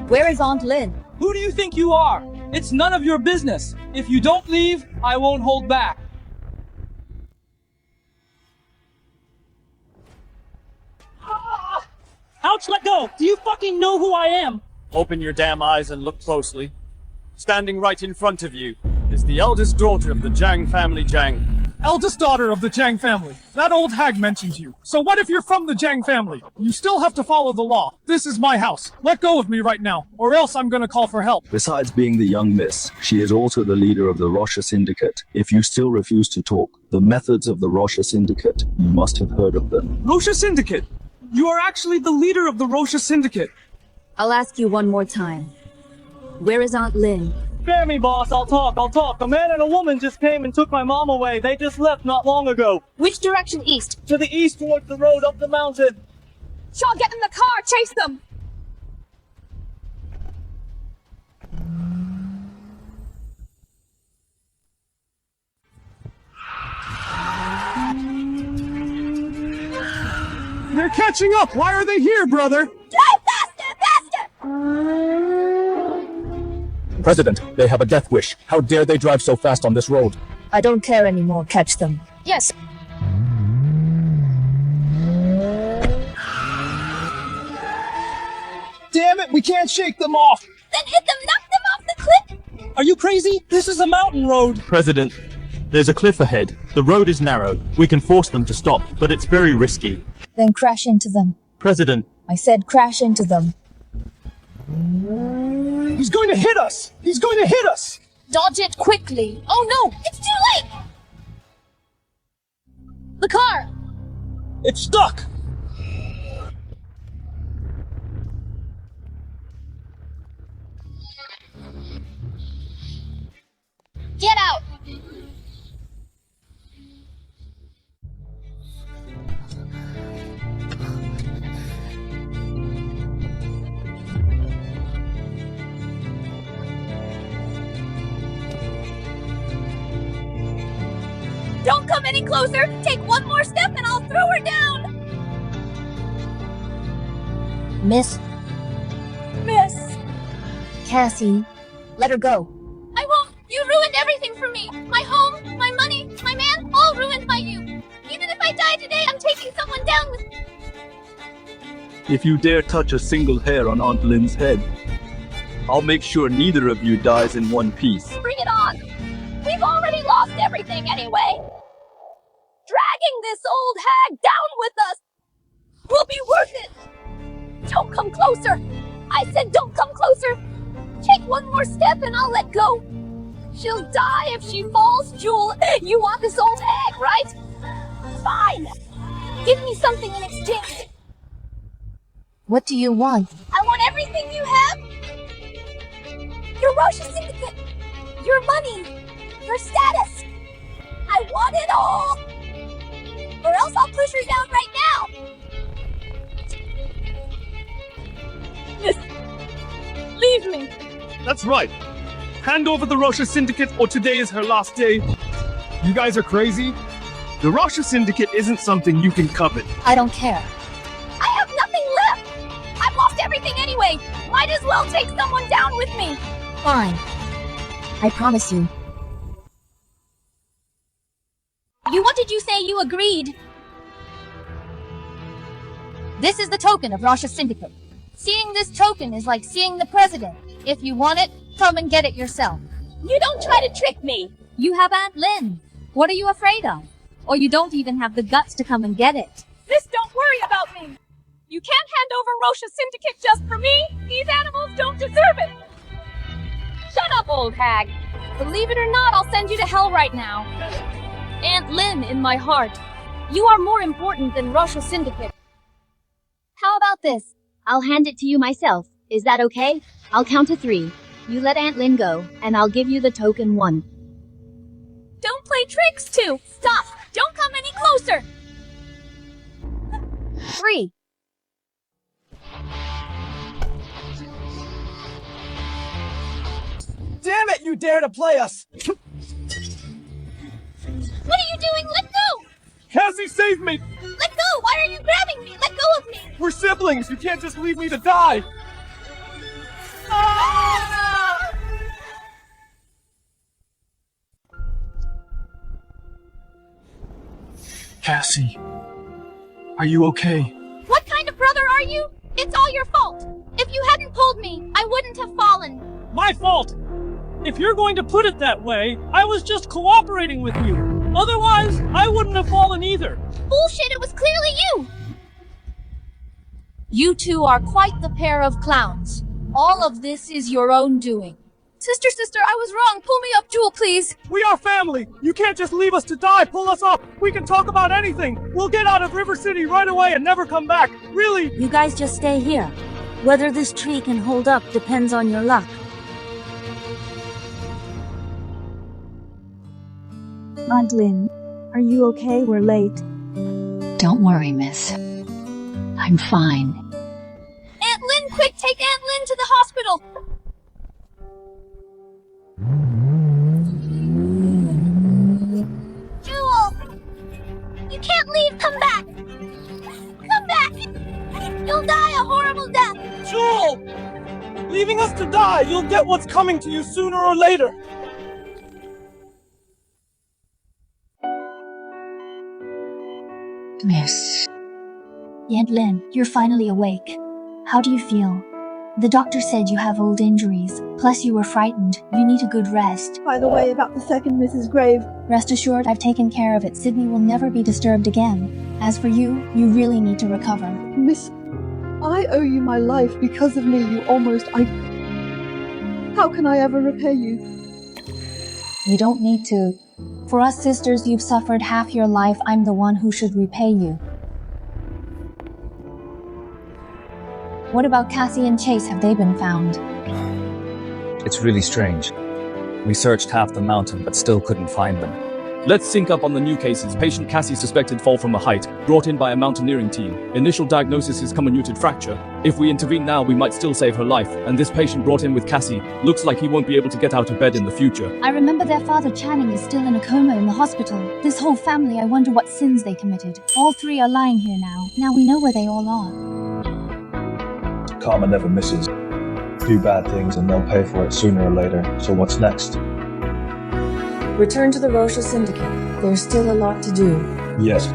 Where is Aunt Lynn? Who do you think you are? It's none of your business. If you don't leave, I won't hold back. Ouch, let go! Do you fucking know who I am? Open your damn eyes and look closely. Standing right in front of you is the eldest daughter of the Jiang family, Jiang. Eldest daughter of the Jiang family. That old hag mentioned you. So what if you're from the Jiang family? You still have to follow the law. This is my house. Let go of me right now, or else I'm gonna call for help. Besides being the young miss, she is also the leader of the Rosha Syndicate. If you still refuse to talk, the methods of the Rosha Syndicate, you must have heard of them. Rosha Syndicate! You are actually the leader of the Rosha Syndicate. I'll ask you one more time. Where is Aunt Lynn? Spare me, boss. I'll talk. A man and a woman just came and took my mom away. They just left not long ago. Which direction east? To the east towards the road up the mountain. Shaw, get in the car! Chase them! They're catching up! Why are they here, brother? Drive faster! President, they have a death wish. How dare they drive so fast on this road? I don't care anymore. Catch them. Yes. Damn it, we can't shake them off! Then hit them, knock them off the cliff! Are you crazy? This is a mountain road! President, there's a cliff ahead. The road is narrow. We can force them to stop, but it's very risky. Then crash into them. President, I said crash into them. He's going to hit us! He's going to hit us! Dodge it quickly! Oh no! It's too late! The car! It's stuck! Get out! Don't come any closer! Take one more step and I'll throw her down! Miss. Cassie, let her go. I won't! You ruined everything for me! My home, my money, my man, all ruined by you! Even if I die today, I'm taking someone down with me! If you dare touch a single hair on Aunt Lynn's head, I'll make sure neither of you dies in one piece. Bring it on! We've already lost everything anyway! Dragging this old hag down with us will be worth it! Don't come closer! I said don't come closer! Take one more step and I'll let go! She'll die if she falls, Jewel! You want this old hag, right? Fine! Give me something in exchange! What do you want? I want everything you have! Your Rosha Syndicate! Your money! Your status! I want it all! Or else I'll push her down right now! Miss, leave me! That's right. Hand over the Rosha Syndicate or today is her last day. You guys are crazy? The Rosha Syndicate isn't something you can covet. I don't care. I have nothing left! I've lost everything anyway! Might as well take someone down with me! Fine. I promise you. What did you say you agreed? This is the token of Rosha Syndicate. Seeing this token is like seeing the president. If you want it, come and get it yourself. You don't try to trick me! You have Aunt Lynn. What are you afraid of? Or you don't even have the guts to come and get it. Sis, don't worry about me! You can't hand over Rosha Syndicate just for me! These animals don't deserve it! Shut up, old hag! Believe it or not, I'll send you to hell right now. Aunt Lynn in my heart. You are more important than Rosha Syndicate. How about this? I'll hand it to you myself. Is that okay? I'll count to 3. You let Aunt Lynn go, and I'll give you the token 1. Don't play tricks too. Stop. Don't come any closer. 3. Damn it, you dare to play us! What are you doing? Let go! Cassie, save me! Let go! Why are you grabbing me? Let go of me! We're siblings! You can't just leave me to die! Ah! Cassie, are you okay? What kind of brother are you? It's all your fault. If you hadn't pulled me, I wouldn't have fallen. My fault! If you're going to put it that way, I was just cooperating with you. Otherwise, I wouldn't have fallen either. Bullshit, it was clearly you! You two are quite the pair of clowns. All of this is your own doing. Sister, I was wrong. Pull me up, Jewel, please. We are family. You can't just leave us to die. Pull us up. We can talk about anything. We'll get out of River City right away and never come back. Really? You guys just stay here. Whether this tree can hold up depends on your luck. Aunt Lynn, are you okay? We're late. Don't worry, miss. I'm fine. Aunt Lynn, quick, take Aunt Lynn to the hospital. Jewel! You can't leave. Come back. Come back. You'll die a horrible death. Jewel! Leaving us to die. You'll get what's coming to you sooner or later. Miss. Aunt Lynn, you're finally awake. How do you feel? The doctor said you have old injuries, plus you were frightened. You need a good rest. By the way, about the second Mrs. Grave. Rest assured, I've taken care of it. Sydney will never be disturbed again. As for you, you really need to recover. Miss, I owe you my life. Because of me, How can I ever repay you? You don't need to. For us sisters, you've suffered half your life. I'm the one who should repay you. What about Cassie and Chase? Have they been found? It's really strange. We searched half the mountain but still couldn't find them. Let's sync up on the new cases. Patient Cassie suspected fall from a height, brought in by a mountaineering team. Initial diagnosis is comminuted fracture. If we intervene now, we might still save her life. And this patient brought in with Cassie looks like he won't be able to get out of bed in the future. I remember their father Channing is still in a coma in the hospital. This whole family, I wonder what sins they committed. All 3 are lying here now. Now we know where they all are. Karma never misses. Do bad things and they'll pay for it sooner or later. So what's next? Return to the Rosha Syndicate. There's still a lot to do. Yes,